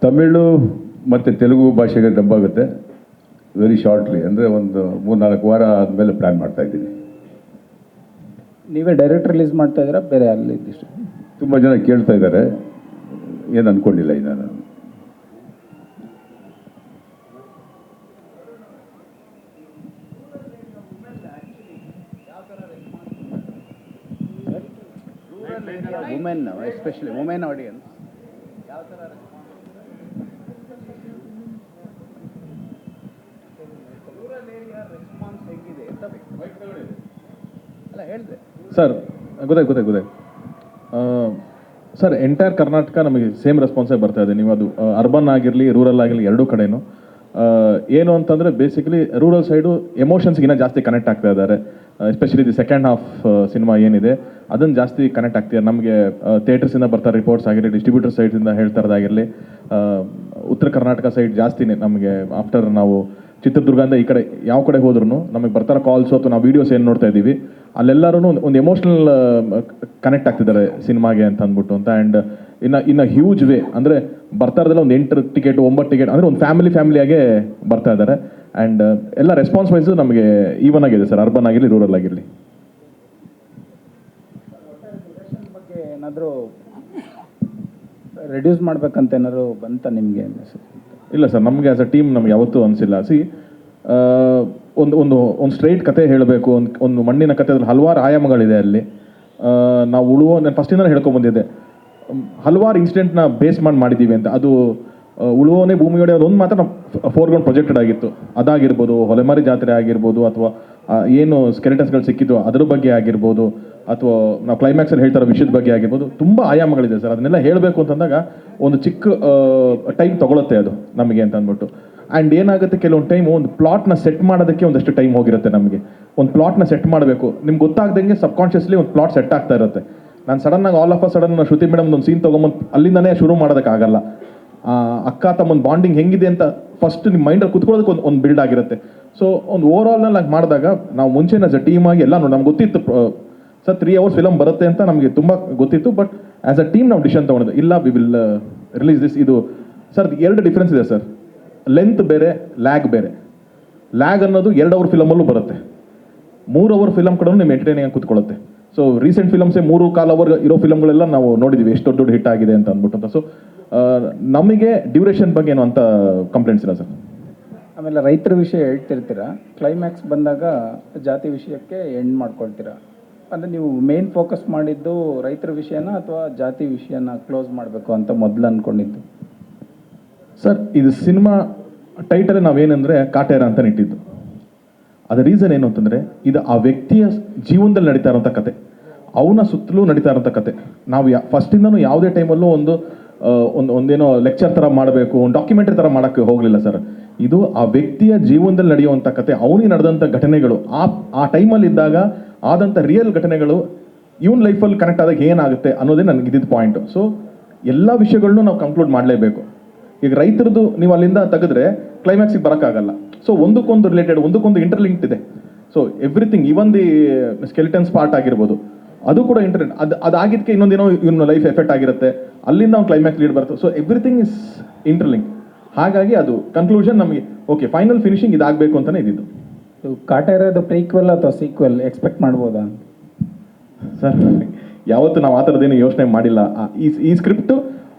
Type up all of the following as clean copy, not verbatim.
ತಮಿಳು ಮತ್ತು ತೆಲುಗು ಭಾಷೆಗೆ ಡಬ್ ಆಗುತ್ತೆ ವೆರಿ ಶಾರ್ಟ್ಲಿ, ಅಂದರೆ ಒಂದು 3-4 ವಾರ ಆದಮೇಲೆ ಪ್ಲ್ಯಾನ್ ಮಾಡ್ತಾಯಿದ್ದೀನಿ. ನೀವೇ ಡೈರೆಕ್ಟ್ ರಿಲೀಸ್ ಮಾಡ್ತಾ ಇದ್ದೀರಾ ಬೇರೆ ಅಲ್ಲಿ ಇದಿಷ್ಟು? ತುಂಬ ಜನ ಕೇಳ್ತಾ ಇದ್ದಾರೆ, ಏನು ಅಂದ್ಕೊಂಡಿಲ್ಲ ಇನ್ನು ನಾನು. ವುಮೆನ್ ಎಸ್ಪೆಷಲಿ ವುಮೆನ್ ಆಡಿಯನ್ಸ್ ಯಾವ ಥರ ರೆಸ್ಪಾನ್ಸ್ ಹೇಗಿದೆ ಅಂತ ಅಲ್ಲ ಹೇಳಿದೆ ಸರ್. ಗೊತ್ತಾಯ್ತು ಸರ್. ಎಂಟೈರ್ ಕರ್ನಾಟಕ ನಮಗೆ ಸೇಮ್ ರೆಸ್ಪಾನ್ಸೇ ಬರ್ತಾ ಇದೆ. ನೀವು ಅದು ಅರ್ಬನ್ ಆಗಿರಲಿ ರೂರಲ್ ಆಗಿರಲಿ ಎರಡೂ ಕಡೆನೂ ಏನು ಅಂತಂದರೆ ಬೇಸಿಕಲಿ ರೂರಲ್ ಸೈಡು ಎಮೋಷನ್ಸ್ಗಿನ್ನ ಜಾಸ್ತಿ ಕನೆಕ್ಟ್ ಆಗ್ತಾ ಇದ್ದಾರೆ. Especially the second half cinema ಏನಿದೆ ಅದನ್ನು ಜಾಸ್ತಿ ಕನೆಕ್ಟ್ ಆಗ್ತಿದೆ. ನಮಗೆ ಥಿಯೇಟರ್ಸಿಂದ ಬರ್ತಾರೆ ರಿಪೋರ್ಟ್ಸ್ ಆಗಿರಲಿ, ಡಿಸ್ಟ್ರಿಬ್ಯೂಟರ್ ಸೈಡಿಂದ ಹೇಳ್ತಾ ಇರೋದಾಗಿರಲಿ, ಉತ್ತರ ಕರ್ನಾಟಕ ಸೈಡ್ ಜಾಸ್ತಿನೇ ನಮಗೆ ಆಫ್ಟರ್ ನಾವು ಚಿತ್ರದುರ್ಗದಿಂದ ಈ ಕಡೆ ಯಾವ ಕಡೆ ಹೋದ್ರೂ ನಮಗೆ ಬರ್ತಾರೋ ಕಾಲ್ಸು ಅಥವಾ ನಾವು ವೀಡಿಯೋಸ್ ಏನು ನೋಡ್ತಾ ಇದ್ದೀವಿ ಅಲ್ಲೆಲ್ಲರೂ ಒಂದು ಎಮೋಷ್ನಲ್ ಕನೆಕ್ಟ್ ಆಗ್ತಿದ್ದಾರೆ ಸಿನಿಮಾಗೆ ಅಂತ ಅಂದ್ಬಿಟ್ಟು ಅಂತ. ಆ್ಯಂಡ್ ಇನ್ನು ಹ್ಯೂಜ್ ವೇ ಅಂದರೆ ಬರ್ತಾ ಇರೋದಲ್ಲ ಒಂದು 8 ಟಿಕೆಟ್ 9 ಟಿಕೆಟ್ ಅಂದರೆ ಒಂದು ಫ್ಯಾಮಿಲಿಯಾಗೇ ಬರ್ತಾ ಇದ್ದಾರೆ. ಆ್ಯಂಡ್ ಎಲ್ಲ ರೆಸ್ಪಾನ್ಸ್ ವೈಸು ನಮಗೆ ಈವನ್ ಆಗಿದೆ ಸರ್, ಅರ್ಬನ್ ಆಗಿರಲಿ ರೂರಲ್ ಆಗಿರಲಿ. ಬಗ್ಗೆ ಏನಾದರೂ ರೆಡ್ಯೂಸ್ ಮಾಡ್ಬೇಕಂತ ಏನಾದ್ರು ಬಂತ ನಿಮಗೆ? ಇಲ್ಲ ಸರ್, ನಮಗೆ ಆ್ಯಸ್ ಅ ಟೀಮ್ ನಮ್ಗೆ ಯಾವತ್ತೂ ಅನಿಸಿಲ್ಲ. ಒಂದು ಸ್ಟ್ರೈಟ್ ಕತೆ ಹೇಳಬೇಕು, ಒಂದು ಮಣ್ಣಿನ ಕತೆ, ಅದ್ರಲ್ಲಿ ಹಲವಾರು ಆಯಾಮಗಳಿದೆ ಅಲ್ಲಿ. ನಾವು ನಾನು ಫಸ್ಟಿಂದನೇ ಹೇಳ್ಕೊಂಬಂದಿದ್ದೆ, ಹಲವಾರು ಇನ್ಸಿಡೆಂಟ್ನ ಬೇಸ್ ಮಾಡಿದ್ದೀವಿ ಅಂತ. ಅದು ಉಳುವೋನೇ ಭೂಮಿಯೊಡೆ ಅದೊಂದು ಮಾತ್ರ ನಾವು ಫೋರ್ಗ್ರೌಂಡ್ ಪ್ರೊಜೆಕ್ಟೆಡ್ ಆಗಿತ್ತು. ಅದಾಗಿರ್ಬೋದು, ಹೊಲೆಮಾರಿ ಜಾತ್ರೆ ಆಗಿರ್ಬೋದು, ಅಥವಾ ಏನು ಸ್ಕೆಲೆಟನ್ಸ್ಗಳು ಸಿಕ್ಕಿದ್ದು ಅದ್ರ ಬಗ್ಗೆ ಆಗಿರ್ಬೋದು, ಅಥವಾ ನಾವು ಕ್ಲೈಮ್ಯಾಕ್ಸಲ್ಲಿ ಹೇಳ್ತಾರೋ ವಿಷಯದ ಬಗ್ಗೆ ಆಗಿರ್ಬೋದು, ತುಂಬ ಆಯಾಮಗಳಿದೆ ಸರ್. ಅದನ್ನೆಲ್ಲ ಹೇಳಬೇಕು ಅಂತಂದಾಗ ಒಂದು ಚಿಕ್ಕ ಟೈಮ್ ತೊಗೊಳುತ್ತೆ ಅದು ನಮಗೆ ಅಂತ ಅಂದ್ಬಿಟ್ಟು. ಆ್ಯಂಡ್ ಏನಾಗುತ್ತೆ, ಕೆಲವೊಂದು ಟೈಮು ಒಂದು ಪ್ಲಾಟ್ನ ಸೆಟ್ ಮಾಡೋದಕ್ಕೆ ಒಂದಷ್ಟು ಟೈಮ್ ಹೋಗಿರುತ್ತೆ ನಮಗೆ. ಒಂದು ಪ್ಲಾಟ್ನ ಸೆಟ್ ಮಾಡಬೇಕು, ನಿಮ್ಗೆ ಗೊತ್ತಾಗ್ದಂಗೆ ಸಬ್ಕಾನ್ಷಿಯಸ್ಲಿ ಒಂದು ಪ್ಲಾಟ್ ಸೆಟ್ ಆಗ್ತಾ ಇರುತ್ತೆ. ನಾನು ಸಡನ್ನಾಗಿ all of a sudden Shruti madam ಒಂದು ಸೀನ್ ತೊಗೊಂಬಂದು ಅಲ್ಲಿಂದನೇ ಶುರು ಮಾಡೋದಕ್ಕಾಗಲ್ಲ. ಅಕ್ಕ ತಮ್ಮೊಂದು ಬಾಂಡಿಂಗ್ ಹೆಂಗಿದೆ ಅಂತ ಫಸ್ಟ್ ನಿಮ್ಮ ಮೈಂಡಲ್ಲಿ ಕುತ್ಕೊಳ್ಳೋದಕ್ಕೆ ಒಂದು ಬಿಲ್ಡ್ ಆಗಿರುತ್ತೆ. ಸೊ ಒಂದು ಓವರ್ ಆಲ್ನಲ್ಲಿ ಆಗಿ ಮಾಡಿದಾಗ ನಾವು ಮುಂಚೆನ ಆಸ್ ಅ ಟೀಮಾಗಿ ಎಲ್ಲ ನಮ್ಗೆ ಗೊತ್ತಿತ್ತು ಸರ್ 3 hours ಫಿಲಮ್ ಬರುತ್ತೆ ಅಂತ ನಮಗೆ ತುಂಬ ಗೊತ್ತಿತ್ತು. ಬಟ್ ಆ್ಯಸ್ ಅ ಟೀಮ್ ನಾವು ಡಿಸಿಷನ್ ತೊಗೊಂಡಿದ್ದು, ಇಲ್ಲ ವಿ ವಿಲ್ ರಿಲೀಸ್ ದಿಸ್. ಇದು ಸರ್ 2 ಡಿಫ್ರೆನ್ಸ್ ಇದೆ ಸರ್. ಲೆಂತ್ ಬೇರೆ, ಲ್ಯಾಗ್ ಬೇರೆ. ಲ್ಯಾಗ್ ಅನ್ನೋದು 2 hour ಫಿಲಮಲ್ಲೂ ಬರುತ್ತೆ, 3 hour ಫಿಲಮ್ ಕಡೆ ನಿಮ್ಮ ಎಂಟರ್ಟೈನಿಂಗ್ ಕೂತ್ಕೊಳ್ಳುತ್ತೆ. ಸೊ ರೀಸೆಂಟ್ ಫಿಲಮ್ಸೇ 3.25 hour ಇರೋ ಫಿಲಮ್ಗಳೆಲ್ಲ ನಾವು ನೋಡಿದ್ದೀವಿ ಎಷ್ಟು ದೊಡ್ಡ ಹಿಟ್ ಆಗಿದೆ ಅಂತ ಅಂದ್ಬಿಟ್ಟು ಅಂತ. ಸೊ ನಮಗೆ ಡ್ಯೂರೇಷನ್ ಬಗ್ಗೆ ಏನು ಅಂತ ಕಂಪ್ಲೇಂಟ್ಸ್ ಇಲ್ಲ ಸರ್. ಆಮೇಲೆ ರೈತರ ವಿಷಯ ಹೇಳ್ತಿರ್ತೀರಾ, ಕ್ಲೈಮ್ಯಾಕ್ಸ್ ಬಂದಾಗ ಜಾತಿ ವಿಷಯಕ್ಕೆ ಎಂಡ್ ಮಾಡ್ಕೊಳ್ತೀರಾ. ಅಂದರೆ ನೀವು ಮೇನ್ ಫೋಕಸ್ ಮಾಡಿದ್ದು ರೈತರ ವಿಷಯನ ಅಥವಾ ಜಾತಿ ವಿಷಯನ ಕ್ಲೋಸ್ ಮಾಡಬೇಕು ಅಂತ ಮೊದಲು ಅಂದ್ಕೊಂಡಿದ್ದು? ಸರ್, ಇದು ಸಿನಿಮಾ ಟೈಟಲ್ ನಾವೇನೆಂದರೆ ಕಾಟೇರ ಅಂತ ಇಟ್ಟಿದ್ದು. ಅದರ ರೀಸನ್ ಏನು ಅಂತಂದರೆ, ಇದು ಆ ವ್ಯಕ್ತಿಯ ಜೀವನದಲ್ಲಿ ನಡೀತಾ ಇರೋಂಥ ಕತೆ, ಅವನ ಸುತ್ತಲೂ ನಡೀತಾ ಇರೋಂಥ ಕತೆ. ನಾವು ಫಸ್ಟಿಂದನೂ ಯಾವುದೇ ಟೈಮಲ್ಲೂ ಒಂದೇನೋ ಲೆಕ್ಚರ್ ಥರ ಮಾಡಬೇಕು, ಒಂದು ಡಾಕ್ಯುಮೆಂಟ್ರಿ ಥರ ಮಾಡೋಕ್ಕೆ ಹೋಗಲಿಲ್ಲ ಸರ್. ಇದು ಆ ವ್ಯಕ್ತಿಯ ಜೀವನದಲ್ಲಿ ನಡೆಯುವಂಥ ಕತೆ, ಅವನಿಗೆ ನಡೆದಂಥ ಘಟನೆಗಳು, ಆ ಟೈಮಲ್ಲಿ ಇದ್ದಾಗ ಆದಂಥ ರಿಯಲ್ ಘಟನೆಗಳು ಇವನ್ ಲೈಫಲ್ಲಿ ಕನೆಕ್ಟ್ ಆದಾಗ ಏನಾಗುತ್ತೆ ಅನ್ನೋದೇ ನನಗೆ ಇದ್ದಿದ್ದು ಪಾಯಿಂಟು. ಸೊ ಎಲ್ಲ ವಿಷಯಗಳನ್ನೂ ನಾವು ಕನ್ಕ್ಲೂಡ್ ಮಾಡಲೇಬೇಕು. ಈಗ ರೈತರದ್ದು ನೀವು ಅಲ್ಲಿಂದ ತೆಗೆದ್ರೆ ಕ್ಲೈಮ್ಯಾಕ್ಸಿಗೆ ಬರೋಕ್ಕಾಗಲ್ಲ. ಸೊ ಒಂದಕ್ಕೊಂದು ರಿಲೇಟೆಡ್, ಒಂದಕ್ಕೊಂದು ಇಂಟರ್ಲಿಂಕ್ಡ್ ಇದೆ. So everything, even the skeletons part ಆಗಿರ್ಬೋದು, ಅದು ಕೂಡ ಅದಾಗಿದ್ದಕ್ಕೆ ಇನ್ನೊಂದೇನೋ ಇವನ ಲೈಫ್ ಎಫೆಕ್ಟ್ ಆಗಿರುತ್ತೆ, ಅಲ್ಲಿಂದ ಒಂದು ಕ್ಲೈಮ್ಯಾಕ್ಸ್ ಲೀಡ್ ಬರುತ್ತೆ. So everything is interlink. ಹಾಗಾಗಿ ಅದು ಕನ್ಕ್ಲೂಷನ್ ನಮಗೆ ಓಕೆ, ಫೈನಲ್ ಫಿನಿಶಿಂಗ್ ಇದಾಗಬೇಕು ಅಂತಲೇ ಇದ್ದಿದ್ದು. ಕಾಟೇರದು ಪ್ರೀಕ್ವೆಲ್ ಅಥವಾ ಸೀಕ್ವೆಲ್ ಎಕ್ಸ್ಪೆಕ್ಟ್ ಮಾಡ್ಬೋದಾ ಸರ್? ಯಾವತ್ತು ನಾವು ಆ ಥರದ್ದೇನು ಯೋಚನೆ ಮಾಡಿಲ್ಲ. ಈ ಸ್ಕ್ರಿಪ್ಟು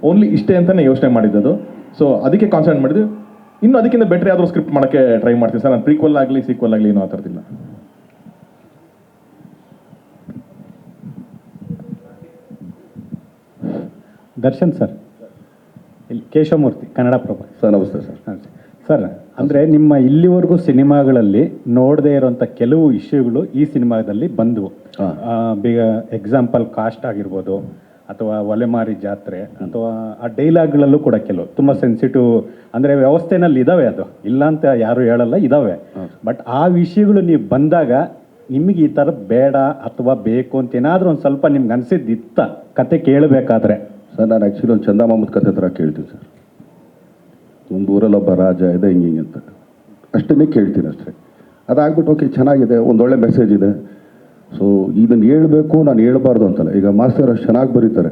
ಓನ್ಲಿ ಇಷ್ಟೇ ಅಂತಲೇ ಯೋಚನೆ ಮಾಡಿದ್ದದು. ಸೊ ಅದಕ್ಕೆ ಕಾನ್ಸಂಟ್ರೇಟ್ ಮಾಡಿದ್ವಿ. ಇನ್ನು ಅದಕ್ಕಿಂತ ಬೆಟ್ರ್ ಯಾವ್ದಾದ್ರು ಸ್ಕ್ರಿಪ್ಟ್ ಮಾಡೋಕ್ಕೆ ಟ್ರೈ ಮಾಡ್ತೀವಿ ಸರ್. ನಾನು ಪ್ರೀಕ್ವೆಲ್ ಆಗಲಿ ಸೀಕ್ವೆಲ್ ಆಗಲಿ ಏನೂ ಆ ಥರದ್ದಿಲ್ಲ. ದರ್ಶನ್ ಸರ್, ಇಲ್ಲಿ ಕೇಶವಮೂರ್ತಿ, ಕನ್ನಡಪ್ರಭ. ಸರ್ ನಮಸ್ತೆ ಸರ್. ಸರ್, ಅಂದರೆ ನಿಮ್ಮ ಇಲ್ಲಿವರೆಗೂ ಸಿನಿಮಾಗಳಲ್ಲಿ ನೋಡದೇ ಇರೋಂಥ ಕೆಲವು ಇಶ್ಯೂಗಳು ಈ ಸಿನಿಮಾದಲ್ಲಿ ಬಂದವು. ಎಕ್ಸಾಂಪಲ್ ಕಾಸ್ಟ್ ಆಗಿರ್ಬೋದು, ಅಥವಾ ಒಲೆಮಾರಿ ಜಾತ್ರೆ, ಅಥವಾ ಆ ಡೈಲಾಗ್ಗಳಲ್ಲೂ ಕೂಡ ಕೆಲವು ತುಂಬ ಸೆನ್ಸಿಟಿವ್, ಅಂದರೆ ವ್ಯವಸ್ಥೆನಲ್ಲಿ ಇದ್ದಾವೆ, ಅದು ಇಲ್ಲ ಅಂತ ಯಾರು ಹೇಳಲ್ಲ, ಇದ್ದಾವೆ. ಬಟ್ ಆ ವಿಷಯಗಳು ನೀವು ಬಂದಾಗ ನಿಮಗೆ ಈ ಥರ ಬೇಡ ಅಥವಾ ಬೇಕು ಅಂತ ಏನಾದರೂ ಒಂದು ಸ್ವಲ್ಪ ನಿಮ್ಗೆ ಅನಿಸಿದ್ದಿತ್ತ ಕತೆ ಕೇಳಬೇಕಾದ್ರೆ? ಸರ್, ನಾನು ಆ್ಯಕ್ಚುಲಿ ಒಂದು ಚಂದ ಮಾಮೂದ್ ಕತೆ ಥರ ಕೇಳ್ತೀನಿ ಸರ್. ಒಂದು ಊರಲ್ಲೊಬ್ಬ ರಾಜ ಇದೆ ಹಿಂಗೆ ಅಂತ ಅಷ್ಟನ್ನೇ ಕೇಳ್ತೀನಿ ಅಷ್ಟೇ. ಅದಾಗ್ಬಿಟ್ಟು ಓಕೆ ಚೆನ್ನಾಗಿದೆ, ಒಂದೊಳ್ಳೆ ಮೆಸೇಜ್ ಇದೆ. ಸೊ ಇದನ್ನು ಹೇಳ್ಬೇಕು, ನಾನು ಹೇಳ್ಬಾರ್ದು ಅಂತಲ್ಲ. ಈಗ ಮಾಸ್ಟರ್ ಅಷ್ಟು ಚೆನ್ನಾಗಿ ಬರೀತಾರೆ,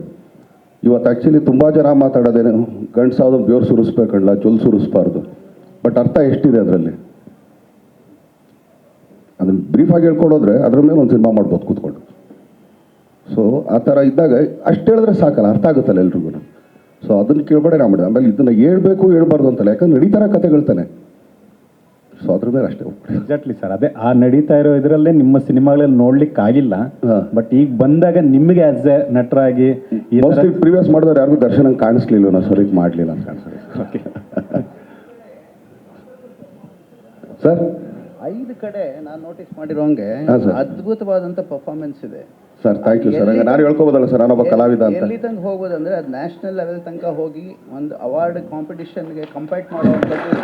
ಇವತ್ತು ಆ್ಯಕ್ಚುಲಿ ತುಂಬ ಜನ ಮಾತಾಡೋದೇನು ಗಂಡಸಾದ್ರು ಬೆವರು ಸುರಿಸ್ಬೇಕಲ್ಲ, ಜೊಲ್ ಸುರಿಸ್ಬಾರ್ದು. ಬಟ್ ಅರ್ಥ ಎಷ್ಟಿದೆ ಅದರಲ್ಲಿ? ಅದನ್ನು ಬ್ರೀಫಾಗಿ ಹೇಳ್ಕೊಡೋದ್ರೆ ಅದ್ರ ಮೇಲೆ ಒಂದು ಸಿನಿಮಾ ಮಾಡ್ಬೋದು ಕೂತ್ಕೊಂಡು. ಸೊ ಆ ಥರ ಇದ್ದಾಗ ಅಷ್ಟು ಹೇಳಿದ್ರೆ ಸಾಕಲ್ಲ, ಅರ್ಥ ಆಗುತ್ತಲ್ಲ ಎಲ್ರಿಗೂ. ಸೊ ಅದನ್ನು ಕೇಳ್ಬೇಡ ನಾ ಮಾಡಿದೆ. ಆಮೇಲೆ ಇದನ್ನು ಹೇಳ್ಬೇಕು ಹೇಳ್ಬಾರ್ದು ಅಂತಲ್ಲ, ಯಾಕಂದ್ರೆ ನಡೀತಾರ ಕಥೆಗಳ್ತಾನೆ. ಸೊ ಅದ್ರ ಮೇಲೆ ಅಷ್ಟೇ. ಎಕ್ಸಾಕ್ಟ್ಲಿ ಸರ್, ಅದೇ ಆ ನಡೀತಾ ಇರೋ ಇದರಲ್ಲೇ ನಿಮ್ಮ ಸಿನಿಮಾಗಳಲ್ಲಿ ನೋಡ್ಲಿಕ್ಕೆ ಆಗಿಲ್ಲ. ಬಟ್ ಈಗ ಬಂದಾಗ ನಿಮಗೆ ಆಸ್ ಎ ನಟರಾಗಿ ಮೋಸ್ಟ್ಲಿ ಪ್ರಿವಿಯಸ್ ಮಾಡಿದವ್ರು ಯಾರಿಗೂ ದರ್ಶನ ಕಾಣಿಸ್ಲಿಲ್ಲ, ನಾವು ಸರಿ ಮಾಡಲಿಲ್ಲ ಅಂತ ಕಾಣಿಸ್ತದೆ. ಓಕೆ ಸರ್ 5 ಕಡೆ ನಾನು ನೋಟಿಸ್ ಮಾಡಿರೋಂಗೆ ಹಾಂ ಸರ್. ಅದ್ಭುತವಾದಂಥ ಪರ್ಫಾರ್ಮೆನ್ಸ್ ಇದೆ ಸರ್. Thank you sir. ನಾನು ಹೇಳ್ಕೋಬೋದಲ್ಲ ಸರ್, ನಾನೊಬ್ಬ ಕಲಾವಿದ ಅಂತ. ಎಲ್ಲಿ ತನಕ ಹೋಗ್ಬೋದಂದ್ರೆ ಅದು ನ್ಯಾಷನಲ್ ಲೆವೆಲ್ ತನಕ ಹೋಗಿ ಒಂದು ಅವಾರ್ಡ್ ಕಾಂಪಿಟಿಷನ್ಗೆ ಕಂಪೈಟ್ ಮಾಡುವಂಥದ್ದು ಇದೆ.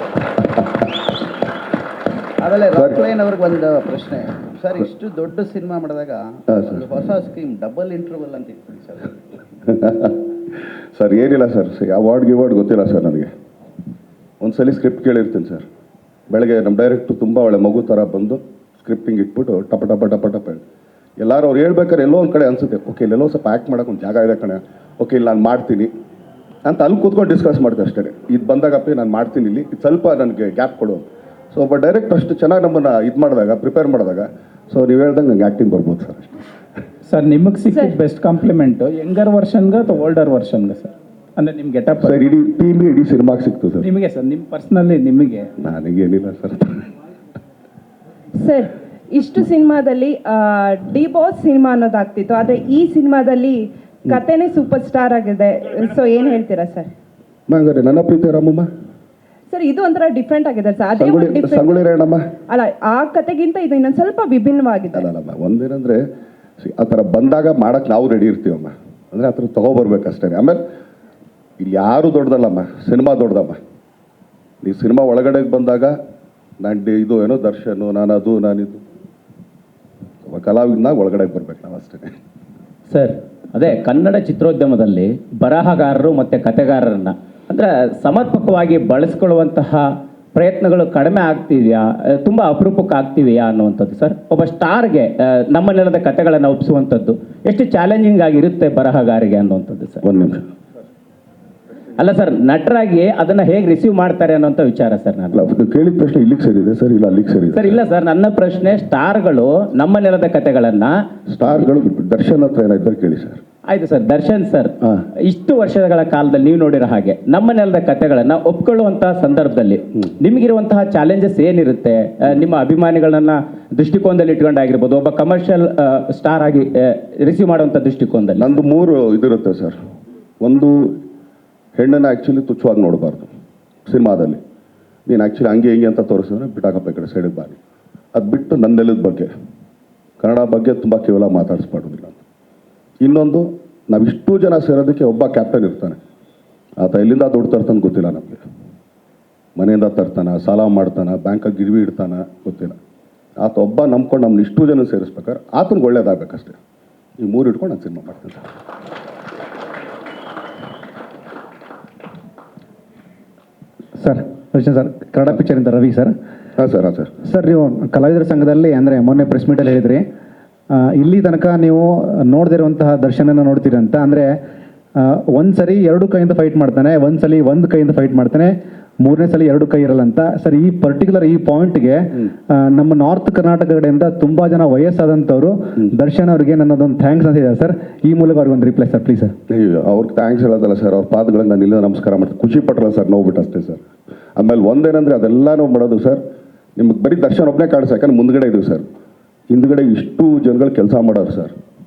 ಆಮೇಲೆ ರಾಕ್ಲೈನ್ ಅವ್ರಿಗೆ ಒಂದು ಪ್ರಶ್ನೆ ಸರ್, ಇಷ್ಟು ದೊಡ್ಡ ಸಿನಿಮಾ ಮಾಡಿದಾಗ ಒಂದು ಹೊಸ ಸ್ಕೀಮ್ ಡಬಲ್ ಇಂಟರ್ವಲ್ ಅಂತ ಇಟ್ಬಿಡಿ ಸರ್. ಸರ್ ಏನಿಲ್ಲ ಸರ್, ಅವಾರ್ಡ್ ಗೊತ್ತಿಲ್ಲ ಸರ್ ನನಗೆ. ಒಂದ್ಸಲಿ ಸ್ಕ್ರಿಪ್ಟ್ ಕೇಳಿರ್ತೀನಿ ಸರ್. ಬೆಳಗ್ಗೆ ನಮ್ಮ ಡೈರೆಕ್ಟ್ರು ತುಂಬ ಒಳ್ಳೆ ಮಗು ಥರ ಬಂದು ಸ್ಕ್ರಿಪ್ಟಿಂಗ್ ಇಟ್ಬಿಟ್ಟು ಟಪ ಟಪ ಟಪ ಟಪ ಎಲ್ಲರೂ ಅವ್ರು ಹೇಳ್ಬೇಕಾದ್ರೆ ಎಲ್ಲೋ ಒಂದು ಕಡೆ ಅನ್ಸುತ್ತೆ, ಓಕೆ ಇಲ್ಲೆಲ್ಲೋ ಸ್ವಲ್ಪ ಆ್ಯಕ್ಟ್ ಮಾಡೋಕೆ ಒಂದು ಜಾಗ ಇದೆ ಕಣೆ, ಓಕೆ ಇಲ್ಲಿ ನಾನು ಮಾಡ್ತೀನಿ ಅಂತ ಅಲ್ಲಿ ಕೂತ್ಕೊಂಡು ಡಿಸ್ಕಸ್ ಮಾಡ್ತೀವಿ ಅಷ್ಟೇ. ಇದು ಬಂದಾಗಪ್ಪಿ ನಾನು ಮಾಡ್ತೀನಿ, ಇಲ್ಲಿ ಇದು ಸ್ವಲ್ಪ ನನಗೆ ಗ್ಯಾಪ್ ಕೊಡು. ಸೊ ಒಬ್ಬ ಡೈರೆಕ್ಟ್ ಅಷ್ಟು ಚೆನ್ನಾಗಿ ನಮ್ಮನ್ನು ಇದು ಮಾಡಿದಾಗ, ಪ್ರಿಪೇರ್ ಮಾಡಿದಾಗ, ಸೊ ನೀವು ಹೇಳ್ದಂಗೆ ನಂಗೆ ಆ್ಯಕ್ಟಿಂಗ್ ಬರ್ಬೋದು ಸರ್ ಅಷ್ಟೇ. ಸರ್ ನಿಮಗೆ ಸಿಕ್ಕಿದ ಬೆಸ್ಟ್ ಕಾಂಪ್ಲಿಮೆಂಟು ಯಂಗರ್ ವರ್ಷನ್ಗೆ ಅಥವಾ ಓಲ್ಡರ್ ವರ್ಷನ್ಗೆ ಸರ್? ಅಂದರೆ ನಿಮ್ಮ ಗೆಟಪ್ ಸರ್ ಇಡೀ ಟೀಮ್ಗೆ ಇಡೀ ಸಿನಿಮಾಗೆ ಸಿಕ್ತು ಸರ್. ನಿಮಗೆ ಸರ್, ನಿಮ್ಮ ಪರ್ಸ್ನಲಿ ನಿಮಗೆ? ನನಗೇನಿಲ್ಲ ಸರ್. ಸರ್ ಇಷ್ಟು ಸಿನಿಮಾದಲ್ಲಿ ಡಿ ಬಾಸ್ ಸಿನಿಮಾ ಅನ್ನೋದಾಗ್ತಿತ್ತು, ಆದರೆ ಈ ಸಿನಿಮಾದಲ್ಲಿ ಕತೆನೇ ಸೂಪರ್ ಸ್ಟಾರ್ ಆಗಿದೆ. ಸೊ ಏನು ಹೇಳ್ತೀರಾ ಸರ್? ಹಂಗಾರೆ ನನ್ನ ಪ್ರೀತಿ ರಾಮಮ್ಮ ಸರ್ ಇದು ಒಂಥರ ಡಿಫ್ರೆಂಟ್ ಆಗಿದೆ ಸರ್. ಅದೇ ಒಂದು different- ಸಂಗೊಳ್ಳಿ ರಾಯಣ್ಣಮ್ಮ ಅಲ್ಲ, ಆ ಕತೆಗಿಂತ ಇದು ಇನ್ನೊಂದು ಸ್ವಲ್ಪ ವಿಭಿನ್ನವಾಗಿದೆ. ಅಲ್ಲಮ್ಮ, ಒಂದೇನಂದ್ರೆ ಆ ಥರ ಬಂದಾಗ ಮಾಡಕ್ಕೆ ನಾವು ರೆಡಿ ಇರ್ತೀವಮ್ಮ. ಅಂದರೆ ಆ ಥರ ತೊಗೊಬರ್ಬೇಕಷ್ಟೇ. ಆಮೇಲೆ ಇಲ್ಲಿ ಯಾರು ದೊಡ್ಡದಲ್ಲಮ್ಮ, ಸಿನಿಮಾ ದೊಡ್ಡದಮ್ಮ. ನೀವು ಸಿನಿಮಾ ಒಳಗಡೆಗೆ ಬಂದಾಗ ನಾನು ಇದು ಏನೋ ದರ್ಶನು, ನಾನಿದು ಕಲಾವಿದನಾಗ ಒಳಗಡೆಗೆ ಬರ್ಬೇಕು ನಾವು ಅಷ್ಟೇ. ಸರ್ ಅದೇ ಕನ್ನಡ ಚಿತ್ರೋದ್ಯಮದಲ್ಲಿ ಬರಹಗಾರರು ಮತ್ತು ಕಥೆಗಾರರನ್ನ ಅಂದರೆ ಸಮರ್ಪಕವಾಗಿ ಬಳಸ್ಕೊಳ್ಳುವಂತಹ ಪ್ರಯತ್ನಗಳು ಕಡಿಮೆ ಆಗ್ತಿದೆಯಾ, ತುಂಬ ಅಪರೂಪಕ್ಕೆ ಆಗ್ತಿವೆಯಾ ಅನ್ನುವಂಥದ್ದು ಸರ್. ಒಬ್ಬ ಸ್ಟಾರ್ಗೆ ನಮ್ಮ ನೆಲದ ಕಥೆಗಳನ್ನು ಒಪ್ಪಿಸುವಂಥದ್ದು ಎಷ್ಟು ಚಾಲೆಂಜಿಂಗ್ ಆಗಿರುತ್ತೆ ಬರಹಗಾರಿಗೆ ಅನ್ನುವಂಥದ್ದು ಸರ್. ಒಂದು ನಿಮಿಷ. ಅಲ್ಲ ಸರ್, ನಟರಾಗಿ ಅದನ್ನು ಹೇಗೆ ರಿಸೀವ್ ಮಾಡ್ತಾರೆ ಅನ್ನೋಂಥ ವಿಚಾರ ಸರ್. ನಾನು ಅಲ್ಲ, ಕೇಳಿದ ಪ್ರಶ್ನೆ ಇಲ್ಲಿಗೆ ಸರಿದೆ ಸರ್, ಇಲ್ಲ ಅಲ್ಲಿಗೆ ಸರಿ ಸರ್. ಇಲ್ಲ ಸರ್, ನನ್ನ ಪ್ರಶ್ನೆ ಸ್ಟಾರ್ಗಳು ನಮ್ಮ ನೆಲದ ಕಥೆಗಳನ್ನು ಸ್ಟಾರ್ಗಳು ದರ್ಶನ್ ಹತ್ರ ಏನಾಯ್ತಾರೆ ಕೇಳಿ ಸರ್. ಆಯ್ತು ಸರ್. ದರ್ಶನ್ ಸರ್ ಹಾಂ. ಇಷ್ಟು ವರ್ಷಗಳ ಕಾಲದಲ್ಲಿ ನೀವು ನೋಡಿರೋ ಹಾಗೆ ನಮ್ಮ ನೆಲದ ಕಥೆಗಳನ್ನ ಒಪ್ಕೊಳ್ಳುವಂತಹ ಸಂದರ್ಭದಲ್ಲಿ ನಿಮಗಿರುವಂತಹ ಚಾಲೆಂಜಸ್ ಏನಿರುತ್ತೆ? ನಿಮ್ಮ ಅಭಿಮಾನಿಗಳನ್ನ ದೃಷ್ಟಿಕೋನದಲ್ಲಿ ಇಟ್ಕೊಂಡಾಗಿರ್ಬೋದು, ಒಬ್ಬ ಕಮರ್ಷಿಯಲ್ ಸ್ಟಾರ್ ಆಗಿ ರಿಸೀವ್ ಮಾಡುವಂಥ ದೃಷ್ಟಿಕೋನದಲ್ಲಿ. ನಂದು 3 ಇದಿರುತ್ತೆ ಸರ್. ಒಂದು, ಹೆಣ್ಣನ್ನು ಆ್ಯಕ್ಚುಲಿ ತುಚ್ಛವಾಗಿ ನೋಡಬಾರ್ದು ಸಿನಿಮಾದಲ್ಲಿ. ನೀನು ಆ್ಯಕ್ಚುಲಿ ಹಂಗೆ ಹಿಂಗೆ ಅಂತ ತೋರಿಸಿದ್ರೆ ಬಿಟ್ಟಾಕಪ್ಪ ಈ ಕಡೆ ಸೈಡಿಗೆ ಬಾರಿ. ಅದು ಬಿಟ್ಟು ನನ್ನ ನೆಲದ ಬಗ್ಗೆ, ಕನ್ನಡ ಬಗ್ಗೆ ತುಂಬ ಕೇವಲ ಮಾತಾಡಿಸ್ಬಾರ್ದಿಲ್ಲ ಅಂತ. ಇನ್ನೊಂದು, ನಾವಿಷ್ಟು ಜನ ಸೇರೋದಕ್ಕೆ ಒಬ್ಬ ಕ್ಯಾಪ್ಟನ್ ಇರ್ತಾನೆ. ಆತ ಎಲ್ಲಿಂದ ದುಡ್ಡು ತರ್ತಾನೆ ಗೊತ್ತಿಲ್ಲ ನಮಗೆ. ಮನೆಯಿಂದ ತರ್ತಾನೆ, ಸಾಲ ಮಾಡ್ತಾನೆ, ಬ್ಯಾಂಕಾಗಿ ಗಿರ್ವಿ ಇಡ್ತಾನೆ ಗೊತ್ತಿಲ್ಲ. ಆತ ಒಬ್ಬ ನಂಬ್ಕೊಂಡು ನಮ್ಮನ್ನ ಇಷ್ಟು ಜನ ಸೇರಿಸ್ಬೇಕಾದ್ರೆ ಆತನಿಗೆ ಒಳ್ಳೇದಾಗಬೇಕಷ್ಟೇ. ಈ 3 ಇಟ್ಕೊಂಡು ನಾನು ಸಿನಿಮಾ ಮಾಡ್ತೀನಿ sir. Sir Darshan sir, Kannada ಪಿಕ್ಚರಿಂದ ರವಿ ಸರ್. ಹಾಂ ಸರ್. ಹಾಂ ಸರ್. ಸರ್ ನೀವು ಕಲಾವಿದರ ಸಂಘದಲ್ಲಿ ಅಂದರೆ ಮೊನ್ನೆ ಪ್ರೆಸ್ ಮೀಟಲ್ಲಿ ಹೇಳಿದ್ರಿ, ಇಲ್ಲಿ ತನಕ ನೀವು ನೋಡದಿರುವಂತಹ ದರ್ಶನನ ನೋಡ್ತೀರಿ ಅಂತ. ಅಂದರೆ ಒಂದು ಸರಿ 2 ಕೈಯಿಂದ ಫೈಟ್ ಮಾಡ್ತಾನೆ, ಒಂದು ಸಲ 1 ಕೈಯಿಂದ ಫೈಟ್ ಮಾಡ್ತಾನೆ, 3ನೇ ಸಲ 2 ಕೈ ಇರಲ್ಲ ಅಂತ. ಸರ್ ಈ ಪರ್ಟಿಕ್ಯುಲರ್ ಈ ಪಾಯಿಂಟ್ಗೆ ನಮ್ಮ ನಾರ್ತ್ ಕರ್ನಾಟಕ ಕಡೆಯಿಂದ ತುಂಬ ಜನ ವಯಸ್ಸಾದಂಥವ್ರು ದರ್ಶನ್ ಅವ್ರಿಗೆ ನನ್ನದೊಂದು ಥ್ಯಾಂಕ್ಸ್ ಅಂತ ಇದೆ ಸರ್. ಈ ಮೂಲಕ ಅವ್ರಿಗೆ ಒಂದು ರಿಪ್ಲೈ ಸರ್ ಪ್ಲೀಸ್ ಸರ್. ಅವ್ರಿಗೆ ಥ್ಯಾಂಕ್ಸ್ ಹೇಳೋದಲ್ಲ ಸರ್, ಅವ್ರ ಪಾದಗಳಿಗೆ ನಾನು ಇಲ್ಲ ನಮಸ್ಕಾರ ಮಾಡ್ತೀನಿ. ಖುಷಿ ಪಟ್ರಲ್ಲ ಸರ್, ನೋಡ್ಬಿಟ್ಟು ಅಷ್ಟೇ ಸರ್. ಆಮೇಲೆ ಒಂದೇನಂದರೆ ಅದೆಲ್ಲನೂ ಮಾಡೋದು ಸರ್, ನಿಮಗೆ ಬರೀ ದರ್ಶನ್ ಒಬ್ಬನೇ ಕಾಣಿಸ್, ಯಾಕಂದ್ರೆ ಮುಂದ್ಗಡೆ ಇದ್ದೀವಿ ಸರ್. ಹಿಂದ್ಗಡೆ ಇಷ್ಟು ಜನಗಳು ಕೆಲಸ ಮಾಡೋರು ಸರ್.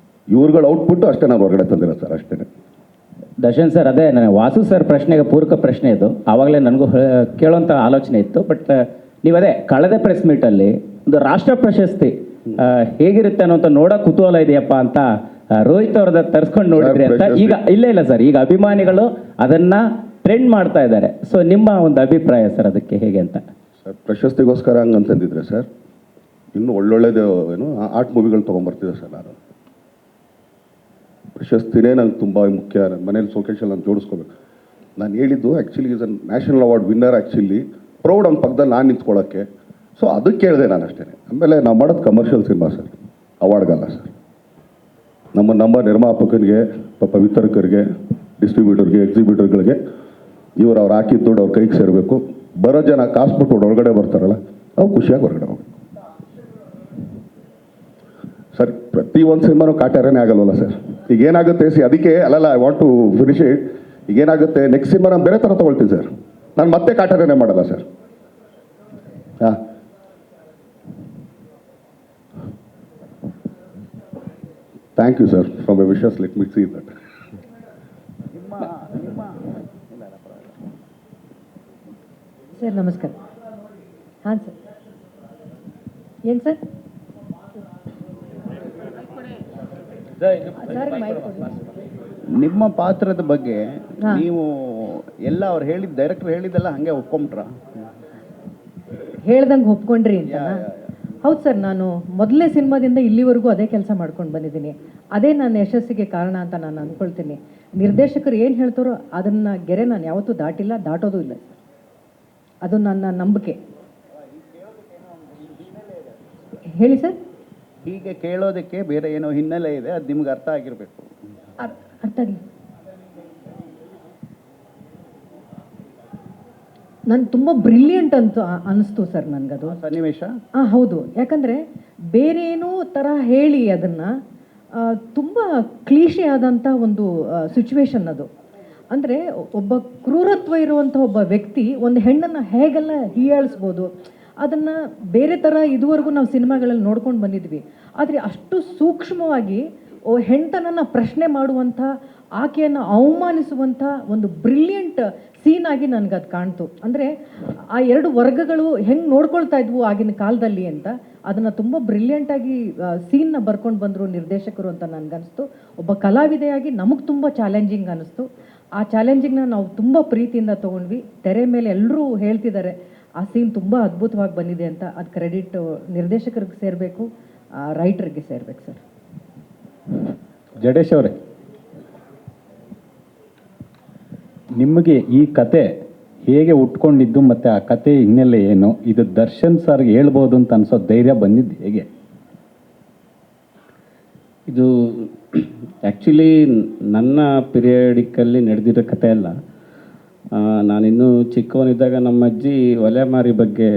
ಇವ್ರುಗಳು ಔಟ್ಪುಟ್ಟು ಅಷ್ಟೇ ನಾನು ಹೊರಗಡೆ ತಂದಿರೋ ಸರ್, ಅಷ್ಟೇ. ದರ್ಶನ್ ಸರ್, ಅದೇ ನನಗೆ ವಾಸು ಸರ್ ಪ್ರಶ್ನೆಗೆ ಪೂರಕ ಪ್ರಶ್ನೆ ಇದು. ಆವಾಗಲೇ ನನಗೂ ಕೇಳೋಂಥ ಆಲೋಚನೆ ಇತ್ತು. ಬಟ್ ನೀವು ಅದೇ ಕಳೆದ ಪ್ರೆಸ್ ಮೀಟಲ್ಲಿ ಒಂದು ರಾಷ್ಟ್ರ ಪ್ರಶಸ್ತಿ ಹೇಗಿರುತ್ತೆ ಅನ್ನೋಂಥ ನೋಡೋ ಕುತೂಹಲ ಇದೆಯಪ್ಪ ಅಂತ ರೋಹಿತ್ ಅವ್ರದ ತರಿಸ್ಕೊಂಡು ನೋಡಿದ್ರಿ ಅಂತ. ಈಗ ಇಲ್ಲ ಸರ್, ಈಗ ಅಭಿಮಾನಿಗಳು ಅದನ್ನ ಟ್ರೆಂಡ್ ಮಾಡ್ತಾ ಇದ್ದಾರೆ. ಸೊ ನಿಮ್ಮ ಒಂದು ಅಭಿಪ್ರಾಯ ಸರ್ ಅದಕ್ಕೆ ಹೇಗೆ ಅಂತ? ಸರ್ ಪ್ರಶಸ್ತಿಗೋಸ್ಕರ ಹಂಗಂತಂದಿದ್ರೆ ಸರ್, ಇನ್ನೂ ಒಳ್ಳೊಳ್ಳೆದು ಏನು ಆರ್ಟ್ ಮೂವಿಗಳು ತೊಗೊಂಬರ್ತಿದ್ದೆ ಸರ್. ನಾನು ಪ್ರಶಸ್ತಿನೇ ನಂಗೆ ತುಂಬ ಮುಖ್ಯ. ನನ್ನ ಮನೇಲಿ ಸೋಕೇಶಲ್ಲಿ ನಾನು ಜೋಡಿಸ್ಕೋಬೇಕು. ನಾನು ಹೇಳಿದ್ದು actually is a national award winner. Actually proud ಅವ್ನ ಪಕ್ಕದಲ್ಲಿ ನಾನು ನಿಂತ್ಕೊಳ್ಳೋಕ್ಕೆ. ಸೊ ಅದಕ್ಕೆ ಕೇಳಿದೆ ನಾನು ಅಷ್ಟೇ. ಆಮೇಲೆ ನಾವು ಮಾಡೋದು ಕಮರ್ಷಿಯಲ್ ಸಿನಿಮಾ ಸರ್, ಅವಾರ್ಡ್ಗಲ್ಲ ಸರ್. ನಮ್ಮ ನಿರ್ಮಾಪಕರಿಗೆ, ಪಾಪ ವಿತರಕರಿಗೆ ಡಿಸ್ಟ್ರಿಬ್ಯೂಟರ್ಗೆ, ಎಕ್ಸಿಬ್ಯೂಟರ್ಗಳಿಗೆ ಇವ್ರು ಅವ್ರು ಹಾಕಿದ ದುಡ್ಡು ಅವ್ರ ಕೈಗೆ ಸೇರಬೇಕು. ಬರೋ ಜನ ಕಾಸು ಬಿಟ್ಟು ಒಳಗಡೆ ಬರ್ತಾರಲ್ಲ, ಅವು ಖುಷಿಯಾಗಿ ಹೊರಗಡೆ ಹೋಗಿ. ಸರ್, ಪ್ರತಿ ಒಂದು ಸಿನಿಮಾನು ಕಾಟ್ಯಾರನೇ ಆಗಲ್ವಲ್ಲ ಸರ್. ಈಗ ಏನಾಗುತ್ತೆ ಅದಕ್ಕೆ ಅಲ್ಲಲ್ಲ, I want to finish it. ಈಗ ಏನಾಗುತ್ತೆ, ನೆಕ್ಸ್ಟ್ ಸಿನಿಮಾ ನಾನು ಬೇರೆ ಥರ ತೊಗೊಳ್ತೀನಿ ಸರ್. ನಾನು ಮತ್ತೆ ಕಾಟ್ಯಾರನೇ ಮಾಡಲ್ಲ ಸರ್. ಹಾಂ, thank you sir from a wishes. Let me see that. Sir ನಮಸ್ಕಾರ. ಹಾಂ ಸರ್, ಏನು ಸರ್? ನಿಮ್ಮ ಪಾತ್ರದ ಬಗ್ಗೆ ಹಾ. ನೀವು ಎಲ್ಲ ಅವ್ರು ಹೇಳಿದ ಡೈರೆಕ್ಟರ್ ಹೇಳಿದ್ದೆಲ್ಲ ಹಂಗೆ ಒಪ್ಕೊಂಬಿಟ್ರ? ಹೇಳ್ದಂಗೆ ಒಪ್ಕೊಂಡ್ರಿ ಅಂತ? ಹೌದು ಸರ್, ನಾನು ಮೊದಲನೇ ಸಿನಿಮಾದಿಂದ ಇಲ್ಲಿವರೆಗೂ ಅದೇ ಕೆಲಸ ಮಾಡ್ಕೊಂಡು ಬಂದಿದ್ದೀನಿ. ಅದೇ ನನ್ನ ಯಶಸ್ಸಿಗೆ ಕಾರಣ ಅಂತ ನಾನು ಅಂದ್ಕೊಳ್ತೀನಿ. ನಿರ್ದೇಶಕರು ಏನು ಹೇಳ್ತಾರೋ ಅದನ್ನು ಗೆರೆ ನಾನು ಯಾವತ್ತೂ ದಾಟಿಲ್ಲ, ದಾಟೋದು ಇಲ್ಲ. ಅದು ನನ್ನ ನಂಬಿಕೆ. ಹೇಳಿ ಸರ್. ಹೀಗೆ ಕೇಳೋದಕ್ಕೆ ಬೇರೆ ಏನೋ ಹಿನ್ನೆಲೆ ಇದೆ, ಅದು ನಿಮ್ಗೆ ಅರ್ಥ ಆಗಿರಬೇಕು. ಅರ್ಥ ಆಗಲಿ. ನಾನು ತುಂಬ ಬ್ರಿಲಿಯಂಟ್ ಅಂತ ಅನ್ನಿಸ್ತು ಸರ್ ನನಗದು ಸನ್ನಿವೇಶ. ಹೌದು. ಯಾಕಂದರೆ ಬೇರೆ ಏನೋ ಥರ ಹೇಳಿ ಅದನ್ನು ತುಂಬ ಕ್ಲೀಶೆ ಆದಂಥ ಒಂದು ಸಿಚುವೇಶನ್ ಅದು. ಅಂದರೆ ಒಬ್ಬ ಕ್ರೂರತ್ವ ಇರುವಂಥ ಒಬ್ಬ ವ್ಯಕ್ತಿ ಒಂದು ಹೆಣ್ಣನ್ನು ಹೇಗೆಲ್ಲ ಹೀಯಾಳಿಸ್ಬೋದು, ಅದನ್ನು ಬೇರೆ ಥರ ಇದುವರೆಗೂ ನಾವು ಸಿನಿಮಾಗಳಲ್ಲಿ ನೋಡ್ಕೊಂಡು ಬಂದಿದ್ವಿ. ಆದರೆ ಅಷ್ಟು ಸೂಕ್ಷ್ಮವಾಗಿ ಹೆಣ್ತನನ್ನು ಪ್ರಶ್ನೆ ಮಾಡುವಂಥ, ಆಕೆಯನ್ನು ಅವಮಾನಿಸುವಂಥ ಒಂದು ಬ್ರಿಲಿಯಂಟ್ ಸೀನ್ ಆಗಿ ನನಗದು ಕಾಣ್ತು. ಅಂದರೆ ಆ ಎರಡು ವರ್ಗಗಳು ಹೆಂಗೆ ನೋಡ್ಕೊಳ್ತಾ ಇದ್ವು ಆಗಿನ ಕಾಲದಲ್ಲಿ ಅಂತ, ಅದನ್ನು ತುಂಬ ಬ್ರಿಲಿಯಂಟಾಗಿ ಸೀನ್ನ ಬರ್ಕೊಂಡು ಬಂದರು ನಿರ್ದೇಶಕರು ಅಂತ ನನಗನ್ನಿಸ್ತು. ಒಬ್ಬ ಕಲಾವಿದೆಯಾಗಿ ನಮಗೆ ತುಂಬ ಚಾಲೆಂಜಿಂಗ್ ಅನ್ನಿಸ್ತು. ಆ ಚಾಲೆಂಜಿಂಗ್ನ ನಾವು ತುಂಬ ಪ್ರೀತಿಯಿಂದ ತೊಗೊಂಡ್ವಿ. ತೆರೆ ಮೇಲೆ ಎಲ್ಲರೂ ಹೇಳ್ತಿದ್ದಾರೆ ಆ ಸೀನ್ ತುಂಬ ಅದ್ಭುತವಾಗಿ ಬಂದಿದೆ ಅಂತ. ಅದು ಕ್ರೆಡಿಟ್ ನಿರ್ದೇಶಕರಿಗೆ ಸೇರಬೇಕು, ರೈಟರ್ಗೆ ಸೇರ್ಬೇಕು ಸರ್. ಜಡೇಶ್ ಅವರೇ, ನಿಮಗೆ ಈ ಕತೆ ಹೇಗೆ ಉಟ್ಕೊಂಡಿದ್ದು ಮತ್ತು ಆ ಕತೆ ಹಿನ್ನೆಲೆ ಏನು, ಇದು ದರ್ಶನ್ ಸರ್ಗೆ ಹೇಳ್ಬೋದು ಅಂತ ಅನ್ಸೋ ಧೈರ್ಯ ಬಂದಿದ್ದು ಹೇಗೆ? ಇದು ಆ್ಯಕ್ಚುಲಿ ನನ್ನ ಪಿರಿಯಡಿಕಲ್ಲಿ ನಡೆದಿರೋ ಕತೆ ಅಲ್ಲ. ನಾನಿನ್ನೂ ಚಿಕ್ಕವನಿದ್ದಾಗ ನಮ್ಮ ಅಜ್ಜಿ ಒಲೆ ಮಾರಿ ಬಗ್ಗೆ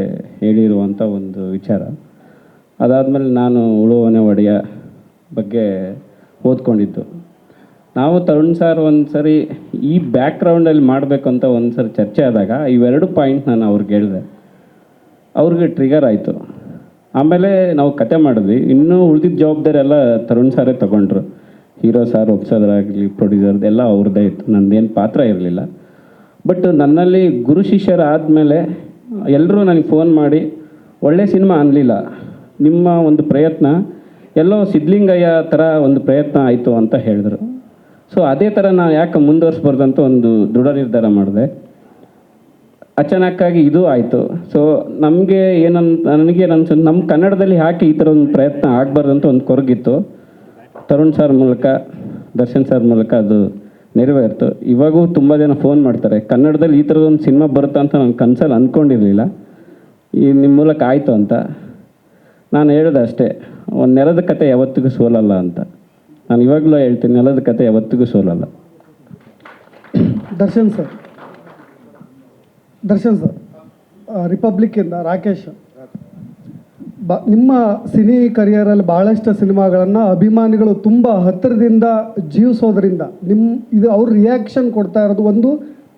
ಹೇಳಿರುವಂಥ ಒಂದು ವಿಚಾರ. ಅದಾದಮೇಲೆ ನಾನು ಉಳುವನೆ ಒಡೆಯ ಬಗ್ಗೆ ಓದ್ಕೊಂಡಿದ್ದು. ನಾವು ತರುಣ್ ಸರ್ ಒಂದು ಸರಿ ಈ ಬ್ಯಾಕ್ಗ್ರೌಂಡಲ್ಲಿ ಮಾಡಬೇಕು ಅಂತ ಒಂದು ಸರಿ ಚರ್ಚೆ ಆದಾಗ ಇವೆರಡು ಪಾಯಿಂಟ್ ನಾನು ಅವ್ರಿಗೆ ಹೇಳಿದೆ. ಅವ್ರಿಗೆ ಟ್ರಿಗರ್ ಆಯಿತು. ಆಮೇಲೆ ನಾವು ಕತೆ ಮಾಡಿದ್ವಿ. ಇನ್ನೂ ಉಳಿದಿದ್ದ ಜವಾಬ್ದಾರಿ ಎಲ್ಲ ತರುಣ್ ಸಾರೇ ತೊಗೊಂಡ್ರು. ಹೀರೋ ಸಾರ್ ಒಪ್ಸೋದ್ರಾಗಲಿ, ಪ್ರೊಡ್ಯೂಸರ್ದು ಎಲ್ಲ ಅವ್ರದ್ದೇ ಇತ್ತು, ನನ್ನದೇನು ಪಾತ್ರ ಇರಲಿಲ್ಲ. ಬಟ್ ನನ್ನಲ್ಲಿ ಗುರು ಶಿಷ್ಯರ ಆದಮೇಲೆ ಎಲ್ಲರೂ ನನಗೆ ಫೋನ್ ಮಾಡಿ ಒಳ್ಳೆ ಸಿನಿಮಾ ಅನ್ನಲಿಲ್ಲ, ನಿಮ್ಮ ಒಂದು ಪ್ರಯತ್ನ ಎಲ್ಲೋ ಸಿದ್ಧಲಿಂಗಯ್ಯ ಥರ ಒಂದು ಪ್ರಯತ್ನ ಆಯಿತು ಅಂತ ಹೇಳಿದ್ರು. ಸೊ ಅದೇ ಥರ ನಾನು ಯಾಕೆ ಮುಂದುವರಿಸ್ಬಾರ್ದಂತ ಒಂದು ದೃಢ ನಿರ್ಧಾರ ಮಾಡಿದೆ. ಅಚಾನಕ್ಕಾಗಿ ಇದು ಆಯಿತು. ಸೊ ನಮಗೆ ನನಗೇನು ಅನ್ಸುತ್ತೆ, ನಮ್ಮ ಕನ್ನಡದಲ್ಲಿ ಯಾಕೆ ಈ ಥರ ಒಂದು ಪ್ರಯತ್ನ ಆಗಬಾರ್ದಂತ ಒಂದು ಕೊರಗಿತ್ತು. ತರುಣ್ ಸರ್ ಮೂಲಕ, ದರ್ಶನ್ ಸರ್ ಮೂಲಕ ಅದು ನೆರವೇರ್ತು. ಇವಾಗೂ ತುಂಬ ಜನ ಫೋನ್ ಮಾಡ್ತಾರೆ, ಕನ್ನಡದಲ್ಲಿ ಈ ಥರದೊಂದು ಸಿನಿಮಾ ಬರುತ್ತಾ ಅಂತ ನಾನು ಕನಸಲ್ಲಿ ಅಂದ್ಕೊಂಡಿರಲಿಲ್ಲ, ಈ ನಿಮ್ಮ ಮೂಲಕ ಆಯಿತು ಅಂತ. ನಾನು ಹೇಳಿದೆ ಅಷ್ಟೇ, ಒಂದು ನೆಲದ ಕತೆ ಯಾವತ್ತಿಗೂ ಸೋಲಲ್ಲ ಅಂತ. ನಾನು ಇವಾಗಲೂ ಹೇಳ್ತೀನಿ, ನೆಲದ ಕತೆ ಯಾವತ್ತಿಗೂ ಸೋಲಲ್ಲ. ದರ್ಶನ್ ಸರ್, ರಿಪಬ್ಲಿಕ್ಕಿಂದ ರಾಕೇಶ್. ನಿಮ್ಮ ಸಿನಿ ಕರಿಯರಲ್ಲಿ ಭಾಳಷ್ಟು ಸಿನಿಮಾಗಳನ್ನು ಅಭಿಮಾನಿಗಳು ತುಂಬ ಹತ್ತಿರದಿಂದ ಜೀವಿಸೋದ್ರಿಂದ ಇದು ಅವ್ರ ರಿಯಾಕ್ಷನ್ ಕೊಡ್ತಾ ಇರೋದು ಒಂದು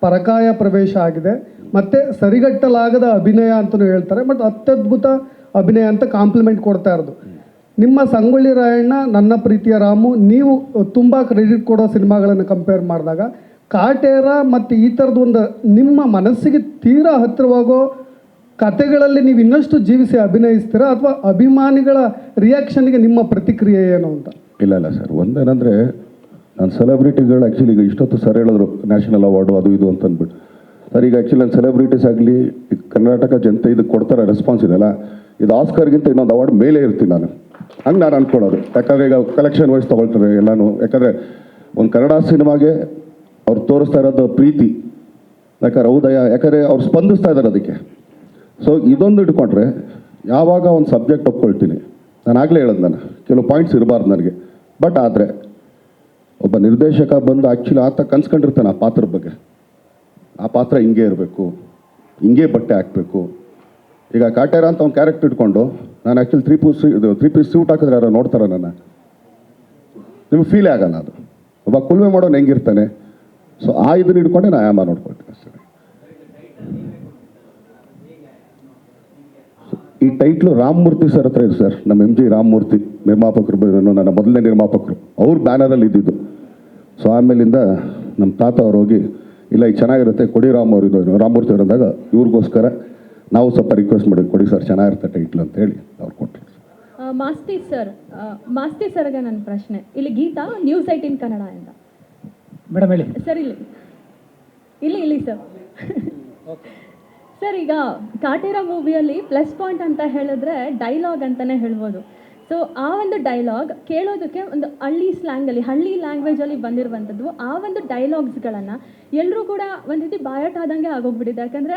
ಪರಕಾಯ ಪ್ರವೇಶ ಆಗಿದೆ. ಮತ್ತು ಸರಿಗಟ್ಟಲಾಗದ ಅಭಿನಯ ಅಂತಲೂ ಹೇಳ್ತಾರೆ, ಬಟ್ ಅತ್ಯದ್ಭುತ ಅಭಿನಯ ಅಂತ ಕಾಂಪ್ಲಿಮೆಂಟ್ ಕೊಡ್ತಾ ಇರೋದು. ನಿಮ್ಮ ಸಂಗೊಳ್ಳಿ ರಾಯಣ್ಣ, ನನ್ನ ಪ್ರೀತಿಯ ರಾಮು, ನೀವು ತುಂಬ ಕ್ರೆಡಿಟ್ ಕೊಡೋ ಸಿನಿಮಾಗಳನ್ನು ಕಂಪೇರ್ ಮಾಡಿದಾಗ ಕಾಟೇರ ಮತ್ತು ಈ ಥರದ್ದು ಒಂದು ನಿಮ್ಮ ಮನಸ್ಸಿಗೆ ತೀರಾ ಹತ್ತಿರವಾಗೋ ಕತೆಗಳಲ್ಲಿ ನೀವು ಇನ್ನಷ್ಟು ಜೀವಿಸಿ ಅಭಿನಯಿಸ್ತೀರಾ, ಅಥವಾ ಅಭಿಮಾನಿಗಳ ರಿಯಾಕ್ಷನ್ಗೆ ನಿಮ್ಮ ಪ್ರತಿಕ್ರಿಯೆ ಏನು ಅಂತ? ಇಲ್ಲ ಸರ್, ಒಂದೇನಂದರೆ ನಾನು ಸೆಲೆಬ್ರಿಟಿಗಳು ಆ್ಯಕ್ಚುಲಿ ಈಗ ಇಷ್ಟೊತ್ತು ಸರ್ ಹೇಳಿದ್ರು ನ್ಯಾಷನಲ್ ಅವಾರ್ಡು ಅದು ಇದು ಅಂತ ಅಂದ್ಬಿಟ್ಟು. ಸರ್ ಈಗ ಆ್ಯಕ್ಚುಲಿ ನಾನು ಸೆಲೆಬ್ರಿಟೀಸ್ ಆಗಲಿ ಕರ್ನಾಟಕ ಜನತೆ ಇದಕ್ಕೆ ಕೊಡ್ತಾರೆ ರೆಸ್ಪಾನ್ಸ್ ಇದೆಲ್ಲ, ಇದು ಆಸ್ಕರ್ಗಿಂತ ಇನ್ನೊಂದು ಅವಾರ್ಡ್ ಮೇಲೆ ಇರ್ತೀನಿ ನಾನು, ಹಂಗೆ ನಾನು ಅಂದ್ಕೊಳ್ಳೋದು. ಯಾಕಂದರೆ ಈಗ ಕಲೆಕ್ಷನ್ ವೈಸ್ ತೊಗೊಳ್ತಾರೆ ಎಲ್ಲನೂ. ಯಾಕಂದರೆ ಒಂದು ಕನ್ನಡ ಸಿನಿಮಾಗೆ ಅವ್ರು ತೋರಿಸ್ತಾ ಇರೋದು ಪ್ರೀತಿ, ಯಾಕಂದ್ರೆ ಹೌದಯ, ಯಾಕಂದರೆ ಅವ್ರು ಸ್ಪಂದಿಸ್ತಾ ಇದ್ದಾರೆ ಅದಕ್ಕೆ. ಸೊ ಇದೊಂದು ಇಟ್ಕೊಂಡ್ರೆ ಯಾವಾಗ ಒಂದು ಸಬ್ಜೆಕ್ಟ್ ಒಪ್ಕೊಳ್ತೀನಿ, ನಾನು ಆಗಲೇ ಹೇಳೋದು, ನಾನು ಕೆಲವು ಪಾಯಿಂಟ್ಸ್ ಇರಬಾರ್ದು ನನಗೆ. ಬಟ್ ಆದರೆ ಒಬ್ಬ ನಿರ್ದೇಶಕ ಬಂದು ಆ್ಯಕ್ಚುಲಿ ಆತ ಕನ್ಸ್ಕೊಂಡಿರ್ತಾನೆ ಆ ಪಾತ್ರದ ಬಗ್ಗೆ. ಆ ಪಾತ್ರ ಹಿಂಗೆ ಇರಬೇಕು, ಹಿಂಗೆ ಬಟ್ಟೆ ಹಾಕಬೇಕು. ಈಗ ಕಾಟೇರ ಅಂತ ಒಂದು ಕ್ಯಾರೆಕ್ಟರ್ ಇಟ್ಕೊಂಡು ನಾನು ಆ್ಯಕ್ಚುಲಿ ತ್ರೀ ಪೀಸ್ ಸೂಟ್ ಹಾಕಿದ್ರೆ ಯಾರೋ ನೋಡ್ತಾರೆ ನನ್ನ, ನಿಮ್ಗೆ ಫೀಲೇ ಆಗಲ್ಲ ಅದು. ಒಬ್ಬ ಕುಲ್ವೆ ಮಾಡೋನು ಹೆಂಗಿರ್ತಾನೆ, ಸೊ ಆ ಇದನ್ನ ಹಿಡ್ಕೊಂಡೆ ನಾನು ಆಯಾಮ ನೋಡ್ಕೊಳ್ತೀನಿ ಅಷ್ಟೇ. ಈ ಟೈಟ್ಲು ರಾಮಮೂರ್ತಿ ಸರ್ ಹತ್ರ ಇದೆ ಸರ್, ನಮ್ಮ MG ರಾಮಮೂರ್ತಿ ನಿರ್ಮಾಪಕರು, ನನ್ನ ಮೊದಲನೇ ನಿರ್ಮಾಪಕರು, ಅವ್ರ ಬ್ಯಾನರಲ್ಲಿ ಇದ್ದಿದ್ದು. ಸೊ ಆಮೇಲಿಂದ ನಮ್ಮ ತಾತ ಅವ್ರು ಹೋಗಿ ಇಲ್ಲ ಇದು ಚೆನ್ನಾಗಿರುತ್ತೆ ಕೊಡಿ ರಾಮಮೂರ್ತಿ ಅವರು ಅಂದಾಗ ಇವ್ರಿಗೋಸ್ಕರ ನಾವು ಸ್ವಲ್ಪ ರಿಕ್ವೆಸ್ಟ್ ಮಾಡಿ ಕೊಡಿ ಸರ್ ಚೆನ್ನಾಗಿರುತ್ತೆ ಟೈಟ್ಲ್ ಅಂತ ಹೇಳಿ ಅವ್ರು ಕೊಟ್ಟರು. ಮಾಸ್ತಿ ಸರ್ಗೆ ನನ್ನ ಪ್ರಶ್ನೆ. ಇಲ್ಲಿ ಗೀತಾ ನ್ಯೂಸ್ 18 ಕನ್ನಡ ಅಂತ. ಮೇಡಮ್ ಹೇಳಿ ಸರ್ ಇಲ್ಲಿ ಸರ್. ಸರ್, ಈಗ ಕಾಟೇರ ಮೂವಿಯಲ್ಲಿ ಪ್ಲಸ್ ಪಾಯಿಂಟ್ ಅಂತ ಹೇಳಿದ್ರೆ ಡೈಲಾಗ್ ಅಂತಲೇ ಹೇಳ್ಬೋದು. ಸೊ ಆ ಒಂದು ಡೈಲಾಗ್ ಕೇಳೋದಕ್ಕೆ ಒಂದು ಹಳ್ಳಿ ಲ್ಯಾಂಗ್ವೇಜಲ್ಲಿ ಬಂದಿರುವಂಥದ್ದು. ಆ ಒಂದು ಡೈಲಾಗ್ಸ್ಗಳನ್ನು ಎಲ್ಲರೂ ಕೂಡ ಒಂದು ರೀತಿ ಬಾಯಟ್ ಆದಂಗೆ ಆಗೋಗ್ಬಿಟ್ಟಿದೆ. ಯಾಕಂದರೆ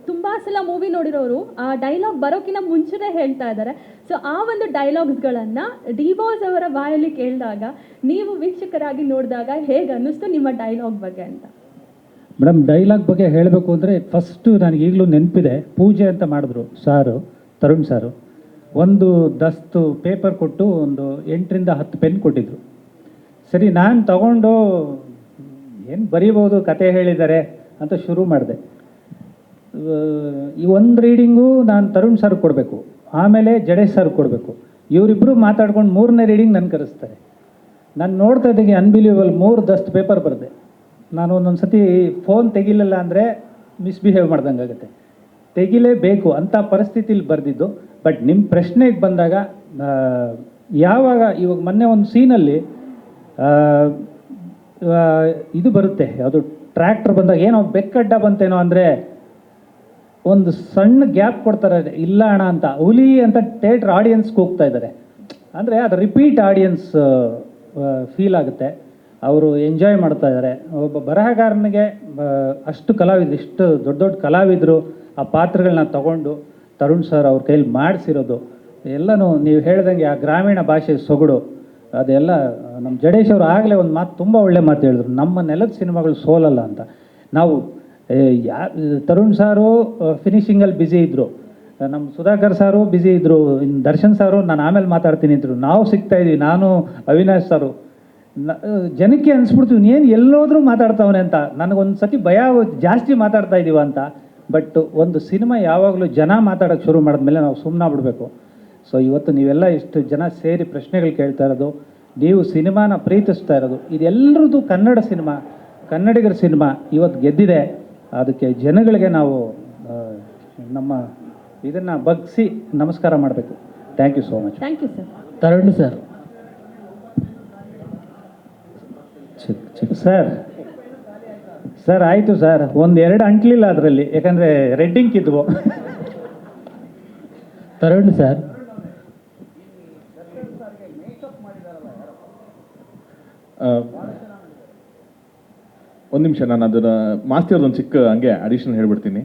ತುಂಬ ಸಲ ಮೂವಿ ನೋಡಿರೋರು ಆ ಡೈಲಾಗ್ ಬರೋಕ್ಕಿಂತ ಮುಂಚೆನೇ ಹೇಳ್ತಾ ಇದ್ದಾರೆ. ಸೊ ಆ ಒಂದು ಡೈಲಾಗ್ಸ್ಗಳನ್ನು ಡಿ-ಬಾಸ್ ಅವರ ಬಾಯಲ್ಲಿ ಕೇಳಿದಾಗ, ನೀವು ವೀಕ್ಷಕರಾಗಿ ನೋಡಿದಾಗ ಹೇಗೆ ಅನ್ನಿಸ್ತು ನಿಮ್ಮ ಡೈಲಾಗ್ ಬಗ್ಗೆ ಅಂತ? ಮೇಡಮ್, ಡೈಲಾಗ್ ಬಗ್ಗೆ ಹೇಳಬೇಕು ಅಂದರೆ ಫಸ್ಟು ನನಗೆ ಈಗಲೂ ನೆನಪಿದೆ. ಪೂಜೆ ಅಂತ ಮಾಡಿದ್ರು ಸಾರು, ತರುಣ್ ಸಾರು. ಒಂದು ದಸ್ತು ಪೇಪರ್ ಕೊಟ್ಟು ಒಂದು 8ರಿಂದ 10 ಪೆನ್ ಕೊಟ್ಟಿದ್ರು. ಸರಿ, ನಾನು ತಗೊಂಡು ಏನು ಬರೀಬೋದು, ಕತೆ ಹೇಳಿದ್ದಾರೆ ಅಂತ ಶುರು ಮಾಡಿದೆ. ಈ ಒಂದು ರೀಡಿಂಗು ನಾನು ತರುಣ್ ಸರ್ ಕೊಡಬೇಕು, ಆಮೇಲೆ ಜಡೇಶ್ ಸರ್ ಕೊಡಬೇಕು. ಇವರಿಬ್ಬರು ಮಾತಾಡ್ಕೊಂಡು 3ನೇ ರೀಡಿಂಗ್ ನನ್ನ ಕರೆಸ್ತಾರೆ. ನಾನು ನೋಡ್ತಾ ಇದ್ದಂಗೆ ಅನ್ಬಿಲೀವಬಲ್ 3 ದಸ್ತು ಪೇಪರ್ ಬರೆದೆ. ನಾನು ಒಂದೊಂದು ಸತಿ ಫೋನ್ ತೆಗಿಲಿಲ್ಲ ಅಂದರೆ ಮಿಸ್ಬಿಹೇವ್ ಮಾಡ್ದಂಗೆ ಆಗುತ್ತೆ. ತೆಗಿಲೇಬೇಕು ಅಂಥ ಪರಿಸ್ಥಿತಿಲಿ ಬರೆದಿದ್ದು. ಬಟ್ ನಿಮ್ಮ ಪ್ರಶ್ನೆಗೆ ಬಂದಾಗ, ಇವಾಗ ಮೊನ್ನೆ ಒಂದು ಸೀನಲ್ಲಿ ಇದು ಬರುತ್ತೆ, ಯಾವುದು ಟ್ರ್ಯಾಕ್ಟರ್ ಬಂದಾಗ ಏನೋ ಬೆಕ್ಕಡ್ಡ ಬಂತೇನೋ ಅಂದರೆ ಒಂದು ಸಣ್ಣ ಗ್ಯಾಪ್ ಕೊಡ್ತಾರೆ, ಇಲ್ಲ ಅಣ್ಣ ಅಂತ. ಹುಲಿ ಅಂತ ಥಿಯೇಟ್ರ್ ಆಡಿಯನ್ಸ್ಗೆ ಹೋಗ್ತಾ ಇದ್ದಾರೆ. ಅಂದರೆ ಅದು ರಿಪೀಟ್ ಆಡಿಯನ್ಸ್ ಫೀಲ್ ಆಗುತ್ತೆ, ಅವರು ಎಂಜಾಯ್ ಮಾಡ್ತಾ ಇದ್ದಾರೆ. ಒಬ್ಬ ಬರಹಗಾರನಿಗೆ ಅಷ್ಟು ಕಲಾವಿದರು, ಇಷ್ಟು ದೊಡ್ಡ ದೊಡ್ಡ ಕಲಾವಿದರು ಆ ಪಾತ್ರಗಳನ್ನ ತಗೊಂಡು ತರುಣ್ ಸರ್ ಅವ್ರ ಕೈಲಿ ಮಾಡಿಸಿರೋದು ಎಲ್ಲನೂ ನೀವು ಹೇಳ್ದಂಗೆ ಆ ಗ್ರಾಮೀಣ ಭಾಷೆ ಸೊಗಡು ಅದೆಲ್ಲ. ನಮ್ಮ ಜಡೇಶ್ ಅವರು ಆಗಲೇ ಒಂದು ಮಾತು, ತುಂಬ ಒಳ್ಳೆ ಮಾತು ಹೇಳಿದ್ರು, ನಮ್ಮ ನೆಲದ ಸಿನಿಮಾಗಳು ಸೋಲಲ್ಲ ಅಂತ. ನಾವು ತರುಣ್ ಸಾರು ಫಿನಿಷಿಂಗಲ್ಲಿ ಬ್ಯುಸಿ ಇದ್ದರು, ನಮ್ಮ ಸುಧಾಕರ್ ಸಾರು ಬ್ಯುಸಿ ಇದ್ದರು, ಇನ್ನು ದರ್ಶನ್ ಸಾರು ನಾನು ಆಮೇಲೆ ಮಾತಾಡ್ತೀನಿ ಇದ್ರು, ನಾವು ಸಿಗ್ತಾ ಇದ್ವಿ, ನಾನು ಅವಿನಾಶ್ ಸಾರು. ಜನಕ್ಕೆ ಅನಿಸ್ಬಿಡ್ತೀವಿ ಏನು ಎಲ್ಲೋದ್ರೂ ಮಾತಾಡ್ತಾವನೆ ಅಂತ. ನನಗೊಂದು ಸತಿ ಭಯ, ಜಾಸ್ತಿ ಮಾತಾಡ್ತಾ ಇದ್ದೀವ ಅಂತ. ಬಟ್ ಒಂದು ಸಿನಿಮಾ ಯಾವಾಗಲೂ ಜನ ಮಾತಾಡೋಕ್ಕೆ ಶುರು ಮಾಡಿದ್ಮೇಲೆ ನಾವು ಸುಮ್ಮನೆ ಬಿಡಬೇಕು. ಸೊ ಇವತ್ತು ನೀವೆಲ್ಲ ಇಷ್ಟು ಜನ ಸೇರಿ ಪ್ರಶ್ನೆಗಳು ಕೇಳ್ತಾ ಇರೋದು, ನೀವು ಸಿನಿಮಾನ ಪ್ರೀತಿಸ್ತಾ ಇರೋದು, ಇದೆಲ್ಲರದ್ದು ಕನ್ನಡ ಸಿನಿಮಾ, ಕನ್ನಡಿಗರ ಸಿನಿಮಾ ಇವತ್ತು ಗೆದ್ದಿದೆ. ಅದಕ್ಕೆ ಜನಗಳಿಗೆ ನಾವು ನಮ್ಮ ಇದನ್ನು ಬಗ್ಗಿಸಿ ನಮಸ್ಕಾರ ಮಾಡಬೇಕು. Thank you so much. Thank you sir. Tarun sir. Sir ಆಯಿತು ಸರ್, 1-2 ಅಂಟ್ಲಿಲ್ಲ ಅದರಲ್ಲಿ, ಯಾಕಂದರೆ ರೆಡ್ಡಿಂಗ್ ಇದ್ವು. ತರುಣ್ ಸರ್. ಒಂದು ನಿಮಿಷ, ನಾನು ಅದನ್ನು ಮಾಸ್ತಿ ಅವ್ರದ್ದೊಂದು ಚಿಕ್ಕ ಹಂಗೆ ಅಡಿಷನ್ ಹೇಳ್ಬಿಡ್ತೀನಿ.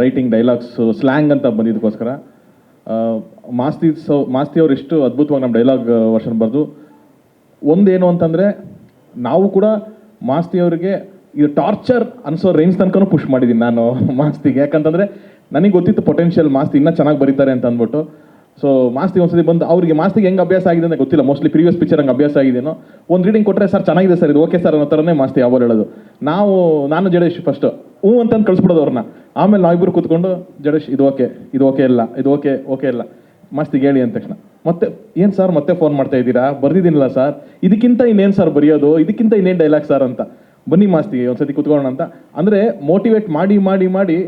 ರೈಟಿಂಗ್, ಡೈಲಾಗ್ಸು, ಸ್ಲ್ಯಾಂಗ್ ಅಂತ ಬಂದಿದ್ದಕ್ಕೋಸ್ಕರ ಮಾಸ್ತಿ ಅವ್ರು ಎಷ್ಟು ಅದ್ಭುತವಾಗಿ ನಮ್ಮ ಡೈಲಾಗ್ ವರ್ಷನ್ ಬರೆದು. ಒಂದೇನು ಅಂತಂದರೆ, ನಾವು ಕೂಡ ಮಾಸ್ತಿ ಅವರಿಗೆ ಇದು ಟಾರ್ಚರ್ ಅನ್ಸೋ ರೇಂಜ್ ತನಕನೂ ಪುಷ್ ಮಾಡಿದ್ದೀನಿ ನಾನು ಮಾಸ್ತಿಗೆ. ಯಾಕಂತಂದರೆ ನನಗೆ ಗೊತ್ತಿತ್ತು ಪೊಟೆನ್ಷಿಯಲ್ ಮಾಸ್ತಿ ಇನ್ನೂ ಚೆನ್ನಾಗಿ ಬರೀತಾರೆ ಅಂತ ಅಂದ್ಬಿಟ್ಟು. ಸೊ ಮಾಸ್ತಿ ಒಂದ್ಸತಿ ಬಂದು ಅವ್ರಿಗೆ ಮಾಸ್ತಿಗೆ ಹೆಂಗೆ ಅಭ್ಯಾಸ ಆಗಿದೆ ಅಂತ ಗೊತ್ತಿಲ್ಲ, ಮೋಸ್ಟ್ಲಿ ಪ್ರೀವಿಯಸ್ ಪಿಕ್ಚರ್ ಹಂಗೆ ಅಭ್ಯಾಸ ಆಗಿದೆಯೋ. ಒಂದು ರೀಡಿಂಗ್ ಕೊಟ್ಟರೆ ಸರ್ ಚೆನ್ನಾಗಿದೆ ಸರ್, ಇದು ಓಕೆ ಸರ್ ಅನ್ನೋ ಥರನೇ ಮಾಸ್ತಿ ಯಾವಾಗ ಹೇಳೋದು. ನಾನು ಜಡೇಶ್ ಫಸ್ಟ್ ಅಂತಂದು ಕಳಿಸ್ಬಿಡೋದು ಅವ್ರನ್ನ. ಆಮೇಲೆ ನಾವಿಬ್ಬರು ಕೂತ್ಕೊಂಡು ಜಡೇಶ್ ಇದು ಓಕೆ ಇಲ್ಲ ಮಾಸ್ತಿಗೆ ಹೇಳಿ ಅಂದ ತಕ್ಷಣ ಮತ್ತೆ ಏನು ಸರ್ ಮತ್ತೆ ಫೋನ್ ಮಾಡ್ತಾ ಇದ್ದೀರಾ, ಬರ್ದಿದ್ದೀನಿಲ್ಲ ಸರ್, ಇದಕ್ಕಿಂತ ಇನ್ನೇನು ಸರ್ ಬರೆಯೋದು, ಇದಕ್ಕಿಂತ ಇನ್ನೇನು ಡೈಲಾಗ್ ಸರ್ ಅಂತ, ಬನ್ನಿ ಮಾಸ್ತಿಗೆ ಒಂದ್ಸತಿ ಕೂತ್ಕೊಳ್ಳೋಣ ಅಂತ. ಅಂದರೆ ಮೋಟಿವೇಟ್ ಮಾಡಿ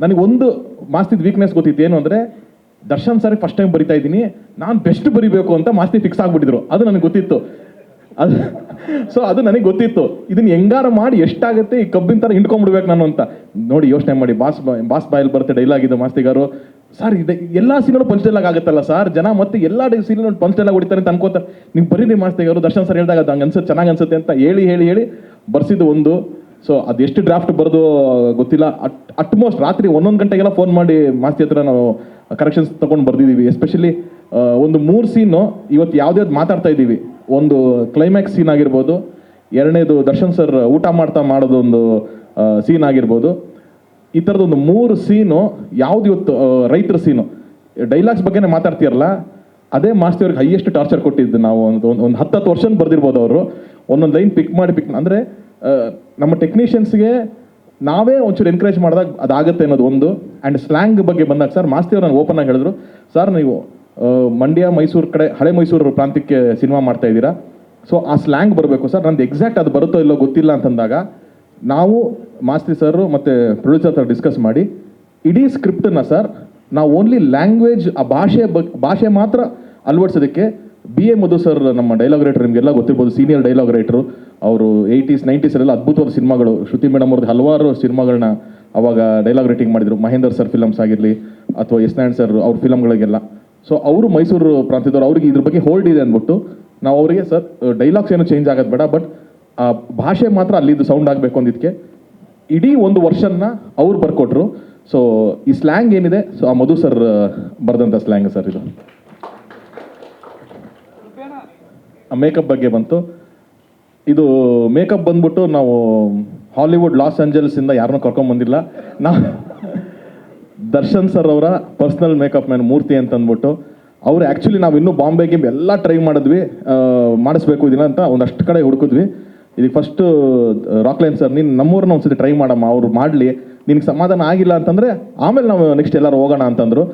ನನಗೆ ಒಂದು ಮಾಸ್ತಿದ ವೀಕ್ನೆಸ್ ಗೊತ್ತಿತ್ತು, ಏನು ಅಂದರೆ ದರ್ಶನ್ ಸರ್ ಫಸ್ಟ್ ಟೈಮ್ ಬರಿತಾ ಇದ್ದೀನಿ, ನಾನು ಬೆಸ್ಟ್ ಬರಿಬೇಕು ಅಂತ ಮಾಸ್ತಿ ಫಿಕ್ಸ್ ಆಗ್ಬಿಟ್ಟಿದ್ರು. ಅದು ನನಗೆ ಗೊತ್ತಿತ್ತು. ಅದು ನನಗೆ ಗೊತ್ತಿತ್ತು, ಇದನ್ನ ಹೆಂಗಾರ ಮಾಡಿ ಎಷ್ಟಾಗುತ್ತೆ ಈ ಕಬ್ಬಿನ ಥರ ಹಿಂಡ್ಕೊಂಡ್ಬಿಡ್ಬೇಕು ನಾನು ಅಂತ. ನೋಡಿ ಯೋಚನೆ ಮಾಡಿ, ಬಾಸ್ ಬಾಯಲ್ಲಿ ಬರುತ್ತೆ ಡೈಲಾಗ್ ಇದು ಮಾಸ್ತಿಗಾರು. ಸರ್ ಇದು ಎಲ್ಲ ಸೀನ್ಗಳು ಪಂಚ್ ಡೈಲಾಗ್ ಆಗುತ್ತಲ್ಲ ಸರ್, ಜನ ಮತ್ತೆ ಎಲ್ಲ ಸೀನ್ ಪಂಚ್ ಡೈಲಾಗ್ ಹೊಡಿತಾರೆ ಅಂತ ಅನ್ಕೋತಾರೆ. ನೀವು ಬರೀರಿ ಮಾಸ್ತಿಗಾರು, ದರ್ಶನ್ ಸರ್ ಹೇಳಿದಾಗ ಅದು ಹಂಗೆ ಅನ್ಸುತ್ತೆ, ಚೆನ್ನಾಗಿ ಅನ್ಸುತ್ತೆ ಅಂತ ಹೇಳಿ ಬರ್ಸಿದ್ದು ಒಂದು. ಸೊ ಅದು ಎಷ್ಟು ಡ್ರಾಫ್ಟ್ ಬರೋದು ಗೊತ್ತಿಲ್ಲ. ಅಟ್ಮೋಸ್ಟ್ ರಾತ್ರಿ 11 ಗಂಟೆಗೆಲ್ಲ ಫೋನ್ ಮಾಡಿ ಮಾಸ್ತಿ ಹತ್ರ ನಾವು ಕರೆಕ್ಷನ್ಸ್ ತೊಗೊಂಡು ಬರ್ದಿದ್ದೀವಿ. ಎಸ್ಪೆಷಲಿ ಒಂದು 3 ಸೀನು ಇವತ್ತು ಯಾವ್ದು ಮಾತಾಡ್ತಾ ಇದ್ದೀವಿ, ಒಂದು ಕ್ಲೈಮ್ಯಾಕ್ಸ್ ಸೀನ್ ಆಗಿರ್ಬೋದು, ಎರಡನೇದು ದರ್ಶನ್ ಸರ್ ಊಟ ಮಾಡ್ತಾ ಮಾಡೋದೊಂದು ಸೀನ್ ಆಗಿರ್ಬೋದು. ಈ ಥರದೊಂದು 3 ಸೀನು ಯಾವ್ದು ಇವತ್ತು ರೈತರ ಸೀನು ಡೈಲಾಗ್ಸ್ ಬಗ್ಗೆನೇ ಮಾತಾಡ್ತೀರಲ್ಲ, ಅದೇ ಮಾಸ್ತಿ ಅವ್ರಿಗೆ ಹೈಯೆಸ್ಟ್ ಟಾರ್ಚರ್ ಕೊಟ್ಟಿದ್ದು. ನಾವು ಒಂದು 10 ವರ್ಷ ಬರ್ದಿರ್ಬೋದು ಅವರು, ಒಂದೊಂದು ಲೈನ್ ಪಿಕ್ ಮಾಡಿ ಅಂದರೆ ನಮ್ಮ ಟೆಕ್ನಿಷಿಯನ್ಸ್ಗೆ ನಾವೇ ಒಂಚೂರು ಎನ್ಕರೇಜ್ ಮಾಡಿದಾಗ ಅದಾಗುತ್ತೆ ಅನ್ನೋದು ಒಂದು. ಆ್ಯಂಡ್ ಸ್ಲ್ಯಾಂಗ್ ಬಗ್ಗೆ ಬಂದಾಗ ಸರ್ ಮಾಸ್ತಿ ಅವ್ರು ನನಗೆ ಓಪನ್ ಆಗಿ ಹೇಳಿದ್ರು, ಸರ್ ನೀವು ಮಂಡ್ಯ ಮೈಸೂರು ಕಡೆ ಹಳೆ ಮೈಸೂರು ಪ್ರಾಂತ್ಯಕ್ಕೆ ಸಿನಿಮಾ ಮಾಡ್ತಾ ಇದ್ದೀರಾ, ಸೊ ಆ ಸ್ಲ್ಯಾಂಗ್ ಬರಬೇಕು ಸರ್, ನಂದು ಎಕ್ಸಾಕ್ಟ್ ಅದು ಬರುತ್ತೋ ಇಲ್ಲೋ ಗೊತ್ತಿಲ್ಲ ಅಂತಂದಾಗ ನಾವು ಮಾಸ್ತಿ ಸರ್ ಮತ್ತು ಪ್ರೊಡ್ಯೂಸರ್ ಹತ್ರ ಡಿಸ್ಕಸ್ ಮಾಡಿ ಇಡೀ ಸ್ಕ್ರಿಪ್ಟನ್ನು ಸರ್ ನಾವು ಓನ್ಲಿ ಲ್ಯಾಂಗ್ವೇಜ್ ಆ ಭಾಷೆ ಮಾತ್ರ ಅಳವಡಿಸೋದಕ್ಕೆ BA ಮಧು ಸರ್ ನಮ್ಮ ಡೈಲಾಗ್ ರೈಟರ್, ನಿಮಗೆಲ್ಲ ಗೊತ್ತಿರ್ಬೋದು, ಸೀನಿಯರ್ ಡೈಲಾಗ್ ರೈಟರು. ಅವರು 80s 90s ಅದ್ಭುತವಾದ ಸಿನಿಮಾಗಳು, ಶ್ರುತಿ ಮೇಡಮ್ ಅವ್ರದ್ದು ಹಲವಾರು ಸಿನಿಮಾಗಳನ್ನ ಅವಾಗ ಡೈಲಾಗ್ ರೈಟಿಂಗ್ ಮಾಡಿದರು. ಮಹೇಂದರ್ ಸರ್ ಫಿಲಮ್ಸ್ ಆಗಿರಲಿ ಅಥವಾ ಎಸ್ ನಾರಾಯಣ್ ಸರ್ ಅವ್ರ ಫಿಲಮ್ಗಳಿಗೆಲ್ಲ. ಸೊ ಅವರು ಮೈಸೂರು ಪ್ರಾಂತ್ಯದವ್ರು, ಅವ್ರಿಗೆ ಇದ್ರ ಬಗ್ಗೆ ಹೋಲ್ಡ್ ಇದೆ ಅಂದ್ಬಿಟ್ಟು ನಾವು ಅವರಿಗೆ ಸರ್ ಡೈಲಾಗ್ಸ್ ಏನು ಚೇಂಜ್ ಆಗೋದು ಬೇಡ, ಬಟ್ ಆ ಭಾಷೆ ಮಾತ್ರ ಅಲ್ಲಿದ್ದು ಸೌಂಡ್ ಆಗಬೇಕು ಅಂದಿದ್ದಕ್ಕೆ ಇಡೀ ಒಂದು ವರ್ಷನ್ನ ಅವ್ರು ಬರ್ಕೊಟ್ರು. ಸೊ ಈ ಸ್ಲ್ಯಾಂಗ್ ಏನಿದೆ, ಸೊ ಆ ಮಧು ಸರ್ ಬರೆದಂಥ ಸ್ಲ್ಯಾಂಗ್ ಸರ್ ಇದು. ಮೇಕಪ್ ಬಗ್ಗೆ ಬಂತು. ಇದು ಮೇಕಪ್ ಬಂದ್ಬಿಟ್ಟು ನಾವು ಹಾಲಿವುಡ್ ಲಾಸ್ ಏಂಜಲ್ಸಿಂದ ಯಾರನ್ನೂ ಕರ್ಕೊಂಬಂದಿಲ್ಲ. ನಾವು ದರ್ಶನ್ ಸರ್ ಅವರ ಪರ್ಸ್ನಲ್ ಮೇಕಪ್ ಮ್ಯಾನ್ ಮೂರ್ತಿ ಅಂತ ಅಂದ್ಬಿಟ್ಟು ಅವರು ಆ್ಯಕ್ಚುಲಿ ನಾವು ಇನ್ನೂ ಬಾಂಬೆಗೆ ಎಲ್ಲ ಟ್ರೈ ಮಾಡಿದ್ವಿ, ಮಾಡಿಸ್ಬೇಕು ಇದನ್ನ ಅಂತ ಒಂದಷ್ಟು ಕಡೆ ಹುಡುಕಿದ್ವಿ. ಇದಕ್ಕೆ ಫಸ್ಟು ರಾಕ್ಲೈನ್ ಸರ್, ನೀನು ನಮ್ಮೂರನ್ನ ಒಂದ್ಸತಿ ಟ್ರೈ ಮಾಡಮ್ಮ, ಅವ್ರು ಮಾಡಲಿ, ನಿನಗೆ ಸಮಾಧಾನ ಆಗಿಲ್ಲ ಅಂತಂದರೆ ಆಮೇಲೆ ನಾವು ನೆಕ್ಸ್ಟ್ ಎಲ್ಲರೂ ಹೋಗೋಣ ಅಂತಂದರು.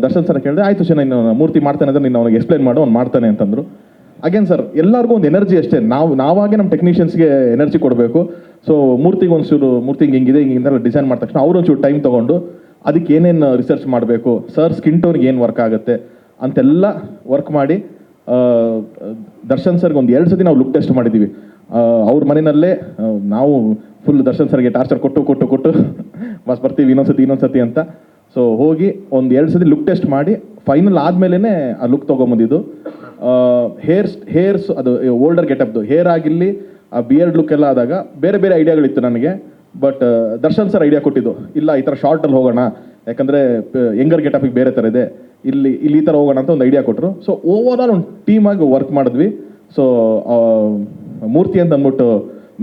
ದರ್ಶನ್ ಸರ್ ಕೇಳಿದೆ, ಆಯಿತು ನೀನು ಮೂರ್ತಿ ಮಾಡ್ತಾನೆ ಅಂದರೆ ನೀನು ಅವನಿಗೆ ಎಕ್ಸ್ಪ್ಲೈನ್ ಮಾಡು, ಅವ್ನು ಮಾಡ್ತಾನೆ ಅಂತಂದರು. ಅಗೇನ್ ಸರ್ ಎಲ್ಲರಿಗೂ ಒಂದು ಎನರ್ಜಿ ಅಷ್ಟೇ, ನಾವಾಗೆ ನಮ್ಮ ಟೆಕ್ನಿಷಿಯನ್ಸ್ಗೆ ಎನರ್ಜಿ ಕೊಡಬೇಕು. ಸೊ ಮೂರ್ತಿಗೆ ಒಂಚೂರು ಮೂರ್ತಿಗೆ ಹಿಂಗಿದೆ ಹಿಂಗೆಲ್ಲ ಡಿಸೈನ್ ಮಾಡಿದ ತಕ್ಷಣ ಅವರು ಒಂಚೂರು ಟೈಮ್ ತೊಗೊಂಡು ಅದಕ್ಕೆ ಏನೇನು ರಿಸರ್ಚ್ ಮಾಡಬೇಕು, ಸರ್ ಸ್ಕಿನ್ ಟೋನ್ಗೆ ಏನು ವರ್ಕ್ ಆಗುತ್ತೆ ಅಂತೆಲ್ಲ ವರ್ಕ್ ಮಾಡಿ ದರ್ಶನ್ ಸರ್ಗೆ ಒಂದು 2 ಸತಿ ನಾವು ಲುಕ್ ಟೆಸ್ಟ್ ಮಾಡಿದ್ದೀವಿ. ಅವ್ರ ಮನೆಯಲ್ಲೇ ನಾವು ಫುಲ್ ದರ್ಶನ್ ಸರ್ಗೆ ಟಾರ್ಚರ್ ಕೊಟ್ಟು ಬಸ್ ಬರ್ತೀವಿ ಇನ್ನೊಂದು ಸತಿ ಅಂತ. ಸೊ ಹೋಗಿ ಒಂದು 2 ಸತಿ ಲುಕ್ ಟೆಸ್ಟ್ ಮಾಡಿ ಫೈನಲ್ ಆದಮೇಲೆ ಆ ಲುಕ್ ತೊಗೊಂಬಂದಿದ್ದು. ಹೇರ್ಸ್ ಅದು ಓಲ್ಡರ್ ಗೆಟಪ್ದು ಹೇರ್ ಆಗಿರಲಿ, ಆ ಬಿಯರ್ಡ್ ಲುಕ್ ಎಲ್ಲ ಆದಾಗ ಬೇರೆ ಬೇರೆ ಐಡಿಯಾಗಳಿತ್ತು ನನಗೆ. ಬಟ್ ದರ್ಶನ್ ಸರ್ ಐಡಿಯಾ ಕೊಟ್ಟಿದ್ದು, ಇಲ್ಲ ಈ ಥರ ಶಾರ್ಟಲ್ಲಿ ಹೋಗೋಣ, ಯಾಕಂದರೆ ಯಂಗರ್ ಗೆಟಪಿಗೆ ಬೇರೆ ಥರ ಇದೆ, ಇಲ್ಲಿ ಈ ಥರ ಹೋಗೋಣ ಅಂತ ಒಂದು ಐಡಿಯಾ ಕೊಟ್ಟರು. ಸೊ ಓವರ್ ಆಲ್ ಒಂದು ಟೀಮಾಗಿ ವರ್ಕ್ ಮಾಡಿದ್ವಿ. ಸೊ ಮೂರ್ತಿ ಅಂತ ಅಂದ್ಬಿಟ್ಟು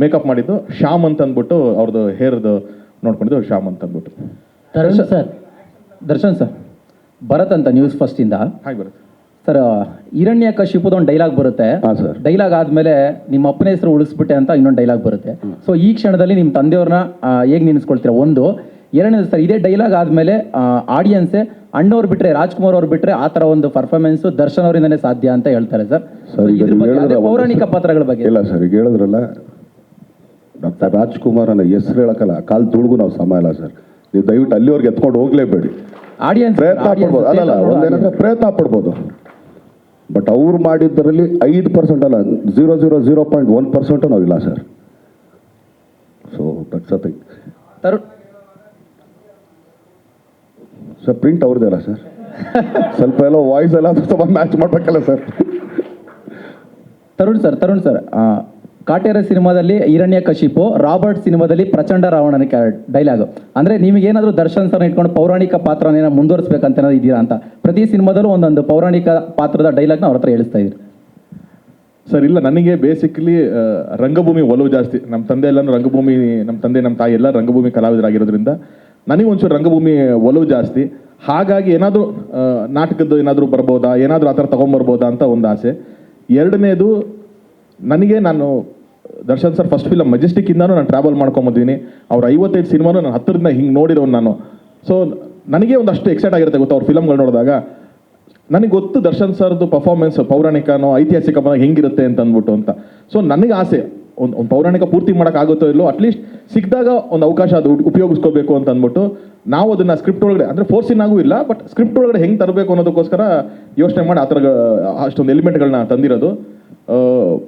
ಮೇಕಪ್ ಮಾಡಿದ್ದು, ಶ್ಯಾಮ್ ಅಂತ ಅಂದ್ಬಿಟ್ಟು ಅವ್ರದ್ದು ಹೇರ್ದು ನೋಡ್ಕೊಂಡಿದ್ದು ಶ್ಯಾಮ್ ಅಂತ ಅಂದ್ಬಿಟ್ಟು. ದರ್ಶನ್ ಸರ್, ಭರತ್ ಅಂತ ನ್ಯೂಸ್ ಫಸ್ಟಿಂದ. ಹಾಗೆ ಬರುತ್ತೆ ಸರ್. ಹಿರಣ್ಯಕಶಿಪುದ ಒಂದು ಡೈಲಾಗ್ ಬರುತ್ತೆ, ಡೈಲಾಗ್ ಆದಮೇಲೆ ನಿಮ್ಮ ಅಪ್ಪನ ಹೆಸರು ಉಳಿಸ್ಬಿಟ್ಟೆ ಅಂತ ಇನ್ನೊಂದು ಡೈಲಾಗ್ ಬರುತ್ತೆ. ಸೊ ಈ ಕ್ಷಣದಲ್ಲಿ ನಿಮ್ಮ ತಂದೆಯವ್ರನ್ನ ಹೇಗೆ ನೆನೆಸ್ಕೊಳ್ತೀರಾ? ಒಂದು. ಎರಡನೇದು ಸರ್, ಇದೇ ಡೈಲಾಗ್ ಆದಮೇಲೆ ಆಡಿಯನ್ಸೇ ಅಣ್ಣವ್ರು ಬಿಟ್ಟರೆ, ರಾಜ್ಕುಮಾರ್ ಅವ್ರು ಬಿಟ್ಟರೆ ಆ ಥರ ಒಂದು ಪರ್ಫಾರ್ಮೆನ್ಸು ದರ್ಶನ್ ಅವರಿಂದನೇ ಸಾಧ್ಯ ಅಂತ ಹೇಳ್ತಾರೆ ಸರ್. ಪೌರಾಣಿಕ ಪಾತ್ರಗಳ ಬಗ್ಗೆ ಇಲ್ಲ ಸರ್, ಈಗ ಹೇಳಿದ್ರಲ್ಲ ಡಾಕ್ಟರ್ ರಾಜ್ಕುಮಾರ್ ಅನ್ನೋ ಹೆಸರು ಹೇಳಕ್ಕಲ್ಲ, ಕಾಲು ತುಳುಗು ನಾವು ಸಮ ಇಲ್ಲ ಸರ್. ನೀವು ದಯವಿಟ್ಟು ಅಲ್ಲಿವರೆಗೆ ಎತ್ಕೊಂಡು ಹೋಗ್ಲೇಬೇಡಿ. ಆಡಿಯನ್ಸ್ ಪ್ರಯತ್ನ ಪಡ್ಬೋದು, ಅಲ್ಲಲ್ಲ ಒಂದೇನಂದ್ರೆ ಪ್ರಯತ್ನ ಪಡ್ಬೋದು, ಬಟ್ ಅವ್ರು ಮಾಡಿದ್ದರಲ್ಲಿ 5% ಅಲ್ಲ 0.1% ನಾವಿಲ್ಲ sir. So that's sir print ಅವ್ರದ್ದೇ ಅಲ್ಲ ಸರ್, ಸ್ವಲ್ಪ ಎಲ್ಲ ವಾಯ್ಸ್ ಎಲ್ಲ ಸ್ವಲ್ಪ ಮ್ಯಾಚ್ ಮಾಡ್ಬೇಕಲ್ಲ ಸರ್. ತರುಣ್ ಸರ್, ಕಾಟೇರ ಸಿನಿಮಾದಲ್ಲಿ ಹಿರಣ್ಯಕಶಿಪು, ರಾಬರ್ಟ್ ಸಿನಿಮಾದಲ್ಲಿ ಪ್ರಚಂಡ ರಾವಣನ ಡೈಲಾಗ್. ಅಂದರೆ ನಿಮಗೇನಾದರೂ ದರ್ಶನ್ ಸರ್ ಇಟ್ಕೊಂಡು ಪೌರಾಣಿಕ ಪಾತ್ರನ ಮುಂದುವರಿಸ್ಬೇಕಂತ ಏನಾದ್ರು ಇದೀರಾ ಅಂತ? ಪ್ರತಿ ಸಿನಿಮಾದಲ್ಲೂ ಒಂದೊಂದು ಪೌರಾಣಿಕ ಪಾತ್ರದ ಡೈಲಾಗ್ನ ಅವ್ರ ಹತ್ರ ಹೇಳಿಸ್ತಾ ಇದ್ದೀರಿ ಸರ್. ಇಲ್ಲ, ನನಗೆ ಬೇಸಿಕಲಿ ರಂಗಭೂಮಿ ಒಲವು ಜಾಸ್ತಿ. ನಮ್ಮ ತಂದೆ ಎಲ್ಲನೂ ರಂಗಭೂಮಿ, ನಮ್ಮ ತಂದೆ ನಮ್ಮ ತಾಯಿ ಎಲ್ಲ ರಂಗಭೂಮಿ ಕಲಾವಿದರಾಗಿರೋದ್ರಿಂದ ನನಗೆ ಒಂಚೂರು ರಂಗಭೂಮಿ ಒಲವು ಜಾಸ್ತಿ. ಹಾಗಾಗಿ ಏನಾದರೂ ನಾಟಕದ್ದು ಏನಾದರೂ ಬರ್ಬೋದಾ, ಏನಾದರೂ ಆ ಥರ ತೊಗೊಂಬರ್ಬೋದಾ ಅಂತ ಒಂದು ಆಸೆ. ಎರಡನೇದು, ನಾನು ದರ್ಶನ್ ಸರ್ ಫಸ್ಟ್ ಫಿಲಮ್ ಮೆಜೆಸ್ಟಿಕ್ಕಿಂದನೂ ನಾನು ಟ್ರಾವೆಲ್ ಮಾಡ್ಕೊಂಬಂದಿದ್ದೀನಿ. ಅವ್ರ 55 ಸಿನಿಮಾನು ನಾನು ಹತ್ತಿರದಿಂದ ಹಿಂಗೆ ನೋಡಿರೋನು ನಾನು. ಸೊ ನನಗೆ ಒಂದಷ್ಟು ಎಕ್ಸೈಟ್ ಆಗಿರುತ್ತೆ ಗೊತ್ತು ಅವ್ರ ಫಿಲಮ್ಗಳು ನೋಡಿದಾಗ. ನನಗೆ ಗೊತ್ತು ದರ್ಶನ್ ಸರ್ದು ಪರ್ಫಾರ್ಮೆನ್ಸ್ ಪೌರಾಣಿಕನೋ ಐತಿಹಾಸಿಕ ಬಂದಾಗ ಹೆಂಗಿರುತ್ತೆ ಅಂತ ಅಂದ್ಬಿಟ್ಟು ಅಂತ. ಸೊ ನನಗೆ ಆಸೆ ಒಂದು ಪೌರಾಣಿಕ ಪೂರ್ತಿ ಮಾಡೋಕ್ಕಾಗುತ್ತೋ ಇಲ್ಲೋ, ಅಟ್ಲೀಸ್ಟ್ ಸಿಕ್ಕಿದಾಗ ಒಂದು ಅವಕಾಶ ಅದು ಉಪಯೋಗಿಸ್ಕೋಬೇಕು ಅಂತ ಅಂದ್ಬಿಟ್ಟು ನಾವು ಅದನ್ನು ಸ್ಕ್ರಿಪ್ಟ್ ಒಳಗಡೆ, ಅಂದರೆ ಫೋರ್ಸಿನಾಗೂ ಇಲ್ಲ, ಬಟ್ ಸ್ಕ್ರಿಪ್ಟ್ ಒಳಗಡೆ ಹೆಂಗೆ ತರಬೇಕು ಅನ್ನೋದಕ್ಕೋಸ್ಕರ ಯೋಚನೆ ಮಾಡಿ ಆ ಥರ ಅಷ್ಟೊಂದು ಎಲಿಮೆಂಟ್ಗಳನ್ನ ತಂದಿರೋದು.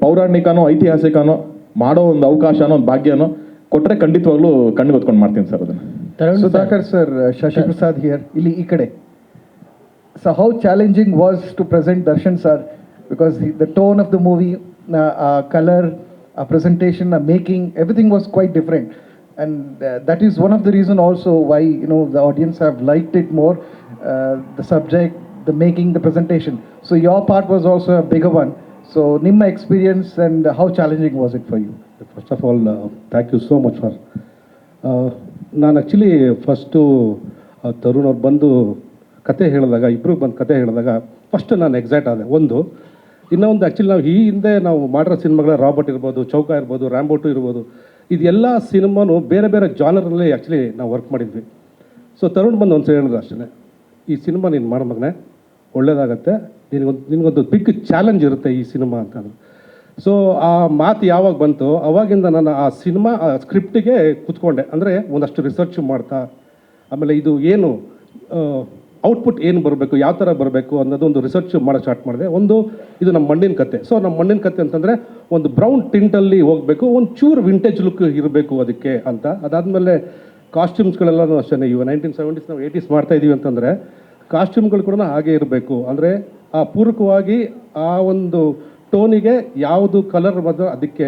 ಪೌರಾಣಿಕನೋ ಐತಿಹಾಸಿಕನೋ ಮಾಡೋ ಒಂದು ಅವಕಾಶನೋ ಒಂದು ಭಾಗ್ಯನೋ ಕೊಟ್ಟರೆ ಖಂಡಿತವಾಗ್ಲೂ ಕಣ್ಣಿಗೆ ಹೊತ್ಕೊಂಡು ಮಾಡ್ತೀನಿ ಸರ್ ಅದನ್ನು. Sudhakar sir, Shashi Prasad here. Ili ikade. So how challenging was to present Darshan sir, because the tone of the movie, color, presentation, making, everything was quite different, and that is one of the reason also why the audience have liked it more. The subject, the making, the presentation. So your part was also a bigger one. So ನಿಮ್ಮ experience and how challenging was it for you? First of all thank you so much for ನಾನು actually first Tarun ಅವ್ರು ಬಂದು ಕತೆ ಹೇಳಿದಾಗ, ಇಬ್ಬರು ಬಂದು ಕತೆ ಹೇಳಿದಾಗ ಫಸ್ಟ್ ನಾನು ಎಕ್ಸೈಟ್ ಆದೆ. ಇನ್ನೊಂದು ಆ್ಯಕ್ಚುಲಿ ನಾವು ಈ ಹಿಂದೆ ನಾವು ಮಾಡಿರೋ ಸಿನಿಮಾಗಳ ರಾಬರ್ಟ್ ಇರ್ಬೋದು, ಚೌಕ ಇರ್ಬೋದು, ರ್ಯಾಂಬೋಟು ಇರ್ಬೋದು, ಇದೆಲ್ಲ ಸಿನಿಮಾನು ಬೇರೆ ಬೇರೆ ಜಾನರಲ್ಲಿ ಆ್ಯಕ್ಚುಲಿ ನಾವು ವರ್ಕ್ ಮಾಡಿದ್ವಿ. ಸೊ ತರುಣ್ ಬಂದು ಒಂದು ಹೇಳಿದ್ರು ಅಷ್ಟೇ, ಈ ಸಿನಿಮಾ ನೀನು ಮಾಡೋ ಮಗನೇ ಒಳ್ಳೇದಾಗತ್ತೆ, ನಿನಗೊಂದು ಬಿಗ್ ಚಾಲೆಂಜ್ ಇರುತ್ತೆ ಈ ಸಿನಿಮಾ ಅಂತಂದ್ರು. ಸೊ ಆ ಮಾತು ಯಾವಾಗ ಬಂತು ಅವಾಗಿಂದ ನಾನು ಆ ಸಿನಿಮಾ ಸ್ಕ್ರಿಪ್ಟಿಗೆ ಕೂತ್ಕೊಂಡೆ. ಅಂದರೆ ಒಂದಷ್ಟು ರಿಸರ್ಚ್ ಮಾಡ್ತಾ, ಆಮೇಲೆ ಇದು ಏನು ಔಟ್ಪುಟ್ ಏನು ಬರಬೇಕು, ಯಾವ ಥರ ಬರಬೇಕು ಅನ್ನೋದೊಂದು ರಿಸರ್ಚ್ ಮಾಡೋಕ್ಕೆ ಸ್ಟಾರ್ಟ್ ಮಾಡಿದೆ. ಇದು ನಮ್ಮ ಮಣ್ಣಿನ ಕತೆ. ಸೊ ನಮ್ಮ ಮಣ್ಣಿನ ಕತೆ ಅಂತಂದರೆ ಒಂದು ಬ್ರೌನ್ ಟಿಂಟಲ್ಲಿ ಹೋಗಬೇಕು, ಒಂದು ಚೂರು ವಿಂಟೇಜ್ ಲುಕ್ ಇರಬೇಕು ಅದಕ್ಕೆ ಅಂತ. ಅದಾದಮೇಲೆ ಕಾಸ್ಟ್ಯೂಮ್ಸ್ಗಳೆಲ್ಲನೂ ಅಷ್ಟೇ. ಇವಾಗ 1970s ನಾವು 80s ಮಾಡ್ತಾಯಿದ್ದೀವಿ ಅಂತಂದರೆ ಕಾಸ್ಟ್ಯೂಮ್ಗಳು ಕೂಡ ಹಾಗೆ ಇರಬೇಕು. ಅಂದರೆ ಆ ಪೂರಕವಾಗಿ ಆ ಒಂದು ಟೋನಿಗೆ ಯಾವುದು ಕಲರ್ ಮಾತ್ರ ಅದಕ್ಕೆ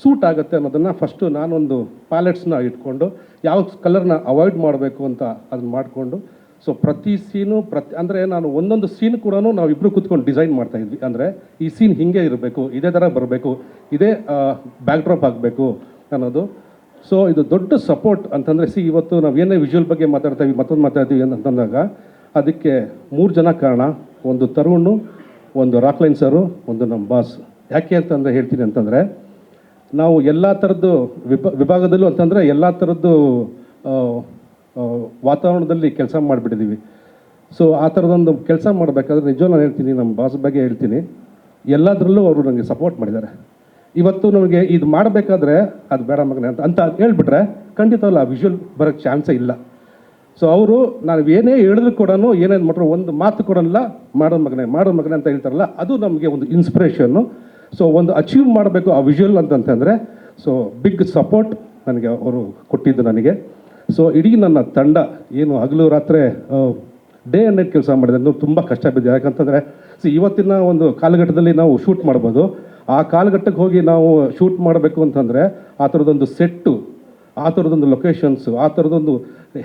ಸೂಟ್ ಆಗುತ್ತೆ ಅನ್ನೋದನ್ನು ಫಸ್ಟು ನಾನೊಂದು ಪ್ಯಾಲೆಟ್ಸ್ನ ಇಟ್ಕೊಂಡು ಯಾವ ಕಲರ್ನ ಅವಾಯ್ಡ್ ಮಾಡಬೇಕು ಅಂತ ಅದನ್ನ ಮಾಡಿಕೊಂಡು, ಸೊ ಪ್ರತಿ ಸೀನು ಅಂದರೆ ನಾನು ಒಂದೊಂದು ಸೀನ್ ಕೂಡ ನಾವಿಬ್ಬರು ಕೂತ್ಕೊಂಡು ಡಿಸೈನ್ ಮಾಡ್ತಾಯಿದ್ವಿ. ಅಂದರೆ ಈ ಸೀನ್ ಹೀಗೆ ಇರಬೇಕು, ಇದೇ ಥರ ಬರಬೇಕು, ಇದೇ ಬ್ಯಾಕ್ಡ್ರಾಪ್ ಆಗಬೇಕು ಅನ್ನೋದು. ಸೊ ಇದು ದೊಡ್ಡ ಸಪೋರ್ಟ್ ಅಂತಂದರೆ ಇವತ್ತು ನಾವು ಏನೇ ವಿಜುವಲ್ ಬಗ್ಗೆ ಮಾತಾಡ್ತೀವಿ, ಮತ್ತೊಂದು ಮಾತಾಡ್ತೀವಿ ಅಂತಂದಾಗ ಅದಕ್ಕೆ 3 ಜನ ಕಾರಣ. ಒಂದು ತರುಣ್, ಒಂದು ರಾಕ್ಲೈನ್ ಸರು, ಒಂದು ನಮ್ಮ ಬಾಸ್. ಯಾಕೆ ಅಂತಂದರೆ ಹೇಳ್ತೀನಿ ಅಂತಂದರೆ, ನಾವು ಎಲ್ಲ ಥರದ್ದು ವಿಭಾಗದಲ್ಲೂ ಅಂತಂದರೆ ಎಲ್ಲ ಥರದ್ದು ವಾತಾವರಣದಲ್ಲಿ ಕೆಲಸ ಮಾಡಿಬಿಟ್ಟಿದ್ದೀವಿ. ಸೊ ಆ ಥರದೊಂದು ಕೆಲಸ ಮಾಡಬೇಕಾದ್ರೆ ನಿಜವೂ ನಾನು ಹೇಳ್ತೀನಿ, ನಮ್ಮ ಬಾಸ್ ಬಗ್ಗೆ ಹೇಳ್ತೀನಿ, ಎಲ್ಲದರಲ್ಲೂ ಅವರು ನನಗೆ ಸಪೋರ್ಟ್ ಮಾಡಿದ್ದಾರೆ. ಇವತ್ತು ನಮಗೆ ಇದು ಮಾಡಬೇಕಾದ್ರೆ ಅದು ಬೇಡ ಮಗನೇ ಅಂತ ಹೇಳ್ಬಿಟ್ರೆ ಖಂಡಿತವಲ್ಲ ಆ ವಿಜುವಲ್ ಬರೋಕ್ಕೆ ಚಾನ್ಸೇ ಇಲ್ಲ. ಸೊ ಅವರು ನಾನು ಏನೇ ಹೇಳಿದ್ರು ಕೂಡ ಏನೇನು ಮಾಡ್ರು ಒಂದು ಮಾತು ಕೊಡೋಲ್ಲ, ಮಾಡೋ ಮಗನೇ ಅಂತ ಹೇಳ್ತಾರಲ್ಲ, ಅದು ನಮಗೆ ಒಂದು ಇನ್ಸ್ಪಿರೇಷನ್ನು. ಸೊ ಒಂದು ಅಚೀವ್ ಮಾಡಬೇಕು ಆ ವಿಜುವಲ್ ಅಂತಂತಂದರೆ ಸೊ ಬಿಗ್ ಸಪೋರ್ಟ್ ನನಗೆ ಅವರು ಕೊಟ್ಟಿದ್ದು ನನಗೆ. ಸೊ ಇಡೀ ನನ್ನ ತಂಡ ಏನು ಹಗಲು ರಾತ್ರಿ ಡೇ ಆ್ಯಂಡ್ ನೈಟ್ ಕೆಲಸ ಮಾಡಿದೆ ಅನ್ನೋದು ತುಂಬ ಕಷ್ಟ ಬಿದ್ದಿದೆ. ಯಾಕಂತಂದರೆ ಇವತ್ತಿನ ಒಂದು ಕಾಲಘಟ್ಟದಲ್ಲಿ ನಾವು ಶೂಟ್ ಮಾಡ್ಬೋದು, ಆ ಕಾಲಘಟ್ಟಕ್ಕೆ ಹೋಗಿ ನಾವು ಶೂಟ್ ಮಾಡಬೇಕು ಅಂತಂದರೆ ಆ ಥರದೊಂದು ಸೆಟ್ಟು, ಆ ಥರದೊಂದು ಲೊಕೇಶನ್ಸು, ಆ ಥರದೊಂದು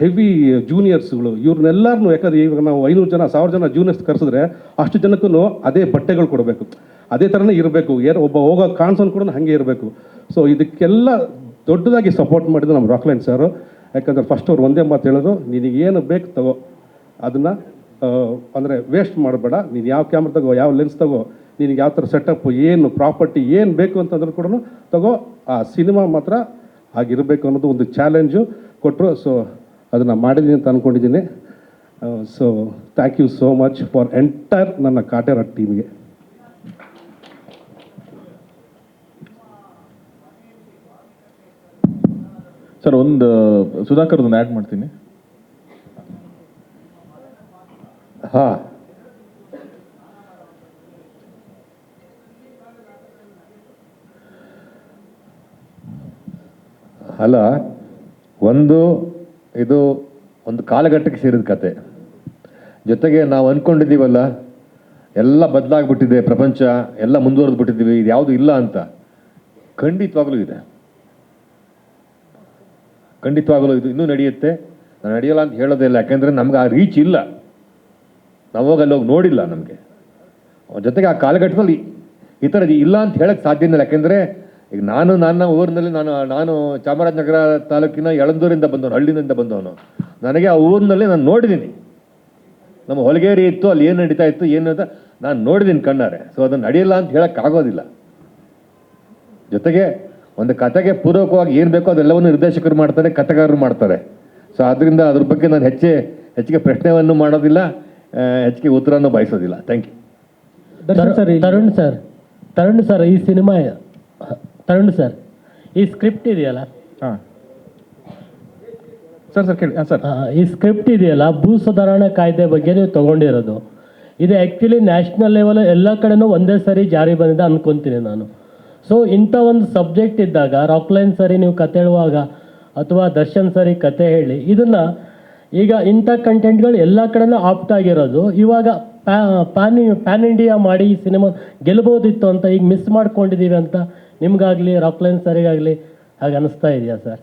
ಹೆವಿ ಜೂನಿಯರ್ಸ್ಗಳು ಇವ್ರನ್ನೆಲ್ಲರನ್ನೂ, ಯಾಕಂದರೆ ಇವಾಗ ನಾವು 500 ಜನ 1000 ಜನ ಜೂನಿಯರ್ಸ್ ಕರೆಸಿದ್ರೆ ಅಷ್ಟು ಜನಕ್ಕೂ ಅದೇ ಬಟ್ಟೆಗಳು ಕೊಡಬೇಕು, ಅದೇ ಥರನೇ ಇರಬೇಕು, ಒಬ್ಬ ಹೋಗೋ ಕಾಣಿಸೋನು ಕೂಡ ಹಾಗೆ ಇರಬೇಕು. ಸೊ ಇದಕ್ಕೆಲ್ಲ ದೊಡ್ಡದಾಗಿ ಸಪೋರ್ಟ್ ಮಾಡಿದ್ದು ನಮ್ಮ ರಾಕ್ಲೈನ್ ಸರು. ಯಾಕಂದರೆ ಫಸ್ಟ್ ಅವ್ರು ಒಂದೇ ಮಾತು ಹೇಳಿದ್ರು, ನಿನಗೇನು ಬೇಕು ತಗೋ, ಅದನ್ನು ಅಂದರೆ ವೇಸ್ಟ್ ಮಾಡಬೇಡ, ನೀನು ಯಾವ ಕ್ಯಾಮ್ರಾ ತಗೋ, ಯಾವ ಲೆನ್ಸ್ ತಗೋ, ನಿನಗೆ ಯಾವ ಥರ ಸೆಟಪ್ಪು, ಏನು ಪ್ರಾಪರ್ಟಿ ಏನು ಬೇಕು ಅಂತಂದ್ರೂ ಕೂಡ ತಗೋ, ಆ ಸಿನಿಮಾ ಮಾತ್ರ ಆಗಿರಬೇಕು ಅನ್ನೋದು ಒಂದು ಚಾಲೆಂಜು ಕೊಟ್ಟರು. ಸೊ ಅದನ್ನು ಮಾಡಿದ್ದೀನಿ ಅಂತ ಅಂದ್ಕೊಂಡಿದ್ದೀನಿ. So thank you so much for entire ನನ್ನ ಕಾಟೇರ ಟೀಮ್ಗೆ. ಸರ್ ಒಂದು ಸುಧಾಕರ್ದೊಂದು ಆ್ಯಡ್ ಮಾಡ್ತೀನಿ. ಹಾಂ, ಅಲ್ಲ, ಇದು ಒಂದು ಕಾಲಘಟ್ಟಕ್ಕೆ ಸೇರಿದ ಕತೆ. ಜೊತೆಗೆ ನಾವು ಅಂದ್ಕೊಂಡಿದ್ದೀವಲ್ಲ ಎಲ್ಲ ಬದಲಾಗ್ಬಿಟ್ಟಿದೆ, ಪ್ರಪಂಚ ಎಲ್ಲ ಮುಂದುವರೆದು ಬಿಟ್ಟಿದ್ದೀವಿ, ಇದು ಯಾವುದು ಇಲ್ಲ ಅಂತ. ಖಂಡಿತವಾಗಲೂ ಇದೆ, ಖಂಡಿತವಾಗಲೂ ಇದು ಇನ್ನೂ ನಡೆಯುತ್ತೆ. ನಾನು ನಡೆಯಲ್ಲ ಅಂತ ಹೇಳೋದೇ ಇಲ್ಲ, ಯಾಕೆಂದರೆ ನಮ್ಗೆ ಆ ರೀಚ್ ಇಲ್ಲ, ನಾವು ಅಲ್ಲೋಗಿ ನೋಡಿಲ್ಲ ನಮಗೆ. ಜೊತೆಗೆ ಆ ಕಾಲಘಟ್ಟದಲ್ಲಿ ಈ ಥರದ್ದು ಇಲ್ಲ ಅಂತ ಹೇಳೋಕ್ಕೆ ಸಾಧ್ಯನೇ ಇಲ್ಲ. ಯಾಕೆಂದರೆ ಈಗ ನನ್ನ ಊರಿನಲ್ಲಿ ನಾನು ಚಾಮರಾಜನಗರ ತಾಲೂಕಿನ ಯಳಂದೂರಿಂದ ಬಂದವನು, ಹಳ್ಳಿಯಿಂದ ಬಂದವನು. ನನಗೆ ಆ ಊರಿನಲ್ಲಿ ನಾನು ನೋಡಿದ್ದೀನಿ, ನಮ್ಮ ಹೊಲಗೇರಿ ಇತ್ತು, ಅಲ್ಲಿ ಏನು ನಡೀತಾ ಇತ್ತು ಏನು ಅಂತ ನಾನು ನೋಡಿದ್ದೀನಿ ಕಣ್ಣಾರೆ. ಸೊ ಅದನ್ನು ನಡೆಯಲ್ಲ ಅಂತ ಹೇಳೋಕ್ಕಾಗೋದಿಲ್ಲ. ಜೊತೆಗೆ ಒಂದು ಕತೆಗೆ ಪೂರಕವಾಗಿ ಏನು ಬೇಕೋ ಅದೆಲ್ಲವನ್ನು ನಿರ್ದೇಶಕರು ಮಾಡ್ತಾರೆ, ಕಥೆಗಾರರು ಮಾಡ್ತಾರೆ. ಸೊ ಆದ್ದರಿಂದ ಅದ್ರ ಬಗ್ಗೆ ನಾನು ಹೆಚ್ಚಿಗೆ ಪ್ರಶ್ನೆಯನ್ನು ಮಾಡೋದಿಲ್ಲ, ಹೆಚ್ಚಿಗೆ ಉತ್ತರವನ್ನು ಬಯಸೋದಿಲ್ಲ. Thank you. ತರುಣ್ ಸರ್ ಈ ಸಿನಿಮಾ ತರುಣ್ ಸರ್ ಈ ಸ್ಕ್ರಿಪ್ಟ್ ಇದೆಯಲ್ಲ, ಹಾಂ ಸರ್ ಕೇಳಿ. ಹಾಂ ಸರ್, ಈ ಸ್ಕ್ರಿಪ್ಟ್ ಇದೆಯಲ್ಲ, ಭೂ ಸುಧಾರಣಾ ಕಾಯ್ದೆ ಬಗ್ಗೆ ನೀವು ತೊಗೊಂಡಿರೋದು, ಇದು ಆ್ಯಕ್ಚುಲಿ ನ್ಯಾಷನಲ್ ಲೆವೆಲ್ ಎಲ್ಲ ಕಡೆನೂ ಒಂದೇ ಸರಿ ಜಾರಿ ಬಂದಿದೆ ಅನ್ಕೊತೀನಿ ನಾನು. ಸೊ ಇಂಥ ಒಂದು ಸಬ್ಜೆಕ್ಟ್ ಇದ್ದಾಗ ರಾಕ್ಲೈನ್ ಸರಿ ನೀವು ಕತೆ ಹೇಳುವಾಗ ಅಥವಾ ದರ್ಶನ್ ಸರಿ ಕತೆ ಹೇಳಿ, ಇದನ್ನು ಈಗ ಇಂಥ ಕಂಟೆಂಟ್ಗಳು ಎಲ್ಲ ಕಡೆನೂ ಆಪ್ಟ್ ಆಗಿರೋದು, ಇವಾಗ ಪ್ಯಾನ್ ಇಂಡಿಯಾ ಮಾಡಿ ಈ ಸಿನಿಮಾ ಗೆಲ್ಬೋದಿತ್ತು ಅಂತ ಈಗ ಮಿಸ್ ಮಾಡ್ಕೊಂಡಿದ್ದೀವಿ ಅಂತ ನಿಮ್ಗಾಗಲಿ ರಾಕ್ಲೈನ್ ಸರಿಗಾಗಲಿ ಹಾಗೆ ಅನಿಸ್ತಾ ಇದೆಯಾ ಸರ್?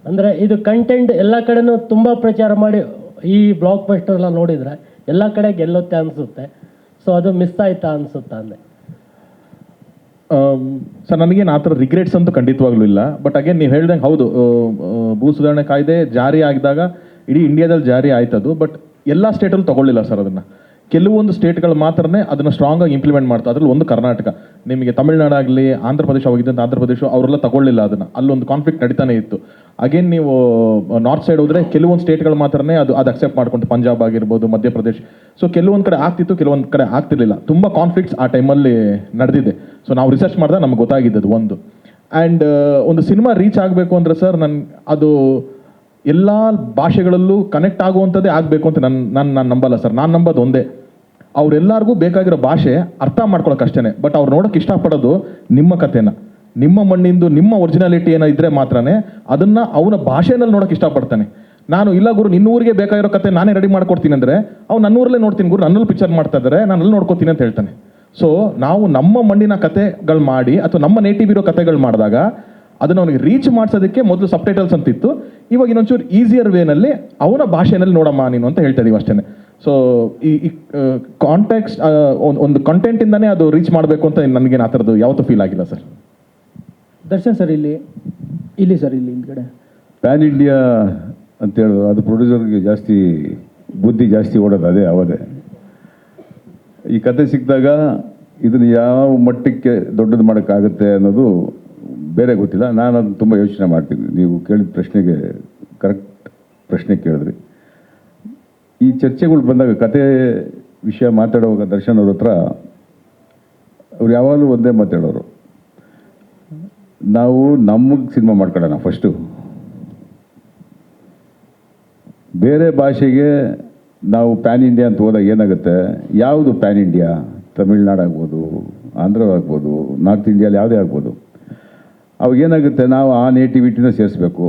ಅಂದರೆ ಇದು ಕಂಟೆಂಟ್ ಎಲ್ಲ ಕಡೆನೂ ತುಂಬ ಪ್ರಚಾರ ಮಾಡಿ ಈ ಬ್ಲಾಕ್ ಬಸ್ಟರ್ ಎಲ್ಲ ನೋಡಿದರೆ ಎಲ್ಲ ಕಡೆ ಗೆಲ್ಲುತ್ತೆ ಅನಿಸುತ್ತೆ. ಸೊ ಅದು ಮಿಸ್ ಆಯ್ತಾ ಅನಿಸುತ್ತಾ ಅಂದೆ. ಸರ್ ನನಗೇನು ಆ ಥರ ರಿಗ್ರೆಟ್ಸ್ ಅಂತೂ ಖಂಡಿತವಾಗ್ಲೂ ಇಲ್ಲ. ಬಟ್ ಅಗೇನ್ ನೀವು ಹೇಳ್ದಂಗೆ ಹೌದು, ಭೂ ಸುಧಾರಣೆ ಕಾಯ್ದೆ ಜಾರಿ ಆಗಿದಾಗ ಇಡೀ ಇಂಡಿಯಾದಲ್ಲಿ ಜಾರಿ ಆಯ್ತದು. ಬಟ್ ಎಲ್ಲ ಸ್ಟೇಟಲ್ಲೂ ತಗೊಳ್ಳಿಲ್ಲ ಸರ್ ಅದನ್ನು. ಕೆಲವೊಂದು ಸ್ಟೇಟ್ಗಳು ಮಾತ್ರನೇ ಅದನ್ನು ಸ್ಟ್ರಾಂಗಾಗಿ ಇಂಪ್ಲಿಮೆಂಟ್ ಮಾಡ್ತಾರೆ. ಅದರಲ್ಲಿ ಒಂದು ಕರ್ನಾಟಕ. ನಿಮಗೆ ತಮಿಳ್ನಾಡಾಗಲಿ ಆಂಧ್ರ ಪ್ರದೇಶ ಹೋಗಿದ್ದಂಥ ಆಂಧ್ರ ಪ್ರದೇಶ ಅವರೆಲ್ಲ ತಗೊಳ್ಳಿಲ್ಲ ಅದನ್ನು. ಅಲ್ಲೊಂದು ಕಾನ್ಫ್ಲಿಕ್ಟ್ ನಡೀತಾನೆ ಇತ್ತು. ಅಗೇನ್ ನೀವು ನಾರ್ತ್ ಸೈಡ್ ಹೋದರೆ ಕೆಲವೊಂದು ಸ್ಟೇಟ್ಗಳು ಮಾತ್ರನೇ ಅದು ಅಕ್ಸೆಪ್ಟ್ ಮಾಡ್ಕೊಂಡು, ಪಂಜಾಬ್ ಆಗಿರ್ಬೋದು, ಮಧ್ಯಪ್ರದೇಶ್. ಸೊ ಕೆಲವೊಂದು ಕಡೆ ಆಗ್ತಿತ್ತು, ಕೆಲವೊಂದು ಕಡೆ ಆಗ್ತಿರ್ಲಿಲ್ಲ. ತುಂಬ ಕಾನ್ಫ್ಲಿಕ್ಟ್ಸ್ ಆ ಟೈಮಲ್ಲಿ ನಡೆದಿದೆ. ಸೊ ನಾವು ರಿಸರ್ಚ್ ಮಾಡಿದಾಗ ನಮ್ಗೆ ಗೊತ್ತಾಗಿದ್ದದು ಒಂದು. ಆ್ಯಂಡ್ ಒಂದು ಸಿನಿಮಾ ರೀಚ್ ಆಗಬೇಕು ಅಂದರೆ ಸರ್ ಅದು ಎಲ್ಲ ಭಾಷೆಗಳಲ್ಲೂ ಕನೆಕ್ಟ್ ಆಗುವಂಥದ್ದೇ ಆಗಬೇಕು ಅಂತ ನಾನು ನಂಬಲ್ಲ ಸರ್. ನಾನು ನಂಬೋದು ಒಂದೇ, ಅವರೆಲ್ಲರಿಗೂ ಬೇಕಾಗಿರೋ ಭಾಷೆ ಅರ್ಥ ಮಾಡ್ಕೊಳಕ್ಕೆ ಅಷ್ಟೇ. ಬಟ್ ಅವ್ರು ನೋಡೋಕೆ ಇಷ್ಟಪಡೋದು ನಿಮ್ಮ ಕಥೆನ, ನಿಮ್ಮ ಮಣ್ಣಿಂದು, ನಿಮ್ಮ ಒರಿಜಿನಾಲಿಟಿ ಏನೋ ಇದ್ದರೆ ಮಾತ್ರನೇ ಅದನ್ನು ಅವನ ಭಾಷೆನಲ್ಲಿ ನೋಡೋಕೆ ಇಷ್ಟಪಡ್ತಾನೆ. ನಾನು ಇಲ್ಲ ಗುರು ನಿನ್ನ ಊರಿಗೆ ಬೇಕಾಗಿರೋ ಕತೆ ನಾನೇ ರೆಡಿ ಮಾಡ್ಕೊಡ್ತೀನಿ ಅಂದರೆ ಅವ್ನು ನನ್ನ ಊರಲ್ಲೇ ನೋಡ್ತೀನಿ ಗುರು, ನನ್ನಲ್ಲಿ ಪಿಕ್ಚರ್ ಮಾಡ್ತಾ ಇದ್ದಾರೆ, ನಾನು ಅಲ್ಲಿ ನೋಡ್ಕೊತೀನಿ ಅಂತ ಹೇಳ್ತಾನೆ. ಸೊ ನಾವು ನಮ್ಮ ಮಣ್ಣಿನ ಕತೆಗಳು ಮಾಡಿ ಅಥವಾ ನಮ್ಮ ನೇಟಿವ್ ಇರೋ ಕತೆಗಳು ಮಾಡಿದಾಗ ಅದನ್ನು ಅವನಿಗೆ ರೀಚ್ ಮಾಡಿಸೋದಕ್ಕೆ ಮೊದಲು ಸಬ್ಟೈಟಲ್ಸ್ ಅಂತಿತ್ತು. ಇವಾಗ ಇನ್ನೊಂಚೂರು ಈಸಿಯರ್ ವೇನಲ್ಲಿ ಅವನ ಭಾಷೆನಲ್ಲಿ ನೋಡಮ್ಮ ನೀನು ಅಂತ ಹೇಳ್ತಾ ಇದೀವಿ ಅಷ್ಟೇ. ಸೊ ಈ ಕಾಂಟ್ಯಾಕ್ಟ್ ಒಂದು ಕಂಟೆಂಟಿಂದನೇ ಅದು ರೀಚ್ ಮಾಡಬೇಕು ಅಂತ ನನಗೇನು ಆ ಥರದ್ದು ಯಾವತ್ತೂ ಫೀಲ್ ಆಗಿಲ್ಲ ಸರ್. ದರ್ಶನ್ ಸರ್ ಇಲ್ಲಿ ಸರ್ ಇಲ್ಲಿ ಹಿಂದ್ಗಡೆ ಪ್ಯಾನ್ ಇಂಡಿಯಾ ಅಂತ ಹೇಳೋದು ಅದು ಪ್ರೊಡ್ಯೂಸರ್ಗೆ ಜಾಸ್ತಿ ಬುದ್ಧಿ ಜಾಸ್ತಿ ಓಡೋದು ಅದೇ ಅವದೇ. ಈ ಕತೆ ಸಿಕ್ಕಿದಾಗ ಇದನ್ನು ಯಾವ ಮಟ್ಟಕ್ಕೆ ದೊಡ್ಡದು ಮಾಡೋಕ್ಕಾಗುತ್ತೆ ಅನ್ನೋದು ಬೇರೆ ಗೊತ್ತಿಲ್ಲ. ನಾನು ಅದನ್ನು ತುಂಬ ಯೋಚನೆ ಮಾಡ್ತೀನಿ. ನೀವು ಕೇಳಿದ ಪ್ರಶ್ನೆಗೆ ಕರೆಕ್ಟ್ ಪ್ರಶ್ನೆ ಕೇಳಿದ್ರಿ. ಈ ಚರ್ಚೆಗಳು ಬಂದಾಗ ಕತೆ ವಿಷಯ ಮಾತಾಡುವಾಗ ದರ್ಶನ್ ಅವ್ರ ಹತ್ರ ಅವ್ರು ಯಾವಾಗಲೂ ಒಂದೇ ಮಾತಾಡೋರು, ನಾವು ನಮಗೆ ಸಿನಿಮಾ ಮಾಡ್ಕೊಳ್ಳೋಣ ಫಸ್ಟು, ಬೇರೆ ಭಾಷೆಗೆ ನಾವು ಪ್ಯಾನ್ ಇಂಡಿಯಾ ಅಂತ ಹೋದಾಗ ಏನಾಗುತ್ತೆ, ಯಾವುದು ಪ್ಯಾನ್ ಇಂಡಿಯಾ, ತಮಿಳ್ನಾಡು ಆಗ್ಬೋದು, ಆಂಧ್ರ ಆಗ್ಬೋದು, ನಾರ್ತ್ ಇಂಡಿಯಲ್ಲಿ ಯಾವುದೇ ಆಗ್ಬೋದು, ಅವಾಗ ಏನಾಗುತ್ತೆ ನಾವು ಆ ನೇಟಿವಿಟಿನ ಸೇರಿಸ್ಬೇಕು,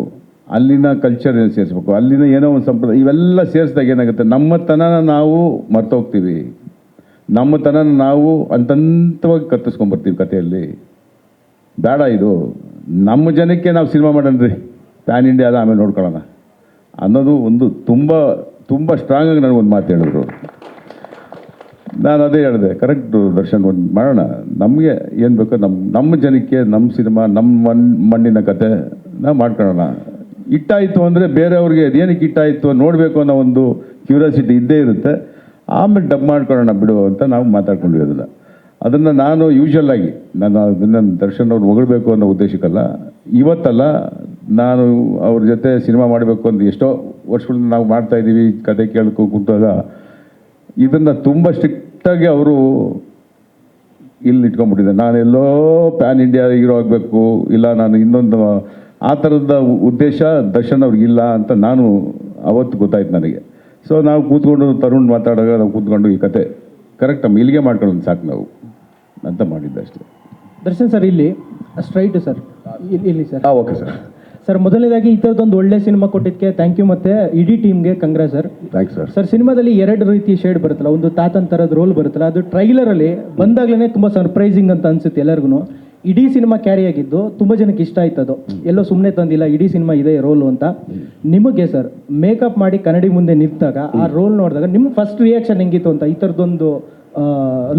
ಅಲ್ಲಿನ ಕಲ್ಚರ್ನ ಸೇರಿಸ್ಬೇಕು, ಅಲ್ಲಿನ ಏನೋ ಒಂದು ಸಂಪ್ರದಾಯ, ಇವೆಲ್ಲ ಸೇರಿಸಿದಾಗ ಏನಾಗುತ್ತೆ ನಮ್ಮತನನ ನಾವು ಮರ್ತೋಗ್ತೀವಿ, ನಮ್ಮತನನ ನಾವು ಹಂತವಾಗಿ ಕತ್ತಿಸ್ಕೊಂಡ್ಬರ್ತೀವಿ ಕಥೆಯಲ್ಲಿ. ಬೇಡ, ಇದು ನಮ್ಮ ಜನಕ್ಕೆ ನಾವು ಸಿನಿಮಾ ಮಾಡೋಣ್ರಿ, ಪ್ಯಾನ್ ಇಂಡಿಯಾ ಅದ ಆಮೇಲೆ ನೋಡ್ಕೊಳ್ಳೋಣ ಅನ್ನೋದು ಒಂದು ತುಂಬ ತುಂಬ ಸ್ಟ್ರಾಂಗಾಗಿ ನನಗೊಂದು ಮಾತು ಹೇಳಿದ್ರು. ನಾನು ಅದೇ ಹೇಳಿದೆ, ಕರೆಕ್ಟು ದರ್ಶನ್, ಒಂದು ಮಾಡೋಣ, ನಮಗೆ ಏನು ಬೇಕೋ ನಮ್ಮ ಜನಕ್ಕೆ ನಮ್ಮ ಸಿನಿಮಾ, ನಮ್ಮ ಮಣ್ಣಿನ ಕತೆ ನಾವು ಮಾಡ್ಕೊಳ್ಳೋಣ. ಇಟ್ಟಾಯಿತು ಅಂದರೆ ಬೇರೆಯವ್ರಿಗೆ ಅದೇನಕ್ಕೆ ಇಟ್ಟಾಯಿತು ನೋಡಬೇಕು ಅನ್ನೋ ಒಂದು ಕ್ಯೂರಿಯಾಸಿಟಿ ಇದ್ದೇ ಇರುತ್ತೆ. ಆಮೇಲೆ ಡಬ್ ಮಾಡ್ಕೊಳ್ಳೋಣ ಬಿಡು ಅಂತ ನಾವು ಮಾತಾಡ್ಕೊಂಡ್ವಿ. ಅದನ್ನು ನಾನು ಯೂಶ್ವಲ್ ಆಗಿ ಅದನ್ನು ದರ್ಶನ್ ಅವ್ರು ಹೊಗಳ್ಬೇಕು ಅನ್ನೋ ಉದ್ದೇಶಕ್ಕಲ್ಲ, ಇವತ್ತಲ್ಲ, ನಾನು ಅವ್ರ ಜೊತೆ ಸಿನಿಮಾ ಮಾಡಬೇಕು ಅಂತ ಎಷ್ಟೋ ವರ್ಷಗಳಿಂದ ನಾವು ಮಾಡ್ತಾಯಿದ್ದೀವಿ. ಕತೆ ಕೇಳ್ಕೊ ಕೂತಾಗ ಇದನ್ನು ತುಂಬ ಸ್ಟ್ರಿಕ್ಟಾಗಿ ಅವರು ಇಲ್ಲಿ ಇಟ್ಕೊಂಡ್ಬಿಟ್ಟಿದ್ದೆ. ನಾನೆಲ್ಲೋ ಪ್ಯಾನ್ ಇಂಡಿಯಾ ಹೀರೋ ಆಗಬೇಕು, ಇಲ್ಲ ನಾನು ಇನ್ನೊಂದು ಆ ಥರದ ಉದ್ದೇಶ ದರ್ಶನ್ ಅವ್ರಿಗಿಲ್ಲ ಅಂತ ನಾನು ಅವತ್ತು ಗೊತ್ತಾಯ್ತು ನನಗೆ. ಸೊ ನಾವು ಕೂತ್ಕೊಂಡು ತರುಣ್ ಮಾತಾಡೋವಾಗ ನಾವು ಕೂತ್ಕೊಂಡು ಈ ಕತೆ ಕರೆಕ್ಟ್ ಇಲ್ಲಿಗೆ ಮಾಡ್ಕೊಳ್ಳೋದು ಸಾಕು ನಾವು ಅಂತ ಮಾಡಿದ್ದೆ ಅಷ್ಟೇ. ದರ್ಶನ್ ಸರ್ ಇಲ್ಲಿ ಸ್ಟ್ರೈಟ್ ಸರ್ ಇಲ್ಲಿ ಸರ್. Okay sir. ಸರ್ ಮೊದಲನೇದಾಗಿ ಈ ಥರದೊಂದು ಒಳ್ಳೆ ಸಿನಿಮಾ ಕೊಟ್ಟಿದ್ದಕ್ಕೆ ಥ್ಯಾಂಕ್ ಯು, ಮತ್ತು ಇಡೀ ಟೀಮ್ಗೆ Kangra sir. Thanks sir. Sir ಸಿನಿಮಾದಲ್ಲಿ 2 ರೀತಿ ಶೇಡ್ ಬರುತ್ತಲ್ಲ, ಒಂದು ತಾತನ್ ಥರದ ರೋಲ್ ಬರುತ್ತಲ್ಲ, ಅದು ಟ್ರೈಲರಲ್ಲಿ ಬಂದಾಗಲೇ ತುಂಬ ಸರ್ಪ್ರೈಸಿಂಗ್ ಅಂತ ಅನ್ಸುತ್ತೆ ಎಲ್ಲರಿಗೂ. ಇಡೀ ಸಿನಿಮಾ ಕ್ಯಾರಿ ಆಗಿದ್ದು ತುಂಬ ಜನಕ್ಕೆ ಇಷ್ಟ ಆಯ್ತು. ಅದು ಎಲ್ಲೋ ಸುಮ್ಮನೆ ತಂದಿಲ್ಲ, ಇಡೀ ಸಿನಿಮಾ ಇದೆ ರೋಲು ಅಂತ. ನಿಮಗೆ ಸರ್ ಮೇಕಪ್ ಮಾಡಿ ಕನ್ನಡಿ ಮುಂದೆ ನಿಂತಾಗ ಆ ರೋಲ್ ನೋಡಿದಾಗ ನಿಮ್ಮ ಫಸ್ಟ್ ರಿಯಾಕ್ಷನ್ ಹೆಂಗಿತ್ತು ಅಂತ, ಈ ಥರದೊಂದು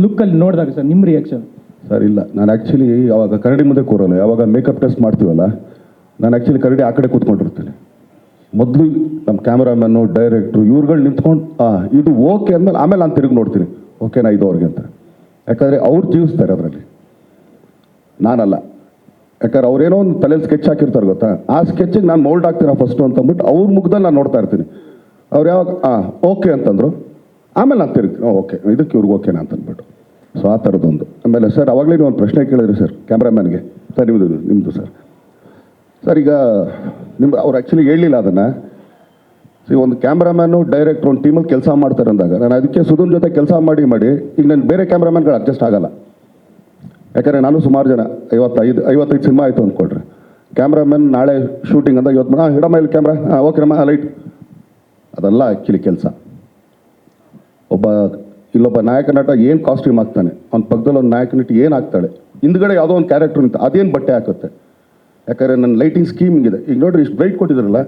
ಲುಕ್ಕಲ್ಲಿ ನೋಡಿದಾಗ ಸರ್ ನಿಮ್ಮ ರಿಯಾಕ್ಷನ್? ಸರ್ ಇಲ್ಲ, ನಾನು ಆ್ಯಕ್ಚುಲಿ ಯಾವಾಗ ಕನ್ನಡಿ ಮುಂದೆ ಕೂರಲ್ಲ, ಯಾವಾಗ ಮೇಕಪ್ ಟೆಸ್ಟ್ ಮಾಡ್ತೀವಲ್ಲ, ನಾನು ಆ್ಯಕ್ಚುಲಿ ಕನ್ನಡಿ ಆ ಕಡೆ ಕೂತ್ಕೊಂಡಿರ್ತೀನಿ. ಮೊದಲು ನಮ್ಮ ಕ್ಯಾಮ್ರಾಮನ್ನು, ಡೈರೆಕ್ಟ್ರು ಇವ್ರುಗಳು ನಿಂತ್ಕೊಂಡು ಇದು ಓಕೆ ಅಂದಮೇಲೆ ಆಮೇಲೆ ನಾನು ತಿರುಗಿ ನೋಡ್ತೀನಿ, ಓಕೆನಾ ಇದು ಅವ್ರಿಗೆ ಅಂತ. ಯಾಕಂದರೆ ಅವ್ರು ಜೀವಿಸ್ತಾರೆ ಅದರಲ್ಲಿ, ನಾನಲ್ಲ. ಯಾಕಂದ್ರೆ ಅವ್ರೇನೋ ಒಂದು ತಲೆಯಲ್ಲಿ ಸ್ಕೆಚ್ ಹಾಕಿರ್ತಾರೆ ಗೊತ್ತಾ, ಆ ಸ್ಕೆಚ್ಚಿಗೆ ನಾನು ಮೌಲ್ಡ್ ಆಗ್ತೀರಾ ಫಸ್ಟು ಅಂತಂದ್ಬಿಟ್ಟು ಅವ್ರ ಮುಖದಲ್ಲಿ ನಾನು ನೋಡ್ತಾ ಇರ್ತೀನಿ. ಅವ್ರು ಯಾವಾಗ ಓಕೆ ಅಂತಂದರು ಆಮೇಲೆ ನಾನು ತಿರುಗ್ತೀನಿ, ಓಕೆ ಇದಕ್ಕೆ ಇವ್ರಿಗೆ ಓಕೆನಾ ಅಂತಂದ್ಬಿಟ್ಟು. ಸೊ ಆ ಥರದ್ದೊಂದು. ಆಮೇಲೆ ಸರ್ ಅವಾಗಲೇ ನೀವು ಒಂದು ಪ್ರಶ್ನೆ ಕೇಳಿದ್ರಿ ಸರ್ ಕ್ಯಾಮ್ರಾಮ್ಯಾನ್ಗೆ. ಸರ್ ನಿಮ್ಮದು ಸರ್ ಈಗ ಅವ್ರು ಆ್ಯಕ್ಚುಲಿ ಹೇಳಲಿಲ್ಲ ಅದನ್ನು. ಒಂದು ಕ್ಯಾಮ್ರಾಮ್ಯಾನು ಡೈರೆಕ್ಟ್ರು ಒಂದು ಟೀಮಲ್ಲಿ ಕೆಲಸ ಮಾಡ್ತಾರೆ ಅಂದಾಗ ನಾನು ಅದಕ್ಕೆ ಸುಧನ್ ಜೊತೆ ಕೆಲಸ ಮಾಡಿ ಈಗ ನಾನು ಬೇರೆ ಕ್ಯಾಮ್ರಾಮ್ಯಾನ್ಗಳು ಅಡ್ಜಸ್ಟ್ ಆಗಲ್ಲ. ಯಾಕಂದರೆ ನಾನು ಸುಮಾರು ಜನ 55 ಸಿನಿಮಾ ಆಯಿತು ಅಂದ್ಕೊಳ್ರಿ, ಕ್ಯಾಮ್ರಾಮನ್ ನಾಳೆ ಶೂಟಿಂಗ್ ಅಂತ ಇವತ್ತು ಹಿಡಮ್ಮ ಇಲ್ಲಿ ಕ್ಯಾಮ್ರಾ, ಓಕೆನಮ್ಮ ಲೈಟ್, ಅದೆಲ್ಲ ಆ್ಯಕ್ಚುಲಿ ಕೆಲಸ. ಇಲ್ಲೊಬ್ಬ ನಾಯಕ ನಟ ಏನು ಕಾಸ್ಟ್ಯೂಮ್ ಹಾಕ್ತಾನೆ, ಅವ್ನ ಪಕ್ಕದಲ್ಲಿ ಒಂದು ನಾಯಕ ನಟಿ ಏನು ಹಾಕ್ತಾಳೆ, ಹಿಂದ್ಗಡೆ ಯಾವುದೋ ಒಂದು ಕ್ಯಾರೆಕ್ಟರ್ ನಿಂತ ಅದೇನು ಬಟ್ಟೆ ಹಾಕುತ್ತೆ. ಯಾಕಂದರೆ ನನ್ನ ಲೈಟಿಂಗ್ ಸ್ಕೀಮ್ ಇದೆ. ಈಗ ನೋಡ್ರಿ ಇಷ್ಟು ಬ್ರೈಟ್ ಕೊಟ್ಟಿದ್ರಲ್ಲ,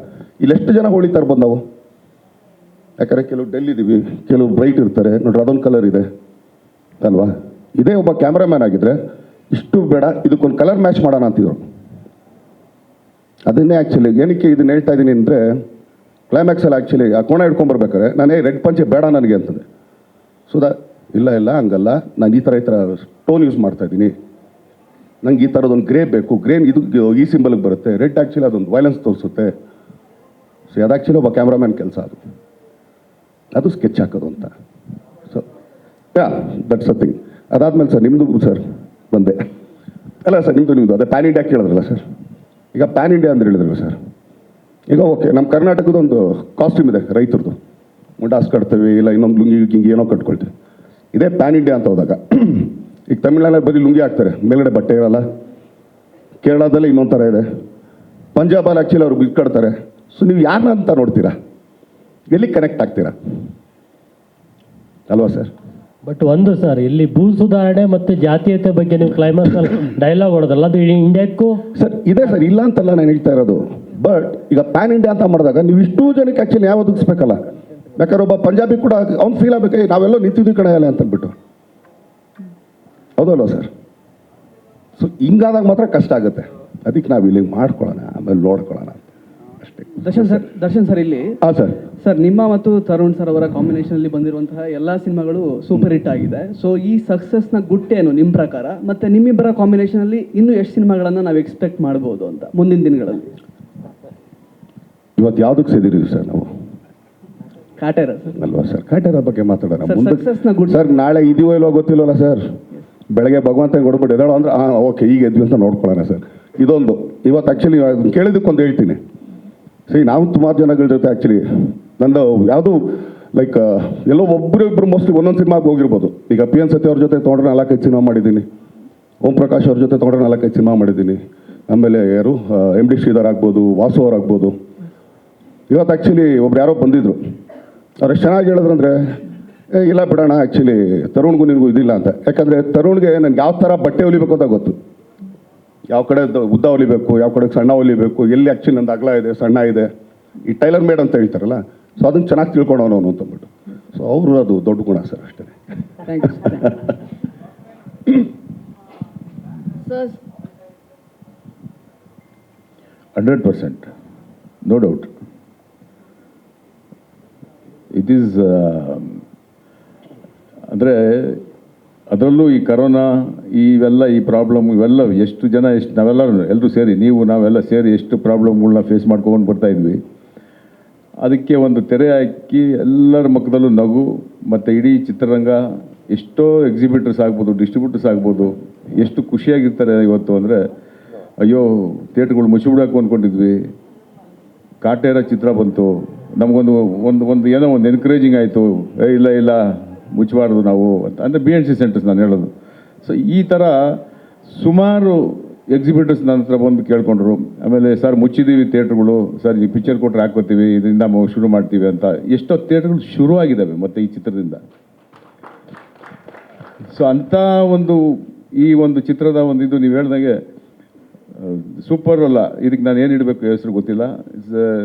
ಇಲ್ಲಿ ಎಷ್ಟು ಜನ ಹೊಳಿತಾರೆ ಬಂದು ನಾವು. ಯಾಕಂದರೆ ಕೆಲವು ಡೆಲ್ ಇದ್ದೀವಿ, ಕೆಲವು ಬ್ರೈಟ್ ಇರ್ತಾರೆ ನೋಡ್ರಿ, ಅದೊಂದು ಕಲರ್ ಇದೆ ಅಲ್ವಾ. ಇದೇ ಒಬ್ಬ ಕ್ಯಾಮ್ರಾಮ್ಯಾನ್ ಆಗಿದ್ರೆ ಇಷ್ಟು ಬೇಡ, ಇದಕ್ಕೊಂದು ಕಲರ್ ಮ್ಯಾಚ್ ಮಾಡೋಣ ಅಂತಿದ್ರು. ಅದನ್ನೇ ಆ್ಯಕ್ಚುಲಿ ಏನಕ್ಕೆ ಇದನ್ನ ಹೇಳ್ತಾ ಇದ್ದೀನಿ ಅಂದರೆ, ಕ್ಲೈಮ್ಯಾಕ್ಸಲ್ಲಿ ಆ್ಯಕ್ಚುಲಿ ಆ ಕೋಣ ಹಿಡ್ಕೊಂಬರ್ಬೇಕಾರೆ ನಾನೇ ರೆಡ್ ಪಂಚೆ ಬೇಡ ನನಗೆ ಅಂತದೆ. ಇಲ್ಲ ಹಂಗಲ್ಲ, ನಾನು ಈ ಥರ ಟೋನ್ ಯೂಸ್ ಮಾಡ್ತಾಯಿದ್ದೀನಿ, ನಂಗೆ ಈ ಥರದೊಂದು ಗ್ರೇ ಬೇಕು, ಗ್ರೇನ್ ಇದು ಈ ಸಿಂಬಲ್ಗೆ ಬರುತ್ತೆ, ರೆಡ್ ಆ್ಯಕ್ಚುಲಿ ಅದೊಂದು ವೈಲೆನ್ಸ್ ತೋರಿಸುತ್ತೆ. ಸೊ ಅದು ಆ್ಯಕ್ಚುಲಿ ಒಬ್ಬ ಕ್ಯಾಮ್ರಾಮ್ಯಾನ್ ಕೆಲಸ ಅದು ಸ್ಕೆಚ್ ಹಾಕೋದು ಅಂತ. So that's a thing. ಅದಾದ್ಮೇಲೆ ಸರ್ ನಿಮ್ಮದು ಸರ್ ಬಂದೆ ಅಲ್ಲ ಸರ್, ನಿಮ್ಮದು ಅದೇ ಪ್ಯಾನ್ ಇಂಡಿಯಾ ಕೇಳಿದ್ರಲ್ಲ ಸರ್. ಈಗ ಪ್ಯಾನ್ ಇಂಡಿಯಾ ಅಂತ ಹೇಳಿದ್ರಲ್ಲ ಸರ್, ಈಗ ಓಕೆ, ನಮ್ಮ ಕರ್ನಾಟಕದೊಂದು ಕಾಸ್ಟ್ಯೂಮ್ ಇದೆ ರೈತರದು, ಮುಂಡಾಸ್ ಕಟ್ತೀವಿ, ಇಲ್ಲ ಇನ್ನೊಂದು ಲುಂಗಿ ಗಿಂಗಿ ಏನೋ ಕಟ್ಕೊಳ್ತೀವಿ. ಇದೇ ಪ್ಯಾನ್ ಇಂಡಿಯಾ ಅಂತ ಹೋದಾಗ ಈಗ ತಮಿಳ್ನಾಡಲ್ಲಿ ಬರೀ ಲುಂಗಿ ಹಾಕ್ತಾರೆ, ಮೇಲ್ಗಡೆ ಬಟ್ಟೆ ಇರಲ್ಲ. ಕೇರಳದಲ್ಲಿ ಇನ್ನೊಂದು ಥರ ಇದೆ, ಪಂಜಾಬಲ್ಲಿ ಆ್ಯಕ್ಚುಲಿ ಅವ್ರು ಬಿಲ್ ಕಟ್ತಾರೆ. ಸೊ ನೀವು ಯಾರನ್ನ ಅಂತ ನೋಡ್ತೀರಾ, ಎಲ್ಲಿ ಕನೆಕ್ಟ್ ಆಗ್ತೀರಾ ಅಲ್ವಾ ಸರ್? ಬಟ್ ಒಂದು ಸರ್, ಇಲ್ಲಿ ಭೂ ಸುಧಾರಣೆ ಮತ್ತು ಜಾತೀಯತೆ ಬಗ್ಗೆ ನೀವು ಕ್ಲೈಮ್ಯಾಕ್ಸ್ ಡೈಲಾಗ್ ಹೊಡೆದಲ್ಲ, ಅದು ಇಂಡಿಯಾಕ್ಕೂ ಸರ್ ಇದೆ ಸರ್, ಇಲ್ಲ ಅಂತಲ್ಲ ನಾನು ಹೇಳ್ತಾ ಇರೋದು. ಬಟ್ ಈಗ ಪ್ಯಾನ್ ಇಂಡಿಯಾ ಅಂತ ಮಾಡಿದಾಗ ನೀವು ಇಷ್ಟೂ ಜನಕ್ಕೆ ಆ್ಯಕ್ಚುಲಿ ಯಾವ ಒದಗಿಸ್ಬೇಕಲ್ಲ. ಬೇಕಾದ್ರೆ ಒಬ್ಬ ಪಂಜಾಬಿ ಕೂಡ ಅವ್ನು ಫೀಲ್ ಆಗಬೇಕು, ನಾವೆಲ್ಲೋ ನಿಂತಿದ್ದೀವಿ ಕಡೆ ಅಲ್ಲ ಅಂತಂದ್ಬಿಟ್ಟು. ಹೌದಲ್ವ ಸರ್? ಸೊ ಹಿಂಗಾದಾಗ ಮಾತ್ರ ಕಷ್ಟ ಆಗುತ್ತೆ. ಅದಕ್ಕೆ ನಾವು ಇಲ್ಲಿ ಮಾಡ್ಕೊಳ್ಳೋಣ, ಆಮೇಲೆ ನೋಡ್ಕೊಳ್ಳೋಣ ಅಷ್ಟೇ. ದರ್ಶನ್ ಸರ್ ಇಲ್ಲಿ ಹಾಂ ಸರ್. ಸರ್, ನಿಮ್ಮ ಮತ್ತು ತರುಣ್ ಸರ್ ಅವರ ಕಾಂಬಿನೇಷನಲ್ಲಿ ಬಂದಿರುವಂತಹ ಎಲ್ಲ ಸಿನಿಮಾಗಳು ಸೂಪರ್ ಹಿಟ್ ಆಗಿದೆ. ಸೊ ಈ ಸಕ್ಸಸ್ನ ಗುಟ್ಟೇನು ನಿಮ್ಮ ಪ್ರಕಾರ? ಮತ್ತು ನಿಮ್ಮಿಬ್ಬರ ಕಾಂಬಿನೇಷನಲ್ಲಿ ಇನ್ನೂ ಎಷ್ಟು ಸಿನಿಮಾಗಳನ್ನು ನಾವು ಎಕ್ಸ್ಪೆಕ್ಟ್ ಮಾಡ್ಬೋದು ಅಂತ ಮುಂದಿನ ದಿನಗಳಲ್ಲಿ? ಇವತ್ತು ಯಾವುದಕ್ಕೆ ಸೇದಿದ್ದೀವಿ ಸರ್ ನಾವು? ಕಾಟೇರ ಸರ್ ಅಲ್ವಾ ಸರ್? ಕಾಟೇರ ಬಗ್ಗೆ ಮಾತಾಡೋಣ ಸಕ್ಸಸ್ನ ಗುಡ್. ಸರ್ ನಾಳೆ ಇದೀವೋ ಇಲ್ವೋ ಗೊತ್ತಿಲ್ವಲ್ಲ ಸರ್. ಬೆಳಗ್ಗೆ ಭಗವಂತ ಕೊಡ್ಬಿಟ್ಟು ಎದಾಳು ಅಂದ್ರೆ ಓಕೆ ಈಗ ಎದ್ವಿ ಅಂತ ನೋಡ್ಕೊಳ್ಳೋಣ ಸರ್. ಇದೊಂದು ಇವತ್ತು ಆ್ಯಕ್ಚುಲಿ ಕೇಳಿದಕ್ಕೊಂದು ಹೇಳ್ತೀನಿ. ಸರಿ, ನಾವು ಸುಮಾರು ಜನಗಳ ಜೊತೆ ಆ್ಯಕ್ಚುಲಿ ನಂದು ಯಾವುದು ಲೈಕ್ ಎಲ್ಲೋ ಒಬ್ಬರು ಮೋಸ್ಟ್ಲಿ ಒಂದೊಂದು ಸಿನಿಮಾಗೆ ಹೋಗಿರ್ಬೋದು. ಈಗ ಪಿ ಎನ್ ಸತಿ ಅವ್ರ ಜೊತೆ ತೊಗೊಂಡ್ರೆ 4-5 ಸಿನಿಮಾ ಮಾಡಿದ್ದೀನಿ, ಓಂ ಪ್ರಕಾಶ್ ಅವ್ರ ಜೊತೆ ತೊಗೊಂಡ್ರೆ 4-5 ಸಿನಿಮಾ ಮಾಡಿದ್ದೀನಿ. ಆಮೇಲೆ ಯಾರು MD ಶ್ರೀಧರ್ ಆಗ್ಬೋದು, ವಾಸು ಅವ್ರು ಆಗ್ಬೋದು. ಇವತ್ತು ಆ್ಯಕ್ಚುಲಿ ಒಬ್ರು ಯಾರೋ ಬಂದಿದ್ರು, ಅವ್ರು ಎಷ್ಟು ಚೆನ್ನಾಗಿ ಹೇಳಿದ್ರು ಅಂದರೆ, ಇಲ್ಲ ಬಿಡೋಣ ಆ್ಯಕ್ಚುಲಿ ತರುಣ್ಗೂ ನಿನಗೂ ಇದಿಲ್ಲ ಅಂತ. ಯಾಕಂದರೆ ತರುಣ್ಗೆ ನನಗೆ ಯಾವ ಥರ ಬಟ್ಟೆ ಹೊಲಿಬೇಕು ಅಂತ ಗೊತ್ತು, ಯಾವ ಕಡೆ ಉದ್ದ ಹೊಲಿಬೇಕು, ಯಾವ ಕಡೆ ಸಣ್ಣ ಹೊಲಿಬೇಕು, ಎಲ್ಲಿ ಆ್ಯಕ್ಚುಲಿ ನಂದು ಅಗಲ ಇದೆ ಸಣ್ಣ ಇದೆ, ಈ ಟೈಲರ್ ಮೇಡ್ ಅಂತ ಹೇಳ್ತಾರಲ್ಲ. ಸೊ ಅದನ್ನು ಚೆನ್ನಾಗಿ ತಿಳ್ಕೊಳೋನು ಅವನು ಅಂತಂದ್ಬಿಟ್ಟು. ಸೊ ಅವರು ಅದು ದೊಡ್ಡ ಗುಣ ಸರ್, ಅಷ್ಟೇ. Thank you sir. 100%, no doubt. It is ಅಂದರೆ ಅದರಲ್ಲೂ ಈ ಕರೋನಾ ಇವೆಲ್ಲ ಈ ಪ್ರಾಬ್ಲಮ್ ಇವೆಲ್ಲ ಎಷ್ಟು ಜನ ನಾವೆಲ್ಲರೂ ಸೇರಿ, ನಾವೆಲ್ಲ ಸೇರಿ ಎಷ್ಟು ಪ್ರಾಬ್ಲಮ್ಗಳನ್ನ ಫೇಸ್ ಮಾಡ್ಕೊಂಡು ಬರ್ತಾಯಿದ್ವಿ. ಅದಕ್ಕೆ ಒಂದು ತೆರೆ ಹಾಕಿ ಎಲ್ಲರ ಮುಖದಲ್ಲೂ ನಗು, ಮತ್ತು ಇಡೀ ಚಿತ್ರರಂಗ ಎಷ್ಟೋ ಎಕ್ಸಿಬಿಟರ್ಸ್ ಆಗ್ಬೋದು, ಡಿಸ್ಟ್ರಿಬ್ಯೂಟರ್ಸ್ ಆಗ್ಬೋದು, ಎಷ್ಟು ಖುಷಿಯಾಗಿರ್ತಾರೆ ಇವತ್ತು ಅಂದರೆ, ಅಯ್ಯೋ ಥಿಯೇಟ್ರ್ಗಳು ಮುಚ್ಚಿಬಿಡೋಕೆ ಅಂದ್ಕೊಂಡಿದ್ವಿ, ಕಾಟೇರ ಚಿತ್ರ ಬಂತು, ನಮಗೊಂದು ಒಂದು ಏನೋ ಒಂದು ಎನ್ಕರೇಜಿಂಗ್ ಆಯಿತು, ಇಲ್ಲ ಮುಚ್ಚಬಾರ್ದು ನಾವು ಅಂತ. ಅಂದರೆ BNC ಸೆಂಟರ್ಸ್ ನಾನು ಹೇಳೋದು. ಸೊ ಈ ಥರ ಸುಮಾರು ಎಕ್ಸಿಬಿಟರ್ಸ್ ನನ್ನ ಹತ್ರ ಬಂದು ಕೇಳ್ಕೊಂಡ್ರು. ಆಮೇಲೆ ಸರ್ ಮುಚ್ಚಿದ್ದೀವಿ ಥಿಯೇಟ್ರ್ಗಳು, ಸರ್ ಈ ಪಿಕ್ಚರ್ ಕೊಟ್ಟರೆ ಹಾಕ್ಕೋತೀವಿ, ಇದರಿಂದ ಶುರು ಮಾಡ್ತೀವಿ ಅಂತ. ಎಷ್ಟೋ ಥಿಯೇಟ್ರ್ಗಳು ಶುರುವಾಗಿದ್ದಾವೆ ಮತ್ತು ಈ ಚಿತ್ರದಿಂದ. ಸೊ ಅಂಥ ಈ ಒಂದು ಚಿತ್ರದ ಇದು ನೀವು ಹೇಳ್ದಂಗೆ ಸೂಪರ್ ಅಲ್ಲ, ಇದಕ್ಕೆ ನಾನು ಏನು ಇಡಬೇಕು ಹೆಸರು ಗೊತ್ತಿಲ್ಲ. ಇಟ್ಸ್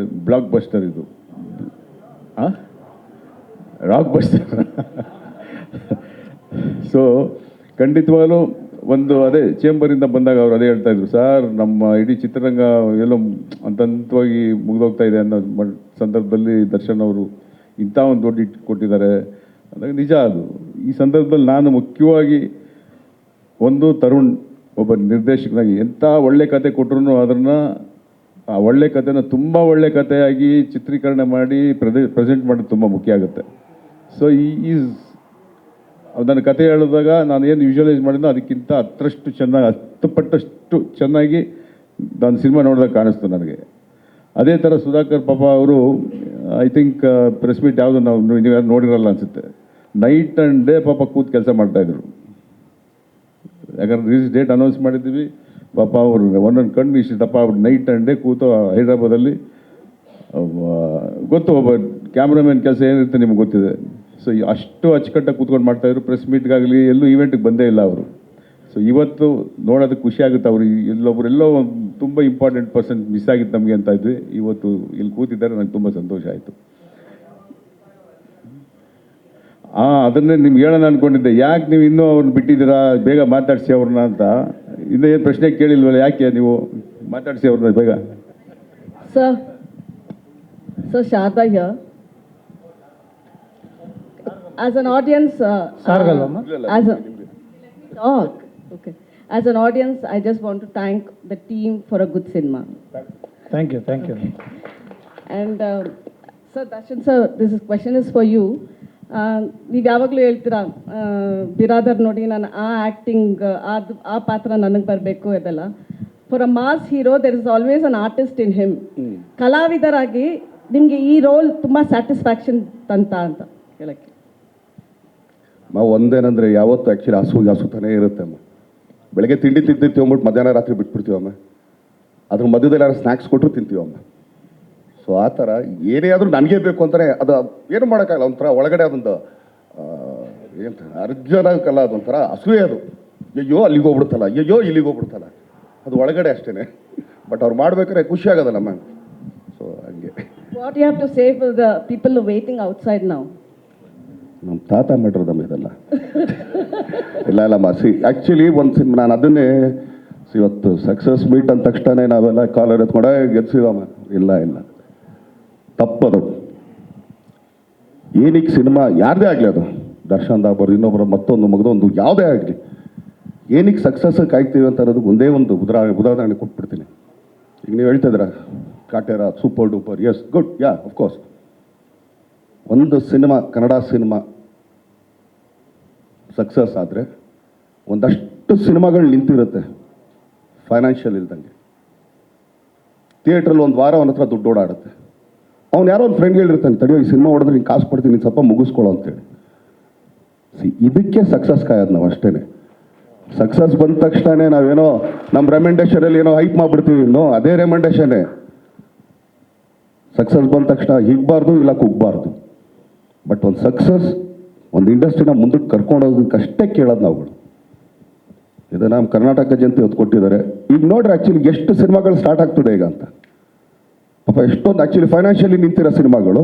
ಬ್ಲಾಕ್ ಬಸ್ಟರ್ ಇದು. Rock buster. ಸೊ ಖಂಡಿತವಾಗಲೂ ಅದೇ ಚೇಂಬರಿಂದ ಬಂದಾಗ ಅವ್ರು ಅದೇ ಹೇಳ್ತಾಯಿದ್ರು, ಸರ್ ನಮ್ಮ ಇಡೀ ಚಿತ್ರರಂಗ ಎಲ್ಲೋ ಹಂತವಾಗಿ ಮುಗಿದೋಗ್ತಾ ಇದೆ ಅನ್ನೋ ಸಂದರ್ಭದಲ್ಲಿ ದರ್ಶನ್ ಅವರು ಇಂಥ ಒಂದು ದೊಡ್ಡ ಹಿಟ್ ಕೊಟ್ಟಿದ್ದಾರೆ ಅಂದಾಗ ನಿಜ ಅದು. ಈ ಸಂದರ್ಭದಲ್ಲಿ ನಾನು ಮುಖ್ಯವಾಗಿ ತರುಣ್ ಒಬ್ಬ ನಿರ್ದೇಶಕನಾಗಿ ಎಂಥ ಒಳ್ಳೆ ಕತೆ ಕೊಟ್ಟರು ಅದನ್ನು ಆ ಒಳ್ಳೆ ಕಥೆನ ತುಂಬ ಒಳ್ಳೆ ಕಥೆಯಾಗಿ ಚಿತ್ರೀಕರಣ ಮಾಡಿ ಪ್ರೆಸೆಂಟ್ ಮಾಡೋದು ತುಂಬ ಮುಖ್ಯ ಆಗುತ್ತೆ. ಸೊ ನನ್ನ ಕತೆ ಹೇಳಿದಾಗ ನಾನು ಏನು ವಿಜುವಲೈಸ್ ಮಾಡಿದ್ನೋ ಅದಕ್ಕಿಂತ 10 ಪಟ್ಟಷ್ಟು ಚೆನ್ನಾಗಿ ನಾನು ಸಿನಿಮಾ ನೋಡಿದಾಗ ಕಾಣಿಸ್ತು ನನಗೆ. ಅದೇ ಥರ ಸುಧಾಕರ್ ಪಾಪ ಅವರು ಐ ಥಿಂಕ್ ಪ್ರೆಸ್ ಮೀಟ್ ಯಾವುದು ನೀವು ಯಾರು ನೋಡಿರಲ್ಲ ಅನಿಸುತ್ತೆ, ನೈಟ್ ಆ್ಯಂಡ್ ಡೇ ಪಾಪ ಕೂತು ಕೆಲಸ ಮಾಡ್ತಾಯಿದ್ರು. ಯಾಕಂದ್ರೆ ರಿಲೀಸ್ ಡೇಟ್ ಅನೌನ್ಸ್ ಮಾಡಿದ್ದೀವಿ, ಪಾಪ ಅವರು ಒಂದೊಂದು ಕಣ್ಣು ಇಷ್ಟಪ್ಪ ನೈಟ್ ಆ್ಯಂಡ್ ಡೇ ಕೂತು ಹೈದ್ರಾಬಾದಲ್ಲಿ. ಗೊತ್ತು ಒಬ್ಬ ಕ್ಯಾಮ್ರಾಮನ್ ಕೆಲಸ ಏನಿರುತ್ತೆ ನಿಮ್ಗೆ ಗೊತ್ತಿದೆ. ಸೊ ಅಷ್ಟು ಅಚ್ಚುಕಟ್ಟಾಗಿ ಕೂತ್ಕೊಂಡು ಮಾಡ್ತಾಯಿದ್ರು. ಪ್ರೆಸ್ ಮೀಟ್ಗಾಗಲಿ ಎಲ್ಲೂ ಈವೆಂಟಿಗೆ ಬಂದೇ ಇಲ್ಲ ಅವರು. ಸೊ ಇವತ್ತು ನೋಡೋದಕ್ಕೆ ಖುಷಿ ಆಗುತ್ತೆ. ಅವರು ಎಲ್ಲೋ ತುಂಬ ಇಂಪಾರ್ಟೆಂಟ್ ಪರ್ಸನ್ ಮಿಸ್ ಆಗಿತ್ತು ನಮಗೆ ಅಂತ ಇದ್ವಿ. ಇವತ್ತು ಇಲ್ಲಿ ಕೂತಿದ್ದಾರೆ, ನನಗೆ ತುಂಬ ಸಂತೋಷ ಆಯಿತು. ಅದನ್ನೇ ನಿಮ್ಗೆ ಹೇಳೋಣ ಅಂದ್ಕೊಂಡಿದ್ದೆ. ಯಾಕೆ ನೀವು ಇನ್ನೂ ಅವ್ರನ್ನ ಬಿಟ್ಟಿದ್ದೀರಾ, ಬೇಗ ಮಾತಾಡಿಸಿ ಅವ್ರನ್ನ ಅಂತ. ಇನ್ನೂ ಏನು ಪ್ರಶ್ನೆ ಕೇಳಿಲ್ವಲ್ಲ, ಯಾಕೆ ನೀವು ಮಾತಾಡಿಸಿ ಅವ್ರನ್ನ ಬೇಗ. Sir Sharda here. As an audience, as a talk, okay. As an audience, I just want to thank the team for a good cinema. Thank you. And sir, Darshan sir, this question is for you. ನೀವು ಯಾವಾಗಲೂ ಹೇಳ್ತೀರಾ ಬಿರಾದರ್ ನೋಡಿ ನಾನು ಆ acting ಆ ಪಾತ್ರ ನನಗೆ ಬರಬೇಕು ಅದೆಲ್ಲ. For a mass hero there is always an artist in him. ಕಲಾವಿದರಾಗಿ ನಿಮಗೆ ಈ ರೋಲ್ ತುಂಬ ಸ್ಯಾಟಿಸ್ಫ್ಯಾಕ್ಷನ್ ಅಂತ ಹೇಳಕ್ಕೆ. ನಾವು ಒಂದೇನಂದರೆ ಯಾವತ್ತು ಆ್ಯಕ್ಚುಲಿ ಹಸುತಾನೇ ಇರುತ್ತೆ ಅಮ್ಮ. ಬೆಳಗ್ಗೆ ತಿಂಡಿ ತಿಂತೀವಿ ಅಂದ್ಬಿಟ್ಟು ಮಧ್ಯಾಹ್ನ ರಾತ್ರಿ ಬಿಟ್ಬಿಡ್ತೀವಮ್ಮ. ಅದ್ರ ಮಧ್ಯದಲ್ಲಿ ಯಾರು ಸ್ನ್ಯಾಕ್ಸ್ ಕೊಟ್ಟರು ತಿಂತೀವಮ್ಮ. ಸೊ ಆ ಥರ ಏನೇ ಆದರೂ ನನಗೇ ಬೇಕು ಅಂತಾನೆ ಅದು ಏನು ಮಾಡೋಕ್ಕಾಗಲ್ಲ. ಒಂಥರ ಒಳಗಡೆ ಅದೊಂದು ಏನು ಅರ್ಜನಕ್ಕಲ್ಲ, ಅದೊಂಥರ ಅಸೂಯೆ ಅದು. ಅಯ್ಯೋ ಅಲ್ಲಿಗೆ ಹೋಗ್ಬಿಡ್ತಲ್ಲ, ಅಯ್ಯೋ ಇಲ್ಲಿಗೆ ಹೋಗ್ಬಿಡ್ತಲ್ಲ, ಅದು ಒಳಗಡೆ ಅಷ್ಟೇ. ಬಟ್ ಅವ್ರು ಮಾಡ್ಬೇಕಾದ್ರೆ ಖುಷಿ ಆಗೋದಲ್ಲ ಮ್ಯಾಮ್. ಸೊ ಹಂಗೆ. What you have to say for the people waiting outside now? ನಮ್ಮ ತಾತ ಮಾಡಿರೋದಮ್ಮ ಇದೆಲ್ಲ. ಇಲ್ಲ ಮಾಸಿ ಆ್ಯಕ್ಚುಲಿ ಒಂದು ಸಿನಿಮಾ ನಾನು ಅದನ್ನೇ ಇವತ್ತು ಸಕ್ಸಸ್ ಮೀಟ್ ಅಂದ ತಕ್ಷಣ ನಾವೆಲ್ಲ ಕಾಲರ್ ಎತ್ಕೊಂಡ ಗೆಲ್ಸಿದಮ್ಮ. ಇಲ್ಲ ತಪ್ಪದು. ಏನಕ್ಕೆ ಸಿನಿಮಾ ಯಾರದೇ ಆಗಲಿ, ಅದು ದರ್ಶನ್ ಆಗ್ಬಾರ್ದು, ಇನ್ನೊಬ್ಬರು ಮತ್ತೊಂದು ಮಗದೊಂದು ಯಾವುದೇ ಆಗಲಿ, ಏನಕ್ಕೆ ಸಕ್ಸಸ್ ಕಾಯ್ತೀವಿ ಅಂತ ಅನ್ನೋದು ಒಂದೇ ಒಂದು ಉದಾಹರಣೆ ಕೊಟ್ಬಿಡ್ತೀನಿ. ಈಗ ನೀವು ಹೇಳ್ತಿದ್ದೀರ Kaatera super duper, yes good, yeah of course. ಒಂದು ಸಿನಿಮಾ, ಕನ್ನಡ ಸಿನಿಮಾ ಸಕ್ಸಸ್ ಆದರೆ ಒಂದಷ್ಟು ಸಿನಿಮಾಗಳು ನಿಂತಿರುತ್ತೆ ಫೈನಾನ್ಷಿಯಲ್ ಇಲ್ದಂಗೆ. ಥಿಯೇಟ್ರಲ್ಲಿ ಒಂದು ವಾರ ಅವನ ಹತ್ರ ದುಡ್ಡು ಓಡಾಡುತ್ತೆ. ಅವ್ನು ಯಾರೋ ಒಂದು ಫ್ರೆಂಡ್ ಹೇಳಿರ್ತಾನೆ, ತಡೆಯೋ ಈ ಸಿನಿಮಾ ಹೊಡೆದ್ರೆ ನೀನು ಕಾಸು ಕೊಡ್ತೀನಿ, ನೀನು ಸ್ವಲ್ಪ ಮುಗಿಸ್ಕೊಳ್ಳೋ ಅಂತೇಳಿ. ಇದಕ್ಕೆ ಸಕ್ಸಸ್ ಕಾಯೋದು ನಾವು ಅಷ್ಟೇ. ಸಕ್ಸಸ್ ಬಂದ ತಕ್ಷಣ ನಾವೇನೋ ನಮ್ಮ ರೆಮೆಂಡೇಷನಲ್ಲಿ ಏನೋ ಹೈಪ್ ಮಾಡಿಬಿಡ್ತೀವಿ. ಇನ್ನೋ ಅದೇ ರೆಮೆಂಡೇಷನ್ನೇ. ಸಕ್ಸಸ್ ಬಂದ ತಕ್ಷಣ ಹಿಗ್ಬಾರ್ದು, ಇಲ್ಲ ಕುಗ್ಬಾರ್ದು. ಬಟ್ ಒಂದು ಸಕ್ಸಸ್ ಒಂದು ಇಂಡಸ್ಟ್ರಿನ ಮುಂದಕ್ಕೆ ಕರ್ಕೊಂಡೋಗೋದಕ್ಕಷ್ಟೇ ಕೇಳೋದು ನಾವುಗಳು. ಇದು ನಮ್ಮ ಕರ್ನಾಟಕ ಜನತೆ ಹೊತ್ತು ಕೊಟ್ಟಿದ್ದಾರೆ. ಈಗ ನೋಡ್ರಿ ಆ್ಯಕ್ಚುಲಿ ಎಷ್ಟು ಸಿನಿಮಾಗಳು ಸ್ಟಾರ್ಟ್ ಆಗ್ತದೆ ಈಗ ಅಂತ. ಪಾಪ ಎಷ್ಟೊಂದು ಆ್ಯಕ್ಚುಲಿ ಫೈನಾನ್ಷಿಯಲಿ ನಿಂತಿರೋ ಸಿನಿಮಾಗಳು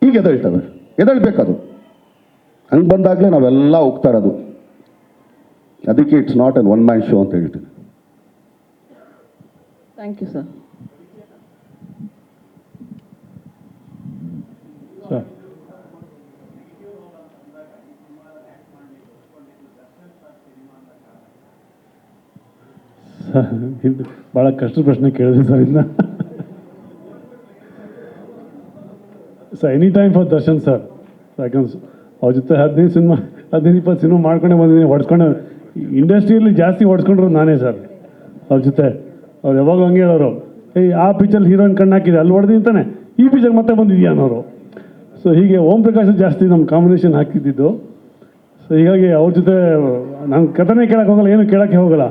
ಈಗ ಎದಳ್ಬೇಕದು. ಹಂಗೆ ಬಂದಾಗಲೇ ನಾವೆಲ್ಲ ಹೋಗ್ತಾ ಇರೋದು. ಅದಕ್ಕೆ it's not an one man show ಅಂತ ಹೇಳ್ತೀನಿ. Thank you sir. ಇದು ಭಾಳ ಕಷ್ಟದ ಪ್ರಶ್ನೆ ಕೇಳಿದೆ ಸರ್. ಇದನ್ನ any time for Darshan sir. ಯಾಕಂದ್ರೆ ಅವ್ರ ಜೊತೆ 15-20 ಸಿನಿಮಾ ಮಾಡ್ಕೊಂಡೇ ಬಂದಿದ್ದೀನಿ. ಹೊಡ್ಸ್ಕೊಂಡು ಇಂಡಸ್ಟ್ರಿಯಲ್ಲಿ ಜಾಸ್ತಿ ಹೊಡ್ಸ್ಕೊಂಡ್ರು ನಾನೇ ಸರ್ ಅವ್ರ ಜೊತೆ. ಅವ್ರು ಯಾವಾಗ ಹಂಗೆ ಹೇಳೋರು, ಆ ಪಿಕ್ಚರ್ ಹೀರೋಯಿನ್ ಕಣ್ಣು ಹಾಕಿದೆ, ಅಲ್ಲಿ ಹೊಡೆದಿ ಅಂತಾನೆ ಈ ಪಿಕ್ಚರ್ ಮತ್ತೆ ಬಂದಿದ್ಯಾ ಅನ್ನೋರು. ಸೊ ಹೀಗೆ ಓಂ ಪ್ರಕಾಶ್ ಜಾಸ್ತಿ ನಮ್ಮ ಕಾಂಬಿನೇಷನ್ ಹಾಕಿದ್ದಿದ್ದು. ಸೊ ಹೀಗಾಗಿ ಅವ್ರ ಜೊತೆ ನಾನು ಕಥೆನೇ ಕೇಳಕ್ಕೆ ಹೋಗಲ್ಲ, ಏನು ಕೇಳೋಕ್ಕೆ ಹೋಗಲ್ಲ.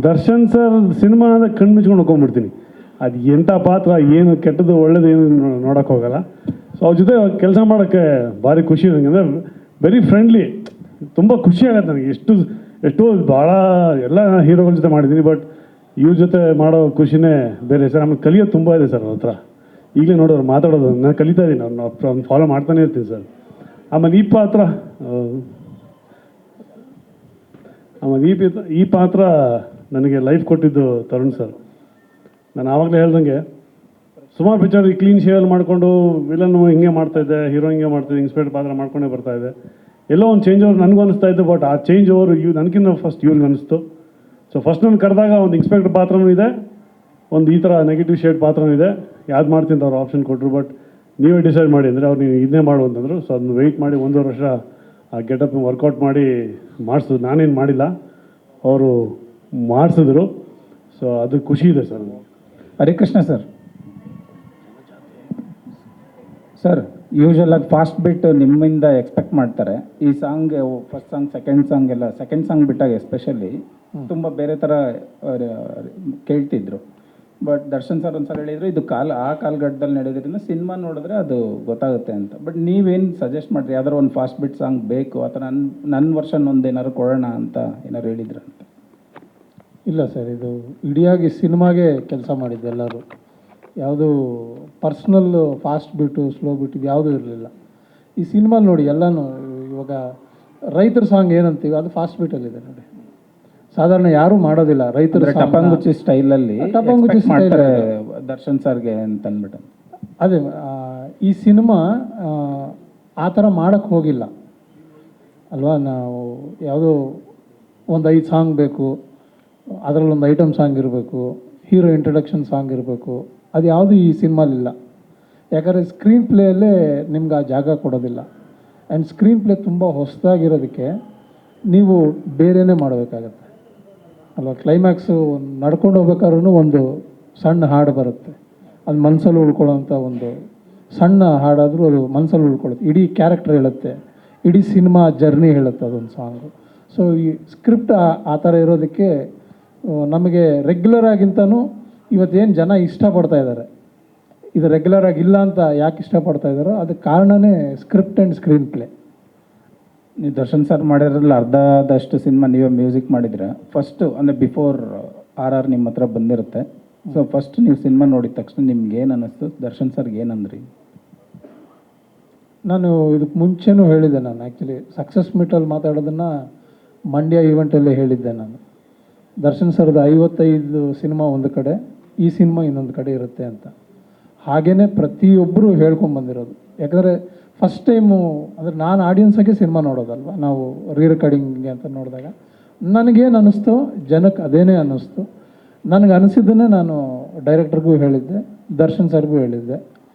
ದರ್ಶನ್ ಸರ್ ಸಿನಿಮಾ ಅಂದರೆ ಕಣ್ಣು ಮುಚ್ಕೊಂಡು ಹೋಗ್ಕೊಂಡ್ಬಿಡ್ತೀನಿ. ಅದು ಎಂಥ ಪಾತ್ರ, ಏನು ಕೆಟ್ಟದ್ದು ಒಳ್ಳೇದು ಏನು ನೋಡೋಕ್ಕೆ ಹೋಗಲ್ಲ. ಸೊ ಅವ್ರ ಜೊತೆ ಕೆಲಸ ಮಾಡೋಕ್ಕೆ ಭಾರಿ ಖುಷಿ ನನಗೆ. ಅಂದರೆ ವೆರಿ ಫ್ರೆಂಡ್ಲಿ, ತುಂಬ ಖುಷಿ ಆಗುತ್ತೆ ನನಗೆ. ಎಷ್ಟೋ ಭಾಳ ಎಲ್ಲ ಹೀರೋಗಳ ಜೊತೆ ಮಾಡಿದ್ದೀನಿ, ಬಟ್ ಇವ್ರ ಜೊತೆ ಮಾಡೋ ಖುಷಿನೇ ಬೇರೆ ಸರ್. ಆಮೇಲೆ ಕಲಿಯೋದು ತುಂಬ ಇದೆ ಸರ್ ಅವ್ರ ಹತ್ರ. ಈಗಲೇ ನೋಡೋರು ಮಾತಾಡೋದು ನಾನು ಕಲಿತಾ ಇದ್ದೀನಿ, ಅವ್ರನ್ನ ಫಾಲೋ ಮಾಡ್ತಾನೆ ಇರ್ತೀನಿ ಸರ್. ಆಮೇಲೆ ಈ ಪಾತ್ರ ನನಗೆ ಲೈಫ್ ಕೊಟ್ಟಿದ್ದು ತರುಣ್ ಸರ್. ನಾನು ಆವಾಗಲೇ ಹೇಳ್ದಂಗೆ ಸುಮಾರು ಪಿಕ್ಚರ್ ಕ್ಲೀನ್ ಶೇವಲ್ಲಿ ಮಾಡಿಕೊಂಡು ವಿಲನ್ನು ಹಿಂಗೆ ಮಾಡ್ತಾಯಿದ್ದೆ, ಹೀರೋ ಹಿಂಗೆ ಮಾಡ್ತಾಯಿದ್ದೆ, ಇನ್ಸ್ಪೆಕ್ಟರ್ ಪಾತ್ರ ಮಾಡ್ಕೊಂಡೇ ಬರ್ತಾಯಿದ್ದೆ. ಎಲ್ಲೋ ಒಂದು ಚೇಂಜ್ ಓವರ್ ನನಗೂ ಅನಿಸ್ತಾ ಇತ್ತು. ಬಟ್ ಆ ಚೇಂಜ್ ಓವರ್ ನನಗಿಂತ ಫಸ್ಟ್ ಇವ್ರಿಗೆ ಅನಿಸ್ತು. ಸೊ ಫಸ್ಟ್ ನಾನು ಕರೆದಾಗ ಒಂದು ಇನ್ಸ್ಪೆಕ್ಟರ್ ಪಾತ್ರನೂ ಇದೆ, ಒಂದು ಈ ಥರ ನೆಗೆಟಿವ್ ಶೇಡ್ ಪಾತ್ರನೂ ಇದೆ. ಯಾವ್ದು ಮಾಡ್ತೀನಿ ಅಂತ ಅವ್ರು ಆಪ್ಷನ್ ಕೊಟ್ಟರು. ಬಟ್ ನೀವೇ ಡಿಸೈಡ್ ಮಾಡಿ ಅಂದರೆ ಅವ್ರು ನೀವು ಇದನ್ನೇ ಮಾಡು ಅಂತಂದರು. ಸೊ ಅದನ್ನ ವೆಯ್ಟ್ ಮಾಡಿ 1.5 ವರ್ಷ ಆ ಗೆಟಪ್ ವರ್ಕೌಟ್ ಮಾಡಿ ಮಾಡಿಸಿದ್ರು. ನಾನೇನು ಮಾಡಿಲ್ಲ, ಅವರು ಮಾಡಿಸಿದ್ರು. ಸೊ ಅದು ಖುಷಿ ಇದೆ ಸರ್. ಹರಿಕೃಷ್ಣ ಸರ್, ಯೂಶ್ವಲಾಗಿ ಫಾಸ್ಟ್ ಬಿಟ್ಟು ನಿಮ್ಮಿಂದ ಎಕ್ಸ್ಪೆಕ್ಟ್ ಮಾಡ್ತಾರೆ. ಈ song first song, second song ಬಿಟ್ಟಾಗ ಎಸ್ಪೆಷಲಿ ತುಂಬ ಬೇರೆ ಥರ ಕೇಳ್ತಿದ್ರು. ಬಟ್ ದರ್ಶನ್ ಸರ್ ಒಂದ್ಸಲ ಹೇಳಿದ್ರು, ಇದು ಆ ಕಾಲಘಟ್ಟದಲ್ಲಿ ನಡೆಯೋದ್ರಿಂದ ಸಿನಿಮಾ ನೋಡಿದ್ರೆ ಅದು ಗೊತ್ತಾಗುತ್ತೆ ಅಂತ. ಬಟ್ ನೀವೇನು ಸಜೆಸ್ಟ್ ಮಾಡಿರಿ, ಯಾವ್ದಾರು ಒಂದು ಫಾಸ್ಟ್ ಬಿಟ್ ಸಾಂಗ್ ಬೇಕು ಆ ಥರ ನನ್ನ ವರ್ಷನ್ ಒಂದು ಏನಾದ್ರು ಕೊಡೋಣ ಅಂತ ಏನಾದ್ರು ಹೇಳಿದ್ರ ಅಂತ? ಇಲ್ಲ ಸರ್, ಇದು ಇಡಿಯಾಗಿ ಸಿನಿಮಾಗೆ ಕೆಲಸ ಮಾಡಿದ್ದು ಎಲ್ಲರೂ. ಯಾವುದು ಪರ್ಸ್ನಲ್ ಫಾಸ್ಟ್ ಬಿಟ್ಟು ಸ್ಲೋ ಬಿಟ್ಟು ಇದು ಯಾವುದೂ ಇರಲಿಲ್ಲ. ಈ ಸಿನಿಮಾ ನೋಡಿ ಎಲ್ಲನೂ ಇವಾಗ ರೈತರ ಸಾಂಗ್ ಏನಂತೀವಿ ಅದು ಫಾಸ್ಟ್ ಬೀಟಲ್ಲಿದೆ ನೋಡಿ. ಸಾಧಾರಣ ಯಾರೂ ಮಾಡೋದಿಲ್ಲ ರೈತರ ಟಪಂಗುಚ್ಚಿ ಸ್ಟೈಲಲ್ಲಿ ಟಪಂಗುಚ್ಚಿ ಮಾಡ್ತಾರೆ ದರ್ಶನ್ ಸರ್ಗೆ ಅಂತ ಅಂದ್ಬಿಟ್ಟು. ಅದೇ ಈ ಸಿನಿಮಾ ಆ ಥರ ಮಾಡೋಕ್ಕೆ ಹೋಗಿಲ್ಲ ಅಲ್ವಾ. ನಾವು ಯಾವುದೋ ಒಂದು 5 ಸಾಂಗ್ ಬೇಕು, ಅದರಲ್ಲಿ ಒಂದು ಐಟಮ್ ಸಾಂಗ್ ಇರಬೇಕು, ಹೀರೋ ಇಂಟ್ರಡಕ್ಷನ್ ಸಾಂಗ್ ಇರಬೇಕು, ಅದು ಯಾವುದು ಈ ಸಿನಿಮಾಲಿಲ್ಲ. ಯಾಕಂದರೆ ಸ್ಕ್ರೀನ್ ಪ್ಲೇಯಲ್ಲೇ ನಿಮ್ಗೆ ಆ ಜಾಗ ಕೊಡೋದಿಲ್ಲ. ಆ್ಯಂಡ್ ಸ್ಕ್ರೀನ್ ಪ್ಲೇ ತುಂಬ ಹೊಸದಾಗಿರೋದಕ್ಕೆ ನೀವು ಬೇರೆಯೇ ಮಾಡಬೇಕಾಗತ್ತೆ ಅಲ್ವಾ. ಕ್ಲೈಮ್ಯಾಕ್ಸು ನಡ್ಕೊಂಡು ಹೋಗ್ಬೇಕಾದ್ರೂ ಒಂದು ಸಣ್ಣ ಹಾಡು ಬರುತ್ತೆ, ಅದು ಮನಸ್ಸಲ್ಲಿ ಉಳ್ಕೊಳ್ಳೋಂಥ ಒಂದು ಸಣ್ಣ ಹಾಡಾದರೂ ಅದು ಮನಸ್ಸಲ್ಲಿ ಉಳ್ಕೊಳ್ಳುತ್ತೆ. ಇಡೀ ಕ್ಯಾರೆಕ್ಟರ್ ಹೇಳುತ್ತೆ, ಇಡೀ ಸಿನಿಮಾ ಜರ್ನಿ ಹೇಳುತ್ತೆ ಅದೊಂದು ಸಾಂಗು. ಸೊ ಈ ಸ್ಕ್ರಿಪ್ಟ್ ಆ ಥರ ಇರೋದಕ್ಕೆ ನಮಗೆ ರೆಗ್ಯುಲರ್ ಆಗಿಂತನೂ ಇವತ್ತೇನು ಜನ ಇಷ್ಟಪಡ್ತಾ ಇದ್ದಾರೆ, ಇದು ರೆಗ್ಯುಲರ್ ಆಗಿಲ್ಲ ಅಂತ ಯಾಕೆ ಇಷ್ಟಪಡ್ತಾ ಇದ್ದಾರೋ ಅದಕ್ಕೆ ಕಾರಣನೇ ಸ್ಕ್ರಿಪ್ಟ್ ಆ್ಯಂಡ್ ಸ್ಕ್ರೀನ್ ಪ್ಲೇ. ನೀವು ದರ್ಶನ್ ಸರ್ ಮಾಡಿರೋದ್ರಲ್ಲಿ ಅರ್ಧದಷ್ಟು ಸಿನಿಮಾ ನೀವೇ ಮ್ಯೂಸಿಕ್ ಮಾಡಿದ್ರೆ. ಫಸ್ಟು ಅಂದರೆ ಬಿಫೋರ್ RR ನಿಮ್ಮ ಹತ್ರ ಬಂದಿರುತ್ತೆ. ಸೊ ಫಸ್ಟ್ ನೀವು ಸಿನಿಮಾ ನೋಡಿದ ತಕ್ಷಣ ನಿಮ್ಗೆ ಏನು ಅನ್ನಿಸ್ತು, ದರ್ಶನ್ ಸರ್ಗೆ ಏನಂದ್ರಿ? ನಾನು ಇದಕ್ಕೆ ಮುಂಚೆನೂ ಹೇಳಿದ್ದೆ. ನಾನು ಆ್ಯಕ್ಚುಲಿ ಸಕ್ಸಸ್ ಮೀಟಲ್ಲಿ ಮಾತಾಡೋದನ್ನು ಮಂಡ್ಯ ಈವೆಂಟಲ್ಲಿ ಹೇಳಿದ್ದೆ. ನಾನು ದರ್ಶನ್ ಸರ್ದು 55 ಸಿನಿಮಾ ಒಂದು ಕಡೆ, ಈ ಸಿನಿಮಾ ಇನ್ನೊಂದು ಕಡೆ ಇರುತ್ತೆ ಅಂತ. ಹಾಗೇ ಪ್ರತಿಯೊಬ್ಬರು ಹೇಳ್ಕೊಂಬಂದಿರೋದು. ಯಾಕಂದರೆ ಫಸ್ಟ್ ಟೈಮು ಅಂದರೆ ನಾನು ಆಡಿಯನ್ಸಾಗೆ ಸಿನಿಮಾ ನೋಡೋದಲ್ವ, ನಾವು ರೆಕಾರ್ಡಿಂಗ್ಗೆ ಅಂತ ನೋಡಿದಾಗ ನನಗೇನು ಅನ್ನಿಸ್ತೋ ಜನಕ್ಕೆ ಅದೇನೇ ಅನ್ನಿಸ್ತು. ನನಗೆ ಅನಿಸಿದ್ದನ್ನೇ ನಾನು ಡೈರೆಕ್ಟರ್ಗೂ ಹೇಳಿದ್ದೆ, ದರ್ಶನ್ ಸರ್ಗೂ ಹೇಳಿದ್ದೆ,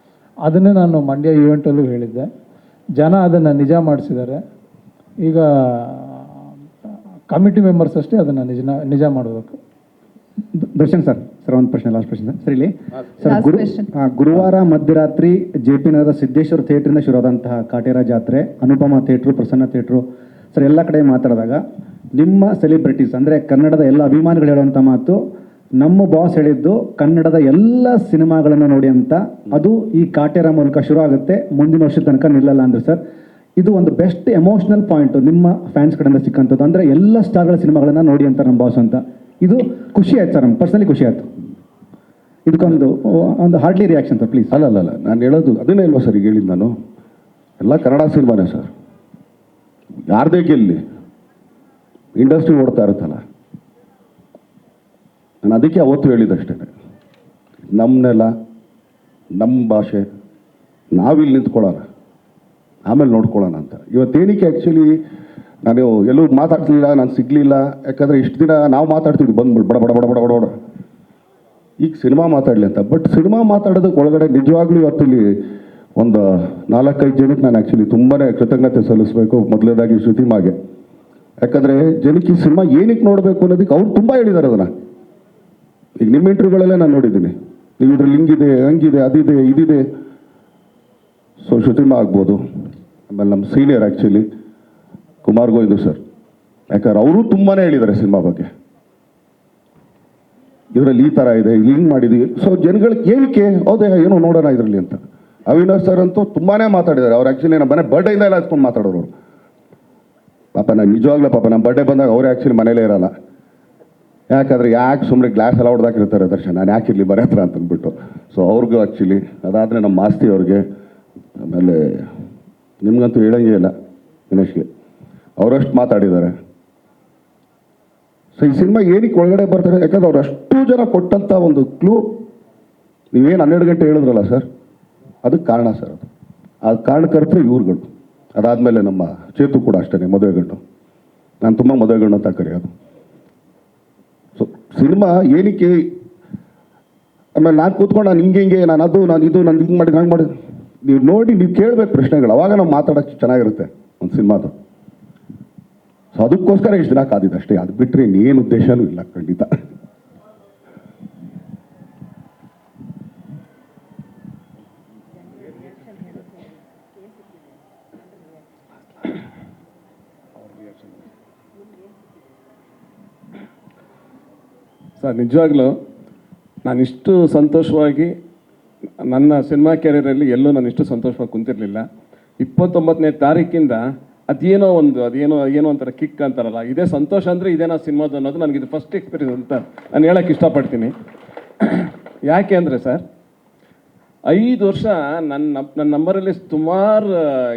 ಅದನ್ನೇ ನಾನು ಮಂಡ್ಯ ಈವೆಂಟಲ್ಲೂ ಹೇಳಿದ್ದೆ. ಜನ ಅದನ್ನು ನಿಜ ಮಾಡಿಸಿದ್ದಾರೆ. ಈಗ ಕಮಿಟಿ ಮೆಂಬರ್ಸ್ ಅಷ್ಟೇ ಅದನ್ನು ನಿಜ ಮಾಡಬೇಕು. ದರ್ಶನ್ ಸರ್ ಒಂದು ಪ್ರಶ್ನೆ, ಲಾಸ್ಟ್ ಪ್ರಶ್ನೆ ಸರ್. ಇಲ್ಲಿ ಸರ್ ಗುರುವಾರ ಮಧ್ಯರಾತ್ರಿ JP ನಗರದ ಸಿದ್ದೇಶ್ವರ ಥಿಯೇಟ್ರಿಂದ ಶುರುವಾದಂತಹ ಕಾಟೇರ ಜಾತ್ರೆ, ಅನುಪಮ ಥಿಯೇಟ್ರು, ಪ್ರಸನ್ನ ಥಿಯೇಟ್ರು ಸರ್ ಎಲ್ಲ ಕಡೆ ಮಾತಾಡಿದಾಗ ನಿಮ್ಮ ಸೆಲಿಬ್ರಿಟೀಸ್ ಅಂದರೆ ಕನ್ನಡದ ಎಲ್ಲ ಅಭಿಮಾನಿಗಳು ಹೇಳುವಂಥ ಮಾತು, ನಮ್ಮ ಬಾಸ್ ಹೇಳಿದ್ದು ಕನ್ನಡದ ಎಲ್ಲ ಸಿನಿಮಾಗಳನ್ನು ನೋಡಿ ಅಂತ. ಅದು ಈ ಕಾಟೇರ ಮೂಲಕ ಶುರು ಆಗುತ್ತೆ, ಮುಂದಿನ ವರ್ಷದ ತನಕ ನಿಲ್ಲಲ್ಲ ಅಂದ್ರೆ ಸರ್ ಇದು ಒಂದು ಬೆಸ್ಟ್ ಎಮೋಷನಲ್ ಪಾಯಿಂಟು ನಿಮ್ಮ ಫ್ಯಾನ್ಸ್ ಕಡೆಯಿಂದ ಸಿಕ್ಕಂಥದ್ದು. ಅಂದರೆ ಎಲ್ಲ ಸ್ಟಾರ್ಗಳ ಸಿನಿಮಾಗಳನ್ನು ನೋಡಿ ಅಂತ ನಮ್ಮ ಬಾಸ್ ಅಂತ. ಇದು ಖುಷಿ ಆಯ್ತು ಸರ್, ನಮ್ಗೆ ಪರ್ಸನಲಿ ಖುಷಿ ಆಯಿತು. ಇದಕ್ಕೊಂದು ಹಾರ್ಡ್ಲಿ ರಿಯಾಕ್ಷನ್ ಸರ್ ಪ್ಲೀಸ್. ಅಲ್ಲ ನಾನು ಹೇಳೋದು ಅದನ್ನೇ ಇಲ್ವಾ ಸರ್, ಈಗ ಹೇಳಿದ್ದು ನಾನು ಎಲ್ಲ ಕನ್ನಡ ಸಿನಿಮಾನೇ ಸರ್. ಯಾರದೇ ಗೆಲ್ಲಿ ಇಂಡಸ್ಟ್ರಿ ಓಡ್ತಾ ಇರುತ್ತಲ್ಲ, ನಾನು ಅದಕ್ಕೆ ಅವತ್ತು ಹೇಳಿದ್ದಷ್ಟೇ, ನಮ್ಮನ್ನೆಲ್ಲ ನಮ್ಮ ಭಾಷೆ ನಾವಿಲ್ಲಿ ನಿಂತ್ಕೊಳ್ಳೋಣ, ಆಮೇಲೆ ನೋಡ್ಕೊಳ್ಳೋಣ ಅಂತ. ಇವತ್ತೇನಕ್ಕೆ ಆ್ಯಕ್ಚುಲಿ ನಾನು ಎಲ್ಲೂ ಮಾತಾಡ್ತಿಲ್ಲ, ನಾನು ಸಿಗಲಿಲ್ಲ. ಯಾಕಂದರೆ ಇಷ್ಟು ದಿನ ನಾವು ಮಾತಾಡ್ತಿದ್ವಿ ಬಂದ್ಬಿಟ್ಟು ಬಡ ಬಡ ಬಡ ಬಡ ಬಡ ಬಡ, ಈಗ ಸಿನಿಮಾ ಮಾತಾಡಲಿ ಅಂತ. ಬಟ್ ಸಿನಿಮಾ ಮಾತಾಡೋದಕ್ಕೆ ಒಳಗಡೆ ನಿಜವಾಗ್ಲೂ ಇವತ್ತು ಇಲ್ಲಿ ಒಂದು 4-5 ಜನಕ್ಕೆ ನಾನು ಆ್ಯಕ್ಚುಲಿ ತುಂಬಾ ಕೃತಜ್ಞತೆ ಸಲ್ಲಿಸಬೇಕು. ಮೊದಲನೇದಾಗಿ ಶ್ರುತಿಮಾಗೆ, ಯಾಕಂದರೆ ಜನಕ್ಕೆ ಈ ಸಿನಿಮಾ ಏನಕ್ಕೆ ನೋಡಬೇಕು ಅನ್ನೋದಕ್ಕೆ ಅವ್ರು ತುಂಬ ಹೇಳಿದ್ದಾರೆ ಅದನ್ನು. ಈಗ ನಿಮ್ಮ ಇಂಟರ್ವ್ಯೂಗಳೆಲ್ಲ ನಾನು ನೋಡಿದ್ದೀನಿ, ನೀವು ಇದ್ರಲ್ಲಿ ಹಿಂಗಿದೆ, ಹಂಗಿದೆ, ಅದಿದೆ, ಇದಿದೆ. ಸೊ ಶ್ರುತಿಮಾ ಆಗ್ಬೋದು, ಆಮೇಲೆ ನಮ್ಮ senior actually Kumar Govindu sir, ಯಾಕಂದ್ರೆ ಅವರು ತುಂಬಾ ಹೇಳಿದ್ದಾರೆ ಸಿನಿಮಾ ಬಗ್ಗೆ, ಇದರಲ್ಲಿ ಈ ಥರ ಇದೆ, ಇಲ್ಲಿ ಹಿಂಗೆ ಮಾಡಿದ್ದೀವಿ. ಸೊ ಜನಗಳಿಗೆ ಏನಕ್ಕೆ ಹೌದೇ ಏನೋ ನೋಡೋಣ ಇದರಲ್ಲಿ ಅಂತ. ಅವಿನಾಶ್ ಸರ್ ಅಂತೂ ತುಂಬಾ ಮಾತಾಡಿದ್ದಾರೆ. ಅವ್ರು ಆ್ಯಕ್ಚುಲಿ ನಮ್ಮ ಮನೆ ಬರ್ಡೇಯಿಂದ ಎಲ್ಲ ಹಚ್ಕೊಂಡು ಮಾತಾಡೋರು. ಪಾಪ ನಾನು ನಿಜವಾಗ್ಲೂ ಪಾಪ ನಮ್ಮ ಬರ್ಡೇ ಬಂದಾಗ ಅವರೇ ಆ್ಯಕ್ಚುಲಿ ಮನೇಲೇ ಇರೋಲ್ಲ. ಯಾಕಂದರೆ ಯಾಕೆ ಸುಮ್ಮನೆ ಗ್ಲಾಸ್ ಎಲ್ಲ ಹೊಡೆದಾಕಿರ್ತಾರೆ ದರ್ಶನ್, ನಾನು ಯಾಕೆ ಇರಲಿ ಬರೀ ಹತ್ರ ಅಂತಂದ್ಬಿಟ್ಟು. ಸೊ ಅವ್ರಿಗೂ ಆ್ಯಕ್ಚುಲಿ, ಅದಾದರೆ ನಮ್ಮ ಮಾಸ್ತಿ ಅವ್ರಿಗೆ, ಆಮೇಲೆ ನಿಮ್ಗಂತೂ ಹೇಳಂಗೇ ಇಲ್ಲ ದಿನೇಶ್ಗೆ, ಅವರಷ್ಟು ಮಾತಾಡಿದ್ದಾರೆ. ಸೊ ಈ ಸಿನಿಮಾ ಏನಕ್ಕೆ ಒಳಗಡೆ ಬರ್ತಾರೆ, ಯಾಕಂದ್ರೆ ಅವ್ರು ಅಷ್ಟು ಜನ ಕೊಟ್ಟಂಥ ಒಂದು ಕ್ಲೂ. ನೀವೇನು 12 ಗಂಟೆ ಹೇಳಿದ್ರಲ್ಲ ಸರ್, ಅದಕ್ಕೆ ಕಾರಣ ಸರ್. ಅದು ಕಾರಣಕರ್ತರು ಇವ್ರುಗಳು. ಅದಾದಮೇಲೆ ನಮ್ಮ ಚೇತು ಕೂಡ ಅಷ್ಟೇ ಮದುವೆ ಗಂಡು, ನಾನು ತುಂಬ ಮದುವೆ ಗಂಡು ಅಂತ ಕರೆಯೋದು. ಸೊ ಸಿನಿಮಾ ಏನಕ್ಕೆ, ಆಮೇಲೆ ನಾನು ಕೂತ್ಕೊಂಡು ನಾನು ಹಿಂಗೆ ನಾನು ಅದು ನಾನು ಇದು ನಾನು ಹಿಂಗೆ ಮಾಡಿದ್ದು ಹಂಗೆ ಮಾಡಿದ್ದು, ನೀವು ನೋಡಿ ನೀವು ಕೇಳಬೇಕು ಪ್ರಶ್ನೆಗಳು, ಅವಾಗ ನಾವು ಮಾತಾಡೋಕ್ಕೆ ಚೆನ್ನಾಗಿರುತ್ತೆ ಒಂದು ಸಿನಿಮಾದು. ಸೊ ಅದಕ್ಕೋಸ್ಕರ ಇಷ್ಟು ದಿನ ಕಾದಿದ್ದು ಅಷ್ಟೇ, ಅದು ಬಿಟ್ಟರೆ ಇನ್ನೇನು ಉದ್ದೇಶನೂ ಇಲ್ಲ ಖಂಡಿತ. ಸರ್ ನಿಜವಾಗ್ಲೂ ನಾನಿಷ್ಟು ಸಂತೋಷವಾಗಿ ನನ್ನ ಸಿನಿಮಾ ಕೆರಿಯರಲ್ಲಿ ಎಲ್ಲೂ ನಾನು ಇಷ್ಟು ಸಂತೋಷವಾಗಿ ಕುಂತಿರಲಿಲ್ಲ. 29ನೇ ತಾರೀಕಿಂದ ಅದೇನೋ ಒಂಥರ ಕಿಕ್ ಅಂತಾರಲ್ಲ, ಇದೇ ಸಂತೋಷ ಅಂದರೆ ಇದೇನೋ ಸಿನಿಮಾದು ಅನ್ನೋದು ನನಗೆ ಇದು ಫಸ್ಟ್ ಎಕ್ಸ್ಪೀರಿಯನ್ಸ್ ಅಂತ ನಾನು ಹೇಳೋಕ್ಕೆ ಇಷ್ಟಪಡ್ತೀನಿ. ಯಾಕೆ ಅಂದರೆ ಸರ್ 5 ವರ್ಷ ನನ್ನ ನಂಬರಲ್ಲಿ ಸುಮಾರು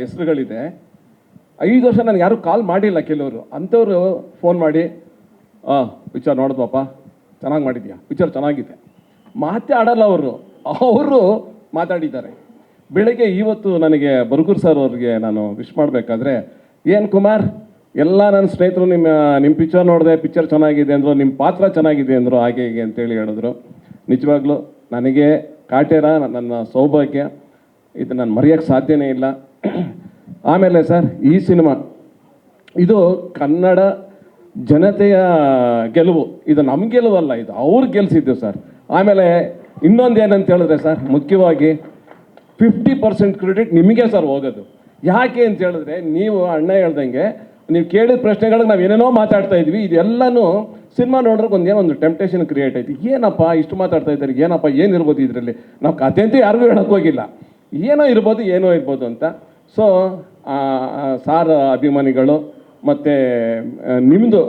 ಹೆಸರುಗಳಿದೆ. 5 ವರ್ಷ ನನಗೆ ಯಾರೂ ಕಾಲ್ ಮಾಡಿಲ್ಲ ಕೆಲವರು. ಅಂಥವ್ರು ಫೋನ್ ಮಾಡಿ ಪಿಕ್ಚರ್ ನೋಡಿದ್ವಪ್ಪ, ಚೆನ್ನಾಗಿ ಮಾಡಿದ್ಯಾ, ಪಿಕ್ಚರ್ ಚೆನ್ನಾಗಿದೆ, ಮಾತೇ ಆಡಲ್ಲ ಅವರು ಮಾತಾಡಿದ್ದಾರೆ. ಬೆಳಗ್ಗೆ ಇವತ್ತು ನನಗೆ ಬರಗೂರು ಸರ್ ಅವ್ರಿಗೆ ನಾನು ವಿಶ್ ಮಾಡಬೇಕಾದ್ರೆ, ಏನು ಕುಮಾರ್, ಎಲ್ಲ ನನ್ನ ಸ್ನೇಹಿತರು ನಿಮ್ಮ ಪಿಕ್ಚರ್ ನೋಡಿದೆ, ಪಿಕ್ಚರ್ ಚೆನ್ನಾಗಿದೆ ಅಂದರು, ನಿಮ್ಮ ಪಾತ್ರ ಚೆನ್ನಾಗಿದೆ ಅಂದರು, ಹಾಗೆ ಹೀಗೆ ಅಂತೇಳಿ ಹೇಳಿದ್ರು. ನಿಜವಾಗ್ಲೂ ನನಗೆ ಕಾಟೇರ ನನ್ನ ಸೌಭಾಗ್ಯ, ಇದು ನಾನು ಮರೆಯೋಕ್ಕೆ ಸಾಧ್ಯನೇ ಇಲ್ಲ. ಆಮೇಲೆ ಸರ್, ಈ ಸಿನಿಮಾ ಇದು ಕನ್ನಡ ಜನತೆಯ ಗೆಲುವು, ಇದು ನಮ್ಮ ಗೆಲುವಲ್ಲ, ಇದು ಅವ್ರು ಗೆಲ್ಸಿದ್ದು ಸರ್. ಆಮೇಲೆ ಇನ್ನೊಂದು ಏನಂತ ಹೇಳಿದ್ರೆ ಸರ್, ಮುಖ್ಯವಾಗಿ 50% ಕ್ರೆಡಿಟ್ ನಿಮಗೆ ಸರ್ ಹೋಗೋದು. ಯಾಕೆ ಅಂತ ಹೇಳಿದ್ರೆ, ನೀವು ಅಣ್ಣ ಹೇಳ್ದಂಗೆ ನೀವು ಕೇಳಿದ ಪ್ರಶ್ನೆಗಳಿಗೆ ನಾವು ಏನೇನೋ ಮಾತಾಡ್ತಾ ಇದ್ವಿ, ಇದೆಲ್ಲನೂ ಸಿನಿಮಾ ನೋಡ್ರಿಗೆ ಒಂದು ಟೆಂಪ್ಟೇಷನ್ ಕ್ರಿಯೇಟ್ ಆಯ್ತು. ಏನಪ್ಪ ಇಷ್ಟು ಮಾತಾಡ್ತಾ ಇದ್ದಾರೆ, ಏನಪ್ಪ ಏನಿರ್ಬೋದು ಇದರಲ್ಲಿ, ನಾವು ಕತೆ ಅಂತೂ ಯಾರಿಗೂ ಹೇಳೋಕ್ಕೆ ಹೋಗಿಲ್ಲ, ಏನೋ ಇರ್ಬೋದು ಅಂತ. ಸೊ ಸಾರ್ ಅಭಿಮಾನಿಗಳು ಮತ್ತು ನಿಮ್ಮದು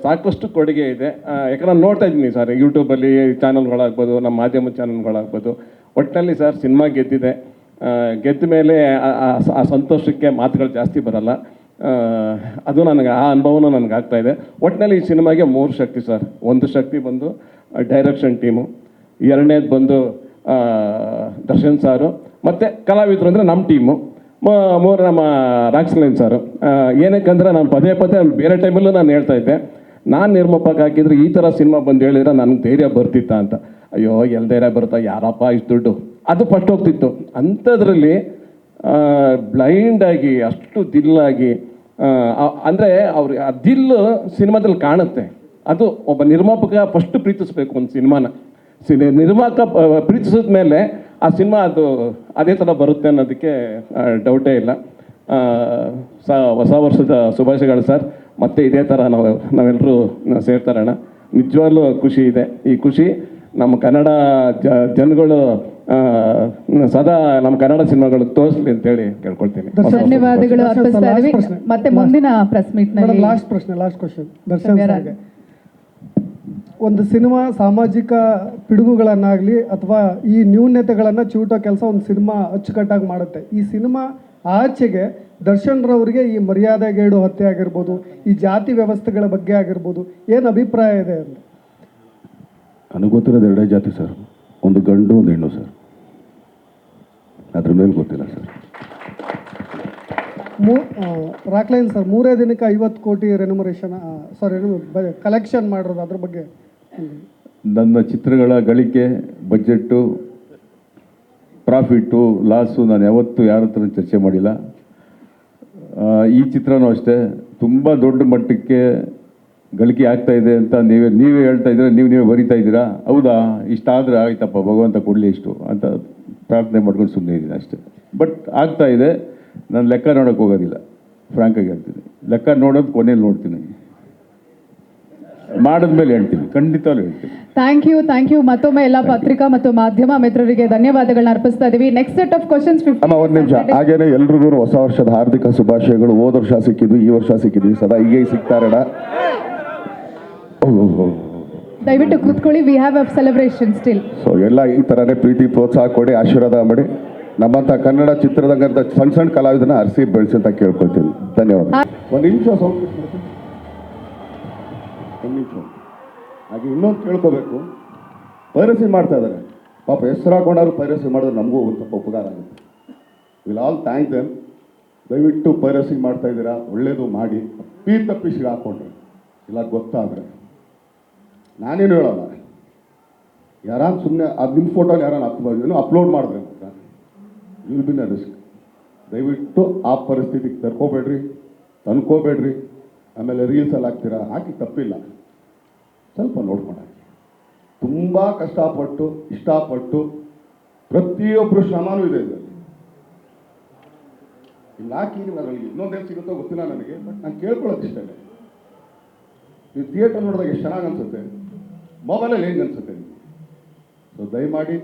ಸಾಕಷ್ಟು ಕೊಡುಗೆ ಇದೆ. ಯಾಕಂದ್ರೆ ನೋಡ್ತಾ ಇದ್ದೀನಿ ಸರ್, ಯೂಟ್ಯೂಬಲ್ಲಿ ಚಾನಲ್ಗಳಾಗ್ಬೋದು, ನಮ್ಮ ಮಾಧ್ಯಮ ಚಾನಲ್ಗಳಾಗ್ಬೋದು. ಒಟ್ಟಿನಲ್ಲಿ ಸರ್, ಸಿನಿಮಾ ಗೆದ್ದಿದೆ. ಗೆದ್ದ ಮೇಲೆ ಆ ಸಂತೋಷಕ್ಕೆ ಮಾತುಗಳು ಜಾಸ್ತಿ ಬರಲ್ಲ. ಅದು ನನಗೆ ಆ ಅನುಭವನೂ ನನಗಾಗ್ತಾಯಿದೆ. ಒಟ್ಟಿನಲ್ಲಿ ಈ ಸಿನಿಮಾಗೆ 3 ಶಕ್ತಿ ಸರ್. ಒಂದು ಶಕ್ತಿ ಬಂದು ಡೈರೆಕ್ಷನ್ ಟೀಮು, ಎರಡನೇದು ಬಂದು ದರ್ಶನ್ ಸಾರು, ಮತ್ತು ಕಲಾವಿದರು ಅಂದರೆ ನಮ್ಮ ಟೀಮು, 3 ನಮ್ಮ ರಾಕ್ಸ್ಲೈನ್ ಸಾರು. ಏನಕ್ಕಂದರೆ ನಾನು ಪದೇ ಬೇರೆ ಟೈಮಲ್ಲೂ ನಾನು ಹೇಳ್ತಾ ಇದ್ದೆ, ನಾನು ನಿರ್ಮಾಪಕ ಹಾಕಿದರೆ ಈ ಥರ ಸಿನಿಮಾ ಬಂದು ಹೇಳಿದ್ರೆ ನನಗೆ ಧೈರ್ಯ ಬರ್ತಿತ್ತಾ ಅಂತ. ಅಯ್ಯೋ ಎಲ್ಲಿ ಧೈರ್ಯ ಬರುತ್ತಾ, ಯಾರಪ್ಪ ಇಷ್ಟು ದುಡ್ಡು, ಅದು ಫಸ್ಟ್ ಹೋಗ್ತಿತ್ತು. ಅಂಥದ್ರಲ್ಲಿ ಬ್ಲೈಂಡಾಗಿ ಅಷ್ಟು ದಿಲ್ಲಾಗಿ, ಅಂದರೆ ಅವ್ರಿಗೆ ಆ ದಿಲ್ಲು ಸಿನಿಮಾದಲ್ಲಿ ಕಾಣುತ್ತೆ. ಅದು ಒಬ್ಬ ನಿರ್ಮಾಪಕ ಫಸ್ಟ್ ಪ್ರೀತಿಸ್ಬೇಕು ಒಂದು ಸಿನಿಮಾನ. ನಿರ್ಮಾಪಕ ಪ್ರೀತಿಸಿದ ಮೇಲೆ ಆ ಸಿನಿಮಾ ಅದು ಅದೇ ಥರ ಬರುತ್ತೆ ಅನ್ನೋದಕ್ಕೆ ಡೌಟೇ ಇಲ್ಲ. ಹೊಸ ವರ್ಷದ ಶುಭಾಶಯಗಳು ಸರ್. ಮತ್ತೆ ಇದೇ ಥರ ನಾವೆಲ್ಲರೂ ಸೇರ್ತಾರಣ್ಣ. ನಿಜವಾಗ್ಲೂ ಖುಷಿ ಇದೆ. ಈ ಖುಷಿ ನಮ್ಮ ಕನ್ನಡ ಜನಗಳು ಸದಾ ನಮ್ಮ ಕನ್ನಡ ಸಿನಿಮಾಗಳು ತೋರಿಸ್ಲಿ ಅಂತೇಳಿ ಕೇಳ್ಕೊಳ್ತೀನಿ. ಧನ್ಯವಾದಗಳು ಅರ್ಪಿಸ್ತಾ ಇದೀವಿ. ಮತ್ತೆ ಮುಂದಿನ ಪ್ರೆಸ್ ಮೀಟ್ ನಲ್ಲಿ ಲಾಸ್ಟ್ ಕ್ವಶನ್ ದರ್ಶನ್ ಸರ್ಗೆ. ಒಂದು ಸಿನಿಮಾ ಸಾಮಾಜಿಕ ಪಿಡುಗುಗಳನ್ನಾಗಲಿ ಅಥವಾ ಈ ನ್ಯೂನ್ಯತೆಗಳನ್ನು ಚಿವುಟೋ ಕೆಲಸ ಒಂದು ಸಿನಿಮಾ ಅಚ್ಚುಕಟ್ಟಾಗಿ ಮಾಡುತ್ತೆ. ಈ ಸಿನಿಮಾ ಆಚೆಗೆ ದರ್ಶನ್ ರವರಿಗೆ ಈ ಮರ್ಯಾದೆಗೇಡು ಹತ್ಯೆ ಆಗಿರ್ಬೋದು, ಈ ಜಾತಿ ವ್ಯವಸ್ಥೆಗಳ ಬಗ್ಗೆ ಆಗಿರ್ಬೋದು, ಏನು ಅಭಿಪ್ರಾಯ ಇದೆ ಅಂತ? ನನಗೆ ಗೊತ್ತಿರೋದು 2 ಜಾತಿ ಸರ್, ಒಂದು ಗಂಡು ಒಂದು ಹೆಣ್ಣು ಸರ್, ಅದ್ರ ಮೇಲೆ ಗೊತ್ತಿಲ್ಲ ಸರ್. ರಾಕ್ಲೈನ್ ಸರ್, 3 ದಿನಕ್ಕೆ 50 ಕೋಟಿ ರೆನ್ಯುಮರೇಷನ್ ಕಲೆಕ್ಷನ್ ಮಾಡಿರೋದು, ಅದ್ರ ಬಗ್ಗೆ ನನ್ನ ಚಿತ್ರಗಳ ಗಳಿಕೆ, ಬಜೆಟ್ಟು, ಪ್ರಾಫಿಟ್ಟು, ಲಾಸು ನಾನು ಯಾವತ್ತೂ ಯಾರ ಹತ್ರ ಚರ್ಚೆ ಮಾಡಿಲ್ಲ. ಈ ಚಿತ್ರನೂ ಅಷ್ಟೇ ತುಂಬ ದೊಡ್ಡ ಮಟ್ಟಕ್ಕೆ ಗಳಿಕೆ ಆಗ್ತಾ ಇದೆ ಅಂತ ನೀವೇ ಹೇಳ್ತಾ ಇದ್ದೀರಾ, ನೀವೇ ಬರಿತಾ ಇದ್ದೀರಾ. ಹೌದಾ, ಇಷ್ಟಾದರೆ ಆಯ್ತಪ್ಪ, ಭಗವಂತ ಕೊಡಲಿ ಇಷ್ಟು ಅಂತ ಪ್ರಾರ್ಥನೆ ಮಾಡ್ಕೊಂಡು ಸುಮ್ಮನೆ ಇದ್ದೀನಿ ಅಷ್ಟೇ. ಬಟ್ ಆಗ್ತಾ ಇದೆ. ನಾನು ಲೆಕ್ಕ ನೋಡೋಕ್ಕೆ ಹೋಗೋದಿಲ್ಲ, ಫ್ರಾಂಕಾಗಿ ಹೇಳ್ತೀನಿ. ಲೆಕ್ಕ ನೋಡೋದು ಕೊನೆಯಲ್ಲಿ ನೋಡ್ತೀನಿ, ಮಾಡಿದ್ಮೇಲೆ ಹೇಳ್ತೀನಿ, ಖಂಡಿತವಾಗ್ಲೂ ಹೇಳ್ತೀನಿ. ಥ್ಯಾಂಕ್ ಯು ಮತ್ತೊಮ್ಮೆ ಎಲ್ಲ ಪತ್ರಿಕಾ ಮತ್ತು ಮಾಧ್ಯಮ ಮಿತ್ರರಿಗೆ ಧನ್ಯವಾದಗಳನ್ನ ಅರ್ಪಿಸ್ತಾ ಇದೀವಿ. ನೆಕ್ಸ್ಟ್ ಸೆಟ್ ಆಫ್ ಕ್ವಶನ್ಸ್ ಒಂದು ನಿಮಿಷ. ಹಾಗೇನೆ ಎಲ್ರಿಗೂ ಹೊಸ ವರ್ಷದ ಹಾರ್ದಿಕ ಶುಭಾಶಯಗಳು. ಹೋದ ವರ್ಷ ಸಿಕ್ಕಿದ್ವಿ, ಈ ವರ್ಷ ಸಿಕ್ಕಿದ್ವಿ, ಸದಾ ಹೀಗೆ ಸಿಗ್ತಾರಣ. ದಯವಿಟ್ಟು ಕೂತ್ಕೊಳ್ಳಿ. We have a celebration still. So ಎಲ್ಲ ಈ ಥರನೇ ಪ್ರೀತಿ ಪ್ರೋತ್ಸಾಹ ಕೊಡಿ, ಆಶೀರ್ವಾದ ಮಾಡಿ. ನಮ್ಮಂಥ ಕನ್ನಡ ಚಿತ್ರರಂಗದ ಸಣ್ಣ ಕಲಾವಿದನ ಅರಸಿ ಬೆಳೆಸಿ ಅಂತ ಕೇಳ್ಕೊಳ್ತೀನಿ. ಧನ್ಯವಾದ. ಒಂದು ನಿಮಿಷ ಹಾಗೆ ಇನ್ನೊಂದು ಕೇಳ್ಕೋಬೇಕು. ಪೈರಸಿ ಮಾಡ್ತಾ ಇದ್ದಾರೆ ಪಾಪ, ಹೆಸರು ಹಾಕೊಂಡಾದ್ರು ಪೈರಸಿ ಮಾಡಿದ್ರೆ ನಮಗೂ ಒಂದು ಸ್ವಲ್ಪ ಉಪಕಾರ ಆಗುತ್ತೆ. Will all thank them. ದಯವಿಟ್ಟು ಪೈರಸಿ ಮಾಡ್ತಾ ಇದ್ದೀರಾ, ಒಳ್ಳೇದು ಮಾಡಿ. ತಪ್ಪಿಸಿಗೆ ಹಾಕ್ಕೊಂಡ್ರೆ ಇಲ್ಲ ಗೊತ್ತಾದರೆ ನಾನೇನು ಹೇಳೋಲ್ಲ. ಯಾರಾನು ಸುಮ್ಮನೆ ಅದು ನಿಮ್ಮ ಫೋಟೋಲಿ ಯಾರಾನು ಅಪ್ಲೋಡ್ ಮಾಡಿದ್ರೆ ಅಂತ ವಿಲ್ ಬಿನ್ ಅ ರಿಸ್ಕ್. ದಯವಿಟ್ಟು ಆ ಪರಿಸ್ಥಿತಿಗೆ ತಂದ್ಕೋಬೇಡ್ರಿ. ಆಮೇಲೆ ರೀಲ್ಸಲ್ಲಿ ಹಾಕ್ತೀರಾ, ಹಾಕಿ ತಪ್ಪಿಲ್ಲ, ಸ್ವಲ್ಪ ನೋಡ್ಕೊಂಡು ತುಂಬ ಕಷ್ಟಪಟ್ಟು ಇಷ್ಟಪಟ್ಟು ಪ್ರತಿಯೊಬ್ಬರು ಶ್ರಮನೂ ಇದೆ ಇದರಲ್ಲಿ. ಇಲ್ಲಿ ಹಾಕಿ ನೀವು ಅದರಲ್ಲಿ ಇನ್ನೊಂದೇನು ಸಿಗುತ್ತೋ ಗೊತ್ತಿಲ್ಲ ನನಗೆ, ಬಟ್ ನಾನು ಕೇಳ್ಕೊಳ್ಳೋದು ಇಷ್ಟೇ. ನೀವು ಥಿಯೇಟರ್ ನೋಡಿದಾಗ ಎಷ್ಟು ಚೆನ್ನಾಗಿ ಅನಿಸುತ್ತೆ, ಮೊಬೈಲಲ್ಲಿ ಹೆಂಗೆ ಅನಿಸುತ್ತೆ ನಿಮಗೆ. ಸೊ ದಯಮಾಡಿ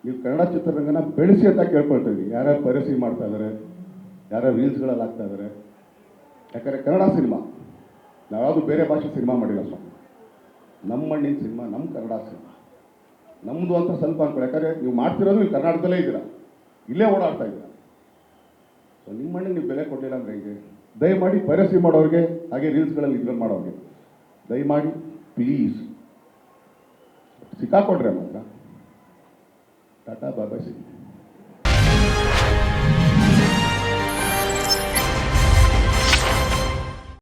ನೀವು ಕನ್ನಡ ಚಿತ್ರರಂಗನ ಬೆಳೆಸಿ ಅಂತ ಕೇಳ್ಕೊಳ್ತಾ ಇದ್ದೀವಿ. ಯಾರ್ಯಾರು ಪೈರಸಿ ಮಾಡ್ತಾ ಇದ್ದಾರೆ, ಯಾರ್ಯಾರು ರೀಲ್ಸ್ಗಳಲ್ಲಿ ಹಾಕ್ತಾ ಇದ್ದಾರೆ. ಯಾಕಂದರೆ ಕನ್ನಡ ಸಿನಿಮಾ ನಾವ್ಯಾವುದು ಬೇರೆ ಭಾಷೆ ಸಿನಿಮಾ ಮಾಡಿಲ್ಲ ಸ್ವಾಮಿ. ನಮ್ಮ ಮಣ್ಣಿನ ಸಿನಿಮಾ, ನಮ್ಮ ಕನ್ನಡ ಸಿನಿಮಾ ನಮ್ಮದು ಅಂತ ಸ್ವಲ್ಪ ಅನ್ಕೊಳ್ಳಿ. ಯಾಕಂದರೆ ನೀವು ಮಾಡ್ತಿರೋದು ಇಲ್ಲಿ ಕರ್ನಾಟಕದಲ್ಲೇ ಇದ್ದೀರಾ, ಇಲ್ಲೇ ಓಡಾಡ್ತಾ ಇದ್ದೀರಾ. ಸೊ ನಿಮ್ಮ ಮಣ್ಣಿಗೆ ನೀವು ಬೆಲೆ ಕೊಡಲಿಲ್ಲ ಅಂದರೆ ಹೇಗೆ? ದಯಮಾಡಿ ಪೈರಸಿ ಮಾಡೋರಿಗೆ ಹಾಗೆ ರೀಲ್ಸ್ಗಳಲ್ಲಿ ಇದ್ರಲ್ಲಿ ಮಾಡೋರಿಗೆ ದಯಮಾಡಿ ಪ್ಲೀಸ್ ಸಿಕ್ಕಾಕೊಂಡ್ರೆ ಮಾತ್ರ ಟಾಟಾ ಬಾಬಾ ಸಿಂಗ್.